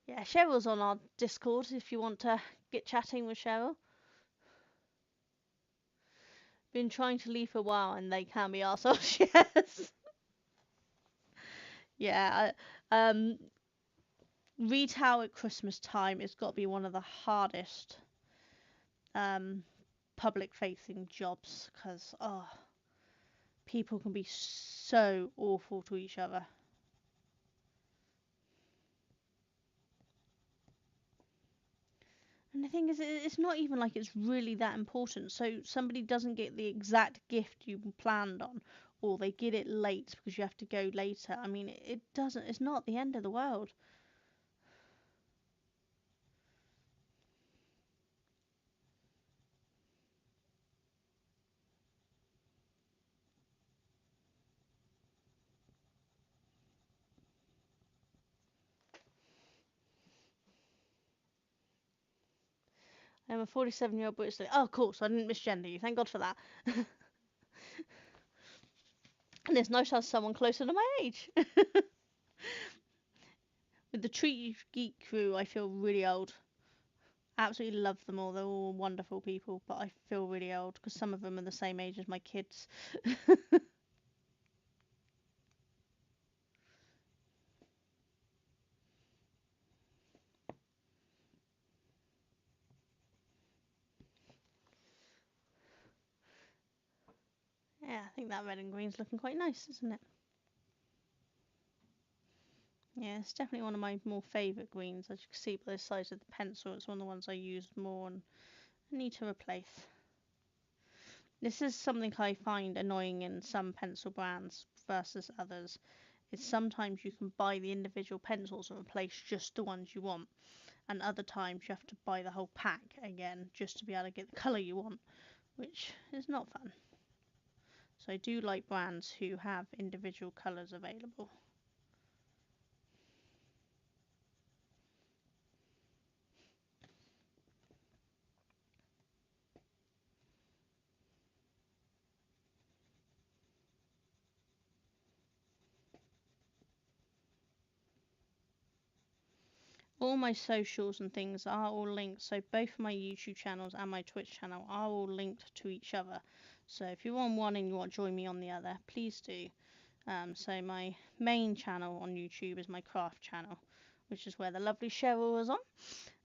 Yeah, Cheryl's on our Discord if you want to get chatting with Cheryl. Been trying to leave for a while and they can be arseholes, yes. Yeah, retail at Christmas time has got to be one of the hardest public facing jobs because people can be so awful to each other. And the thing is, it's not even like it's really that important. So somebody doesn't get the exact gift you planned on, or they get it late because you have to go later. I mean, it doesn't. It's not the end of the world. I'm a 47-year-old British lady. Oh, of course, I didn't misgender you. Thank God for that. And it's nice to have someone closer to my age. With the Treat Geek crew, I feel really old. Absolutely love them all. They're all wonderful people, but I feel really old because some of them are the same age as my kids. Yeah, I think that red and green's looking quite nice, isn't it? Yeah, it's definitely one of my more favourite greens. As you can see by the size of the pencil, it's one of the ones I used more and I need to replace. This is something I find annoying in some pencil brands versus others. It's sometimes you can buy the individual pencils and replace just the ones you want, and other times you have to buy the whole pack again just to be able to get the colour you want, which is not fun. So I do like brands who have individual colours available. All my socials and things are all linked, so both my YouTube channels and my Twitch channel are all linked to each other. So if you're on one and you want to join me on the other, please do. So my main channel on YouTube is my craft channel, which is where the lovely Cheryl was on,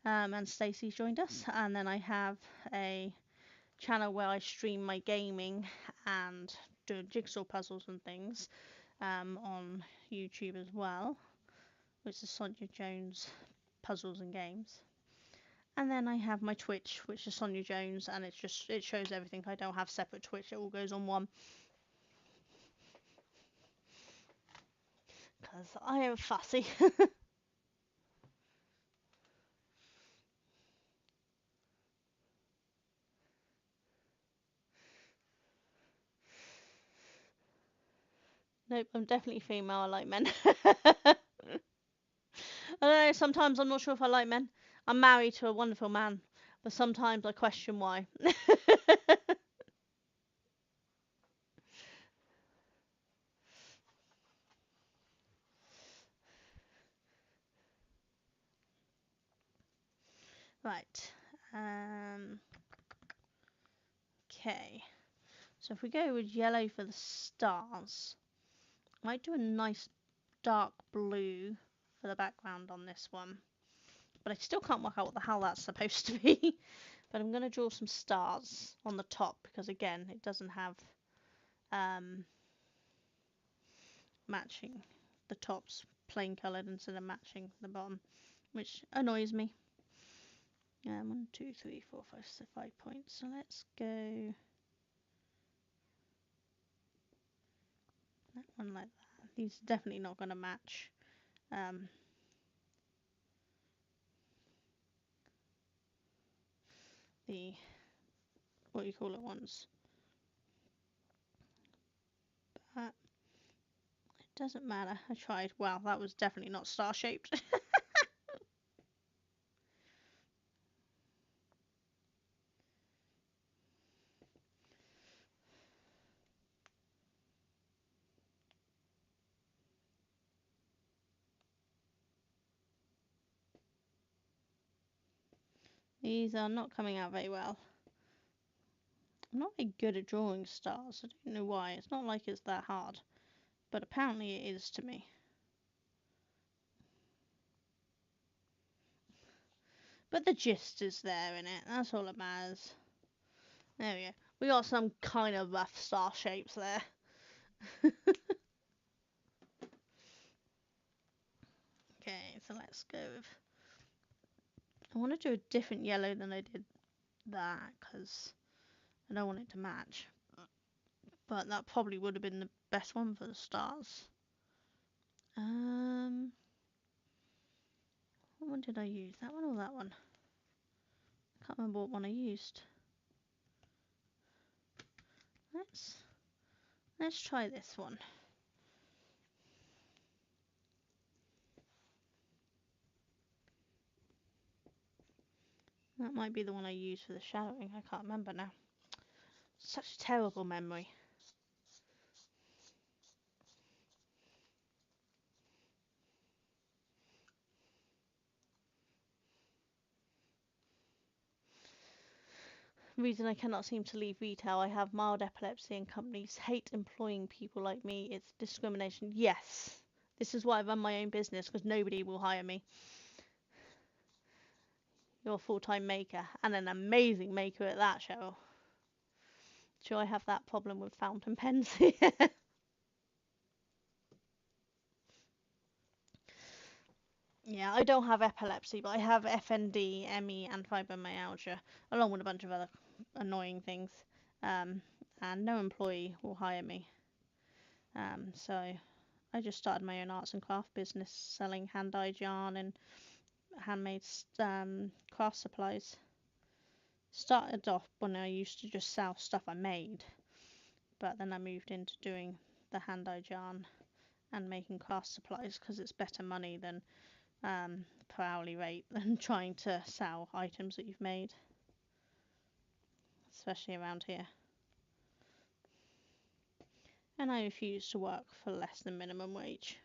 and Stacey's joined us. And then I have a channel where I stream my gaming and do jigsaw puzzles and things. on YouTube as well, which is Sonia Jones Puzzles and Games. And then I have my Twitch, which is Sonia Jones, and it shows everything. I don't have separate Twitch, it all goes on one. Because I am fussy. Nope, I'm definitely female. I like men. I don't know, sometimes I'm not sure if I like men. I'm married to a wonderful man, but sometimes I question why. Right. Okay. So if we go with yellow for the stars, I might do a nice dark blue for the background on this one. But I still can't work out what the hell that's supposed to be. But I'm going to draw some stars on the top because, again, it doesn't have matching. The top's plain coloured instead of matching the bottom, which annoys me. 1, 2, 3, 4, 5, 6, 5 points. So let's go that one like that. These are definitely not going to match. The what you call it ones, but it doesn't matter. I tried. Wow, that was definitely not star shaped. These are not coming out very well. I'm not very good at drawing stars. I don't know why. It's not like it's that hard, but apparently it is to me. But the gist is there in it. That's all that matters. There we go. We got some kind of rough star shapes there. Okay, so let's go with... I want to do a different yellow than I did that because I don't want it to match. But that probably would have been the best one for the stars. What one did I use? That one or that one? I can't remember what one I used. Let's try this one. That might be the one I used for the shadowing. I can't remember now. Such terrible memory. Reason I cannot seem to leave retail. I have mild epilepsy and companies hate employing people like me. It's discrimination. Yes. This is why I run my own business, because nobody will hire me. You're a full-time maker, and an amazing maker at that, Cheryl. Do I have that problem with fountain pens? Yeah, I don't have epilepsy, but I have FND, ME, and fibromyalgia, along with a bunch of other annoying things. And no employee will hire me. So I just started my own arts and craft business, selling hand-dyed yarn and handmade craft supplies. Started off when I used to just sell stuff I made, but then I moved into doing the hand-dyed yarn and making craft supplies because it's better money than per hourly rate than trying to sell items that you've made, especially around here. And I refuse to work for less than minimum wage.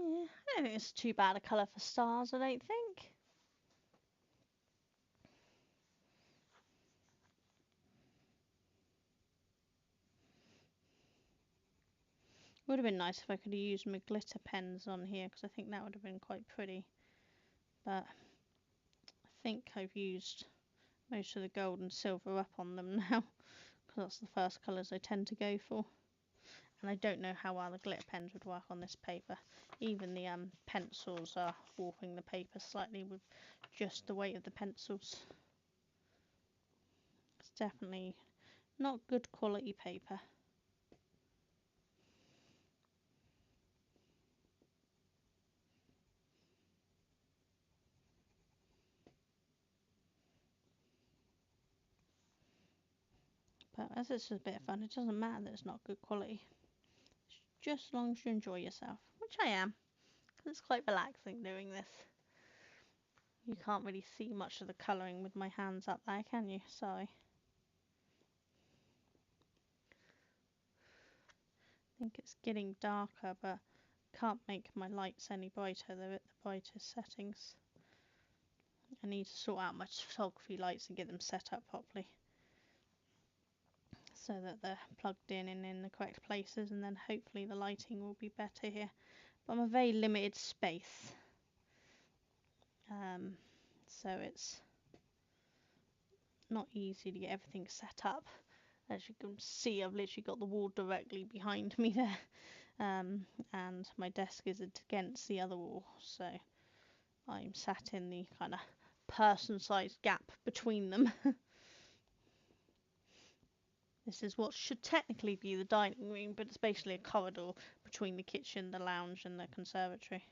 Yeah, I don't think it's too bad a colour for stars, I don't think. Would have been nice if I could have used my glitter pens on here, because I think that would have been quite pretty. But I think I've used most of the gold and silver up on them now, because that's the first colours I tend to go for. And I don't know how well the glitter pens would work on this paper. Even the pencils are warping the paper slightly with just the weight of the pencils. It's definitely not good quality paper. But as it's just a bit of fun, it doesn't matter that it's not good quality. Just as long as you enjoy yourself, which I am, because it's quite relaxing doing this. You can't really see much of the colouring with my hands up there, can you? Sorry. I think it's getting darker, but can't make my lights any brighter. They're at the brightest settings. I need to sort out my photography lights and get them set up properly, so that they're plugged in and in the correct places, and then hopefully the lighting will be better here. But I'm a very limited space, so it's not easy to get everything set up. As you can see, I've literally got the wall directly behind me there, and my desk is against the other wall, so I'm sat in the kind of person-sized gap between them. This is what should technically be the dining room, but it's basically a corridor between the kitchen, the lounge, and the conservatory.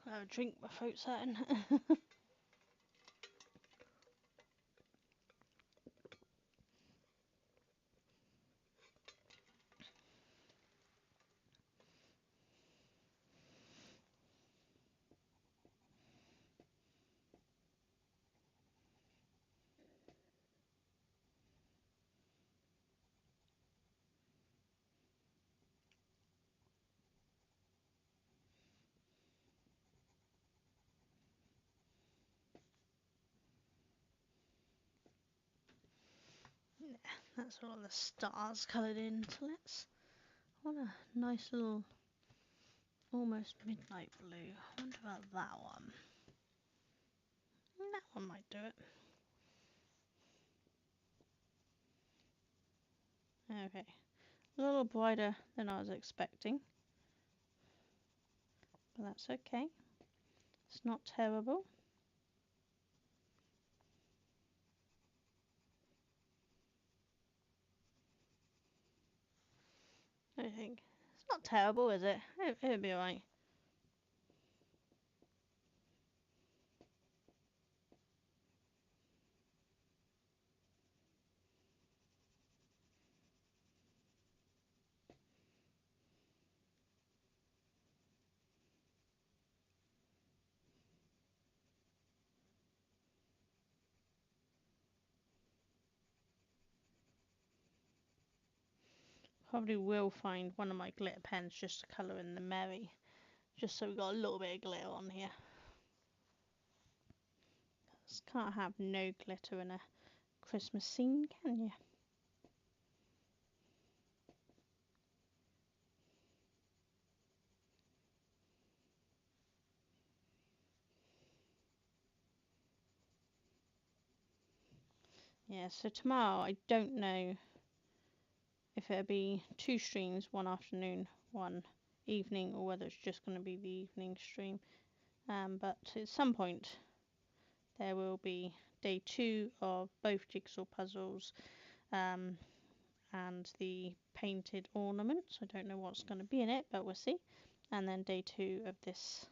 Gotta have a drink, my throat's hurting. Yeah, that's all the stars coloured in. So let's. I want a nice little, almost midnight blue. I wonder about that one. That one might do it. Okay, a little brighter than I was expecting, but that's okay. It's not terrible. I think it's not terrible, is it? It'll be alright. Probably will find one of my glitter pens just to colour in the Merry, just so we got a little bit of glitter on here. Just can't have no glitter in a Christmas scene, can you? Yeah, so tomorrow I don't know if it'll be 2 streams, one afternoon, one evening, or whether it's just going to be the evening stream. But at some point there will be day 2 of both jigsaw puzzles and the painted ornaments. I don't know what's going to be in it, but we'll see. And then day 2 of this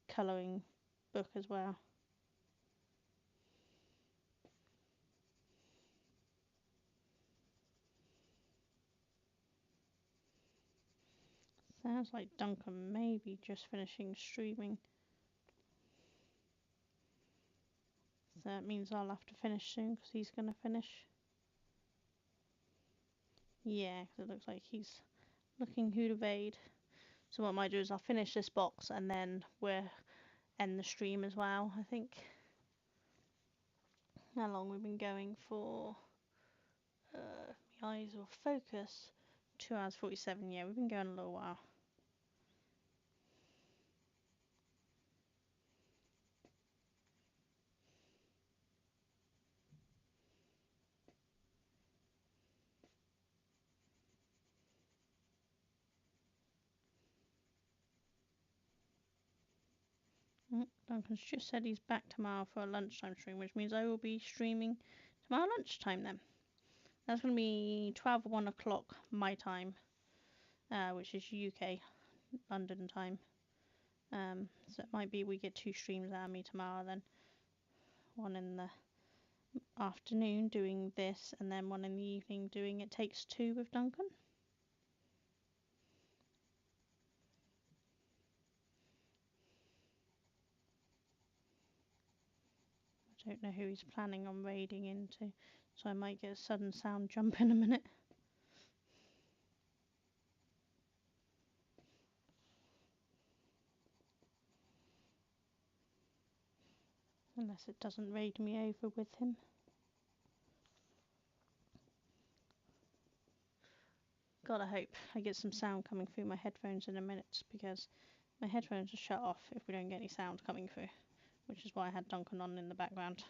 colouring book as well. Sounds like Duncan may be just finishing streaming. So that means I'll have to finish soon because he's going to finish. Yeah, because it looks like he's looking who to raid. So what I might do is I'll finish this box and then we'll end the stream as well, I think. How long we've been going for? My eyes will focus. 2 hours 47. Yeah, we've been going a little while. Duncan's just said he's back tomorrow for a lunchtime stream, which means I will be streaming tomorrow lunchtime then. That's going to be 12 or 1 o'clock my time, which is UK, London time. So it might be we get 2 streams out of me tomorrow then. One in the afternoon doing this, and then one in the evening doing It Takes Two with Duncan. I don't know who he's planning on raiding into, so I might get a sudden sound jump in a minute. Unless it doesn't raid me over with him. Gotta hope I get some sound coming through my headphones in a minute, because my headphones are shut off if we don't get any sound coming through, which is why I had Duncan on in the background.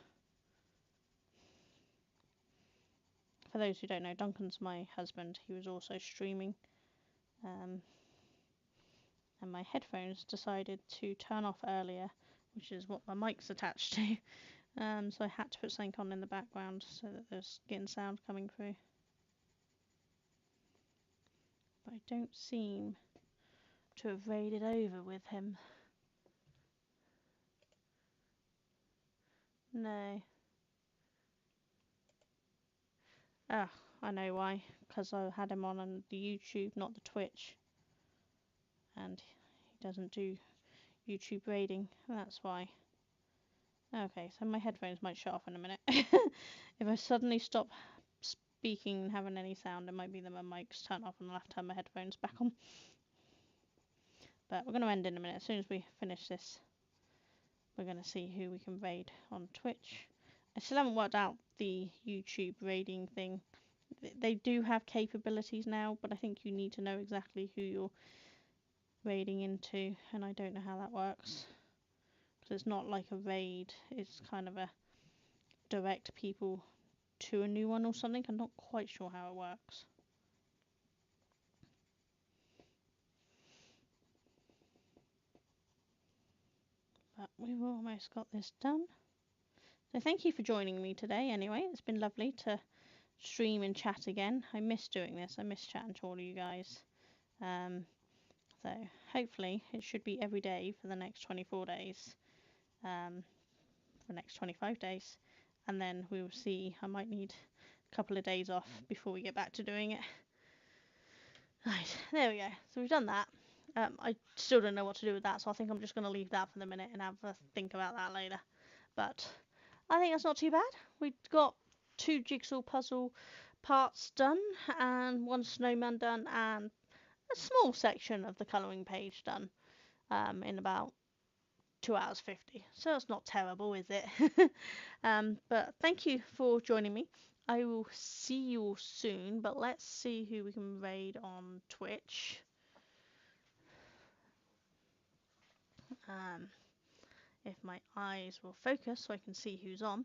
For those who don't know, Duncan's my husband. He was also streaming, and my headphones decided to turn off earlier, which is what my mic's attached to. So I had to put something on in the background so that there's getting sound coming through. But I don't seem to have raided over with him. No. Ah, I know why. Because I had him on the YouTube, not the Twitch. And he doesn't do YouTube raiding. That's why. Okay, so my headphones might shut off in a minute. If I suddenly stop speaking and having any sound, it might be that my mic's turned off and I'll have to turn my headphones back on. But we're going to end in a minute. As soon as we finish this, we're going to see who we can raid on Twitch. I still haven't worked out the YouTube raiding thing. They do have capabilities now, but I think you need to know exactly who you're raiding into, and I don't know how that works. Because it's not like a raid, it's kind of a direct people to a new one or something. I'm not quite sure how it works. But we've almost got this done. So thank you for joining me today anyway. It's been lovely to stream and chat again. I miss doing this. I miss chatting to all of you guys. So hopefully it should be every day for the next 24 days. For the next 25 days. And then we will see. I might need a couple of days off before we get back to doing it. Right, there we go. So we've done that. I still don't know what to do with that, so I think I'm just going to leave that for the minute and have a think about that later. But I think that's not too bad. We've got 2 jigsaw puzzle parts done, and 1 snowman done, and a small section of the colouring page done in about 2 hours 50. So it's not terrible, is it? But thank you for joining me. I will see you all soon, but let's see who we can raid on Twitch. If my eyes will focus so I can see who's on.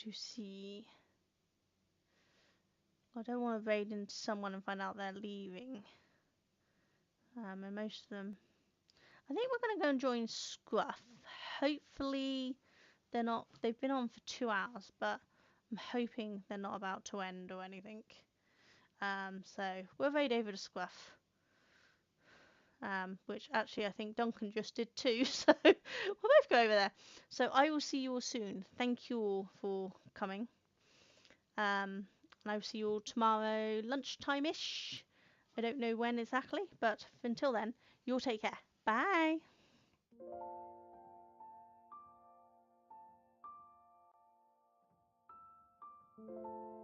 to see. I don't want to raid into someone and find out they're leaving. And most of them. I think we're going to go and join Scruff. Hopefully they're not. They've been on for 2 hours, but I'm hoping they're not about to end or anything. So we'll raid over to Scruff. Which actually I think Duncan just did too, so we'll both go over there. So I will see you all soon. Thank you all for coming. And I will see you all tomorrow lunchtime-ish. I don't know when exactly, but until then, you all take care. Bye! Thank you.